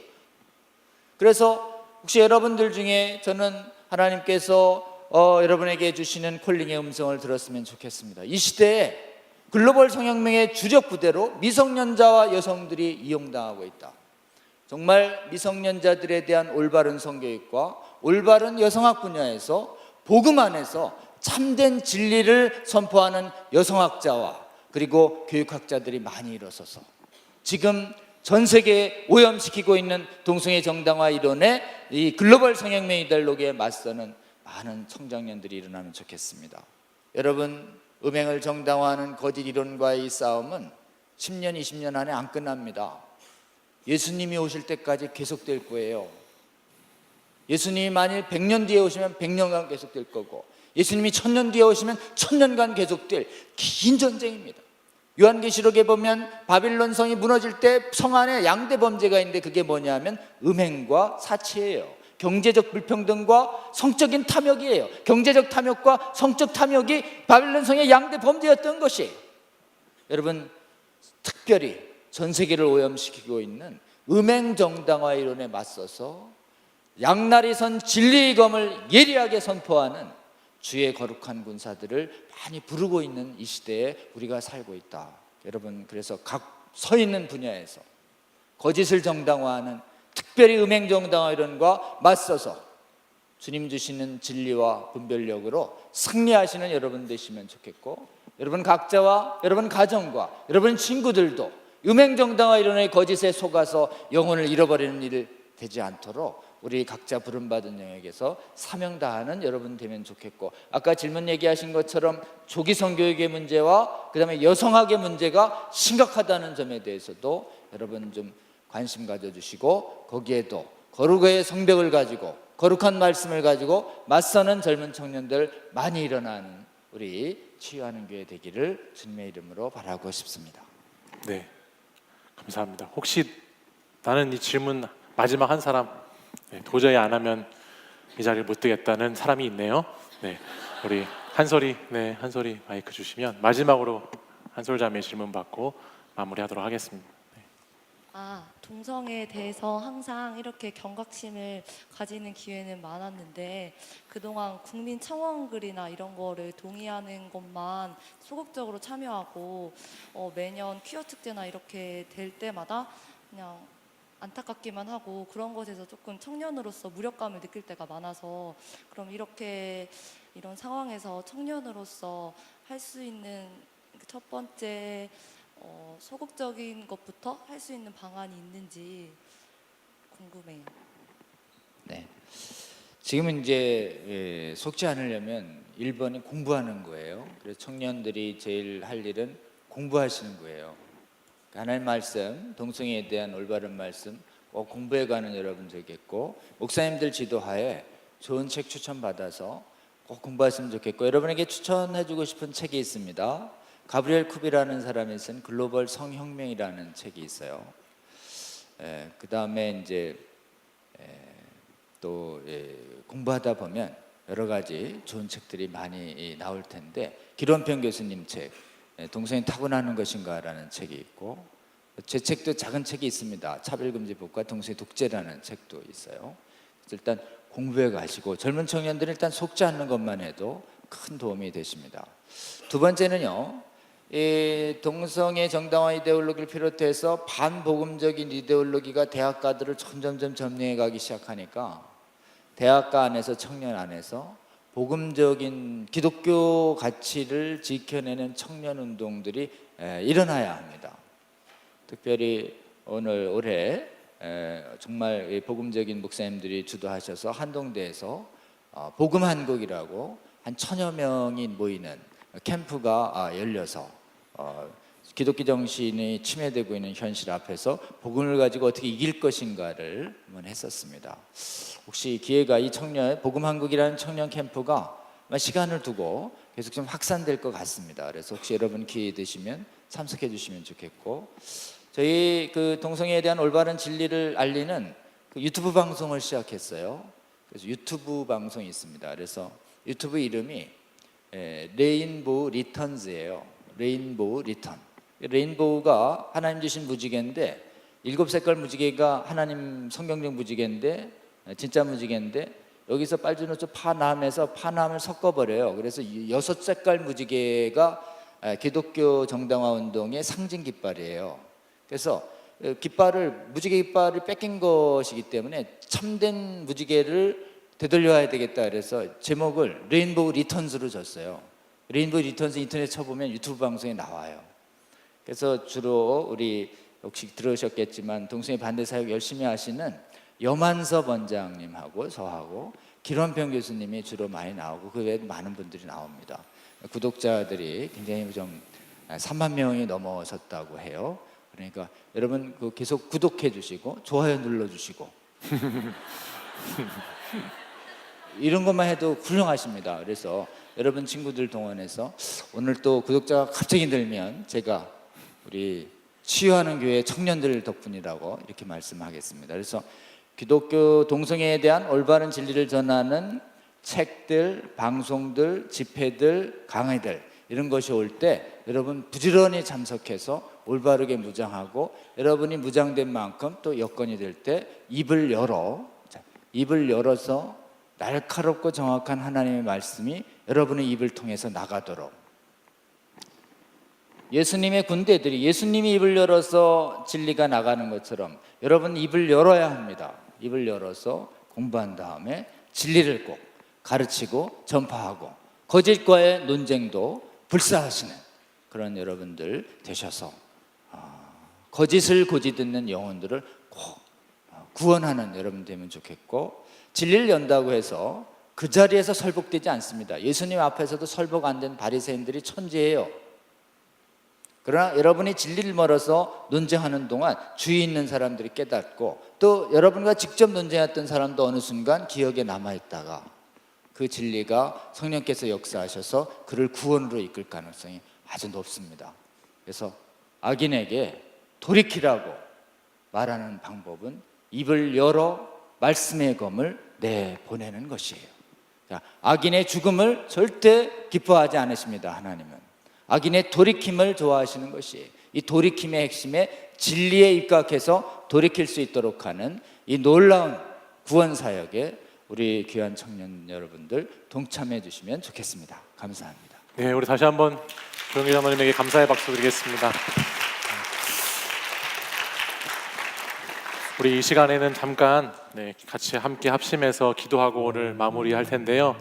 S1: 그래서 혹시 여러분들 중에 저는 하나님께서 여러분에게 주시는 콜링의 음성을 들었으면 좋겠습니다. 이 시대에 글로벌 성혁명의 주력 부대로 미성년자와 여성들이 이용당하고 있다. 정말 미성년자들에 대한 올바른 성교육과 올바른 여성학 분야에서 복음 안에서 참된 진리를 선포하는 여성학자와 그리고 교육학자들이 많이 일어서서 지금 전 세계에 오염시키고 있는 동성애 정당화 이론의 이 글로벌 성혁명 이데올로기에 맞서는 많은 청장년들이 일어나면 좋겠습니다. 여러분, 음행을 정당화하는 거짓 이론과의 이 싸움은 10년, 20년 안에 안 끝납니다. 예수님이 오실 때까지 계속될 거예요. 예수님이 만일 100년 뒤에 오시면 100년간 계속될 거고, 예수님이 1000년 뒤에 오시면 1000년간 계속될 긴 전쟁입니다. 요한계시록에 보면 바빌론 성이 무너질 때 성 안에 양대 범죄가 있는데 그게 뭐냐면 음행과 사치예요. 경제적 불평등과 성적인 탐욕이에요. 경제적 탐욕과 성적 탐욕이 바빌론 성의 양대 범죄였던 것이, 여러분, 특별히 전 세계를 오염시키고 있는 음행 정당화 이론에 맞서서 양날이 선 진리의 검을 예리하게 선포하는 주의 거룩한 군사들을 많이 부르고 있는 이 시대에 우리가 살고 있다. 여러분, 그래서 각 서 있는 분야에서 거짓을 정당화하는, 특별히 음행 정당화 이론과 맞서서 주님 주시는 진리와 분별력으로 승리하시는 여러분 되시면 좋겠고, 여러분 각자와 여러분 가정과 여러분 친구들도 음행 정당화 이론의 거짓에 속아서 영혼을 잃어버리는 일 되지 않도록 우리 각자 부름받은 영역에서 사명 다하는 여러분 되면 좋겠고, 아까 질문 얘기하신 것처럼 조기 성교육의 문제와 그 다음에 여성학의 문제가 심각하다는 점에 대해서도 여러분 좀 관심 가져주시고, 거기에도 거룩의 성벽을 가지고 거룩한 말씀을 가지고 맞서는 젊은 청년들 많이 일어나는 우리 치유하는 교회 되기를 주님의 이름으로 바라고 싶습니다.
S2: 네, 감사합니다. 혹시 나는 이 질문 마지막 한 사람, 도저히 안 하면 이 자리를 못 뜨겠다는 사람이 있네요. 네, 우리 한솔이, 한솔이 마이크 주시면 마지막으로 한솔 자매 질문 받고 마무리하도록 하겠습니다.
S6: 동성애에 대해서 항상 이렇게 경각심을 가지는 기회는 많았는데 그동안 국민 청원글이나 이런 거를 동의하는 것만 소극적으로 참여하고 매년 퀴어 축제나 이렇게 될 때마다 그냥 안타깝기만 하고 그런 것에서 조금 청년으로서 무력감을 느낄 때가 많아서, 그럼 이런 상황에서 청년으로서 할 수 있는 첫 번째 소극적인 것부터 할 수 있는 방안이 있는지 궁금해요.
S1: 네, 지금은 이제 속지 않으려면 1번이 공부하는 거예요. 그래서 청년들이 제일 할 일은 공부하시는 거예요. 하나님 말씀, 동성애에 대한 올바른 말씀 꼭 공부해 가는 여러분 되겠고, 목사님들 지도하에 좋은 책 추천받아서 꼭 공부하시면 좋겠고, 여러분에게 추천해주고 싶은 책이 있습니다. 가브리엘 쿠비라는 사람이 쓴 글로벌 성혁명이라는 책이 있어요. 그 다음에 이제 또 공부하다 보면 여러 가지 좋은 책들이 많이 나올 텐데, 기론평 교수님 책 동성애 타고나는 것인가라는 책이 있고, 제 책도 작은 책이 있습니다. 차별금지법과 동성애 독재라는 책도 있어요. 일단 공부해 가시고, 젊은 청년들은 일단 속지 않는 것만 해도 큰 도움이 되십니다. 두 번째는요, 이 동성애 정당화 이데올로기를 비롯해서 반복음적인 이데올로기가 대학가들을 점점점 점령해 가기 시작하니까 대학가 안에서, 청년 안에서 복음적인 기독교 가치를 지켜내는 청년 운동들이 일어나야 합니다. 특별히 올해 정말 복음적인 목사님들이 주도하셔서 한동대에서 복음한국이라고 한 1000여 명이 모이는 캠프가 열려서 기독교 정신이 침해되고 있는 현실 앞에서 복음을 가지고 어떻게 이길 것인가를 한번 했었습니다. 혹시 기회가, 이 청년 복음한국이라는 청년 캠프가 시간을 두고 계속 좀 확산될 것 같습니다. 그래서 혹시 여러분 기회 되시면 참석해 주시면 좋겠고, 저희 그 동성애에 대한 올바른 진리를 알리는 그 유튜브 방송을 시작했어요. 그래서 유튜브 방송이 있습니다. 그래서 유튜브 이름이 레인보우 리턴즈예요. 레인보우 리턴. 레인보우가 하나님 주신 무지개인데, 7색깔 무지개가 하나님 성경적 무지개인데, 진짜 무지개인데, 여기서 빨주노초 파남에서 파남을 섞어버려요. 그래서 6색깔 무지개가 기독교 정당화 운동의 상징 깃발이에요. 그래서 무지개 깃발을 뺏긴 것이기 때문에 참된 무지개를 되돌려야 되겠다. 그래서 제목을 레인보우 리턴스로 줬어요. 레인보우 리턴스 인터넷 쳐보면 유튜브 방송에 나와요. 그래서 주로 우리 혹시 들으셨겠지만 동성애 반대 사역 열심히 하시는 염한섭 원장님하고 저하고 길원평 교수님이 주로 많이 나오고 그 외에도 많은 분들이 나옵니다. 구독자들이 굉장히 좀 3만 명이 넘어섰다고 해요. 그러니까 여러분 계속 구독해 주시고 좋아요 눌러 주시고 이런 것만 해도 훌륭하십니다. 그래서 여러분 친구들 동원해서 오늘 또 구독자가 갑자기 늘면 제가 우리 치유하는 교회 청년들 덕분이라고 이렇게 말씀하겠습니다. 그래서 기독교 동성애에 대한 올바른 진리를 전하는 책들, 방송들, 집회들, 강의들 이런 것이 올 때 여러분 부지런히 참석해서 올바르게 무장하고 여러분이 무장된 만큼 또 여건이 될 때 입을 열어서 날카롭고 정확한 하나님의 말씀이 여러분의 입을 통해서 나가도록 예수님의 군대들이 예수님이 입을 열어서 진리가 나가는 것처럼 여러분 입을 열어야 합니다. 입을 열어서 공부한 다음에 진리를 꼭 가르치고 전파하고 거짓과의 논쟁도 불사하시는 그런 여러분들 되셔서 거짓을 고지 듣는 영혼들을 꼭 구원하는 여러분 되면 좋겠고 진리를 연다고 해서 그 자리에서 설복되지 않습니다. 예수님 앞에서도 설복 안 된 바리새인들이 천재예요. 그러나 여러분이 진리를 멀어서 논쟁하는 동안 주위 있는 사람들이 깨닫고 또 여러분과 직접 논쟁했던 사람도 어느 순간 기억에 남아있다가 그 진리가 성령께서 역사하셔서 그를 구원으로 이끌 가능성이 아주 높습니다. 그래서 악인에게 돌이키라고 말하는 방법은 입을 열어 말씀의 검을 내보내는 것이에요. 악인의 죽음을 절대 기뻐하지 않으십니다. 하나님은 악인의 돌이킴을 좋아하시는 것이에요. 이 돌이킴의 핵심에 진리에 입각해서 돌이킬 수 있도록 하는 이 놀라운 구원 사역에 우리 귀한 청년 여러분들 동참해 주시면 좋겠습니다. 감사합니다.
S2: 네, 우리 다시 한번 조영길 장로님에게 감사의 박수 드리겠습니다. 우리 이 시간에는 잠깐 같이 함께 합심해서 기도하고를 마무리할 텐데요.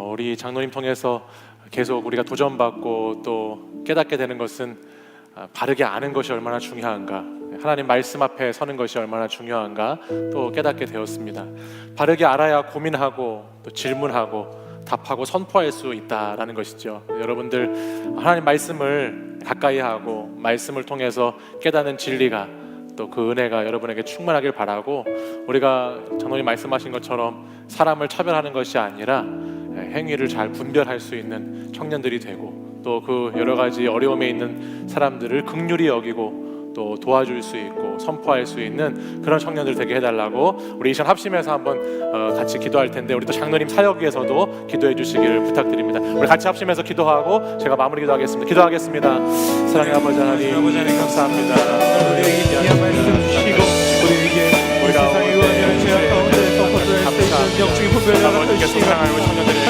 S2: 우리 장로님 통해서 계속 우리가 도전받고 또 깨닫게 되는 것은 바르게 아는 것이 얼마나 중요한가, 하나님 말씀 앞에 서는 것이 얼마나 중요한가 또 깨닫게 되었습니다. 바르게 알아야 고민하고 또 질문하고 답하고 선포할 수 있다라는 것이죠. 여러분들 하나님 말씀을 가까이 하고 말씀을 통해서 깨닫는 진리가 또 그 은혜가 여러분에게 충만하길 바라고, 우리가 장로님 말씀하신 것처럼 사람을 차별하는 것이 아니라 행위를 잘 분별할 수 있는 청년들이 되고 또 그 여러 가지 어려움에 있는 사람들을 긍휼히 여기고 또 도와줄 수 있고 선포할 수 있는 그런 청년들 되게 해달라고 우리 이 시간 합심해서 한번 같이 기도할 텐데, 우리 또 장로님 사역 위해서도 기도해 주시기를 부탁드립니다. 우리 같이 합심해서 기도하고 제가 마무리 기도하겠습니다. 기도하겠습니다. 사랑의 아버지 하나님, 감사합니다. 우리에게 말씀 주시고 우리에게 세상의 의원이라는 죄악 가운데 덮어져 영적인 분별을 아버지께서 사랑하는 청년들에게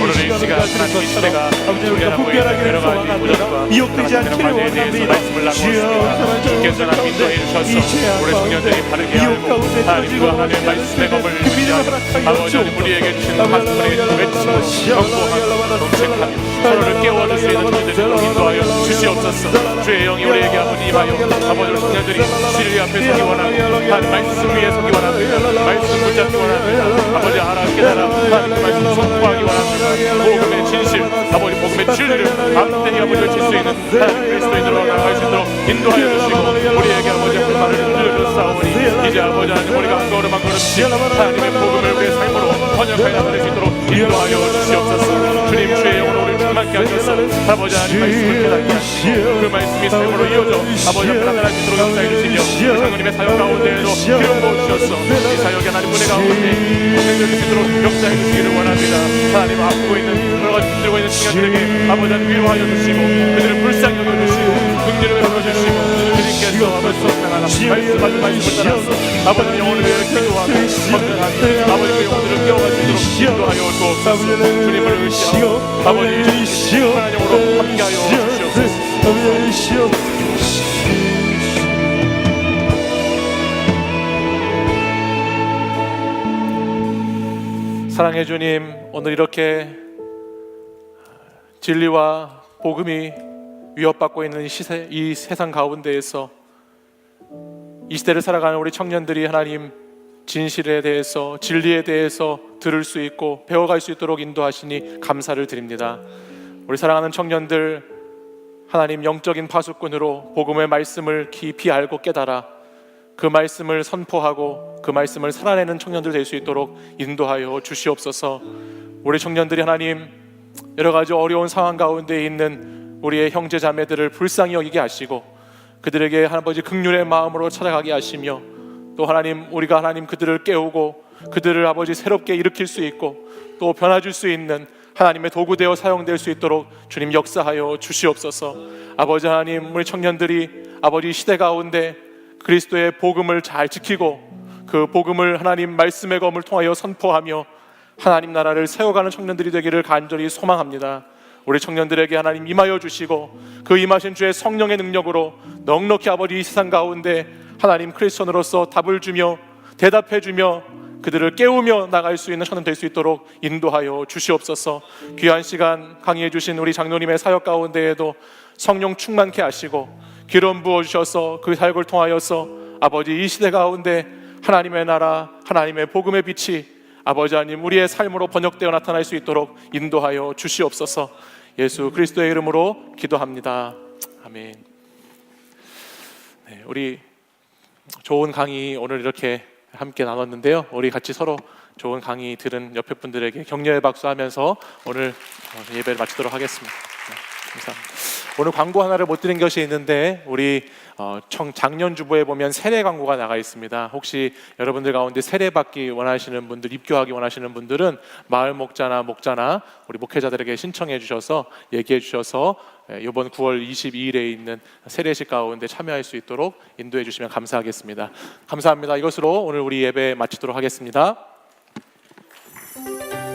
S2: 오늘 이 시간 하나님 이 시대가 우리가 분별하게 여러 가지 도전과 미혹되지 않기를 원합니다. 주여 주께서 하나님 인도해 주셔서 우리 청년들이 바르게 알고 하나님과 하나님의 말씀의 법을 유지하여 아버지 우리에게 주신 말씀을 외치고 경고하고 동책하며 서로를 깨워줄 수 있는 청년들로 인도하여 주시옵소서. 주의 영이 우리에게 아버지 임하여 아버지 청년들이 진리 앞에 서기 원하고 하나님 말씀 위에 서기 원합니다. 말씀 붙잡기 원합니다. 아버지 알아 깨달아 하나님 말씀 선포하기 원합니다. 복음의 진실, 아버지 복음의 진리를 아무데나 아버지 외칠 수 있는 하나님 그리스도인으로 나아갈 수 있도록 인도하여 주시고 우리에게 아버지 그 말을 들려주사오니 이제 아버지 하나님 우리가 한 걸음 한 걸음씩 하나님의 복음을 우리의 삶으로 번역하여 나갈 수 있도록 인도하여 주시옵소서. 주님 주의 영으로 우리를 충만케 하셔서 아버지 하나님 말씀을 깨닫게 하시고 그 말씀이 삶으로 이어져 아버지 앞에 나타날 수 있도록 역사해 주시며 장로님의 사역 가운데에도 기름 부어주셔서 이 사역에 하나님 은혜 가운데 행될 수 있도록 역사해 주시기를 원합니다. 하나님 아프고 있는 여러 가지 힘들고 있는 청년들에게 아버지 하나님 위로하여 주시고 그들을 불쌍히 여겨주시고 이름에 불러주시고 주님께서 아버지 성장하라 말씀하신 말씀을 따라서 아버지 영혼을 위해 기도하고 성장하니 아버지 그 영혼들을 깨워가시도록 인도하여 주옵소서. 주님을 의지하고 아버지 하나님으로 함께하여 주시옵소서. 사랑해 주님, 오늘 이렇게 진리와 복음이 위협받고 있는 이 세상 가운데에서 이 시대를 살아가는 우리 청년들이 하나님 진실에 대해서 진리에 대해서 들을 수 있고 배워갈 수 있도록 인도하시니 감사를 드립니다. 우리 사랑하는 청년들 하나님 영적인 파수꾼으로 복음의 말씀을 깊이 알고 깨달아 그 말씀을 선포하고 그 말씀을 살아내는 청년들 될 수 있도록 인도하여 주시옵소서. 우리 청년들이 하나님 여러 가지 어려운 상황 가운데 있는 우리의 형제 자매들을 불쌍히 여기게 하시고 그들에게 아버지 긍휼의 마음으로 찾아가게 하시며 또 하나님 우리가 하나님 그들을 깨우고 그들을 아버지 새롭게 일으킬 수 있고 또 변화줄 수 있는 하나님의 도구되어 사용될 수 있도록 주님 역사하여 주시옵소서. 아버지 하나님 우리 청년들이 아버지 시대 가운데 그리스도의 복음을 잘 지키고 그 복음을 하나님 말씀의 검을 통하여 선포하며 하나님 나라를 세워가는 청년들이 되기를 간절히 소망합니다. 우리 청년들에게 하나님 임하여 주시고 그 임하신 주의 성령의 능력으로 넉넉히 아버지 이 세상 가운데 하나님 크리스천으로서 답을 주며 대답해 주며 그들을 깨우며 나갈 수 있는 청년 될 수 있도록 인도하여 주시옵소서. 귀한 시간 강의해 주신 우리 장로님의 사역 가운데에도 성령 충만케 하시고 기름 부어 주셔서 그 사역을 통하여서 아버지 이 시대 가운데 하나님의 나라 하나님의 복음의 빛이 아버지 하나님 우리의 삶으로 번역되어 나타날 수 있도록 인도하여 주시옵소서. 예수 그리스도의 이름으로 기도합니다. 아멘. 네, 우리 좋은 강의 오늘 이렇게 함께 나눴는데요. 우리 같이 서로 좋은 강의 들은 옆에 분들에게 격려의 박수하면서 오늘 예배를 마치도록 하겠습니다. 네, 감사합니다. 오늘 광고 하나를 못 드린 것이 있는데 우리 작년 주보에 보면 세례 광고가 나가 있습니다. 혹시 여러분들 가운데 세례 받기 원하시는 분들, 입교하기 원하시는 분들은 마을 목자나 우리 목회자들에게 신청해 주셔서 얘기해 주셔서 이번 9월 22일에 있는 세례식 가운데 참여할 수 있도록 인도해 주시면 감사하겠습니다. 감사합니다. 이것으로 오늘 우리 예배 마치도록 하겠습니다.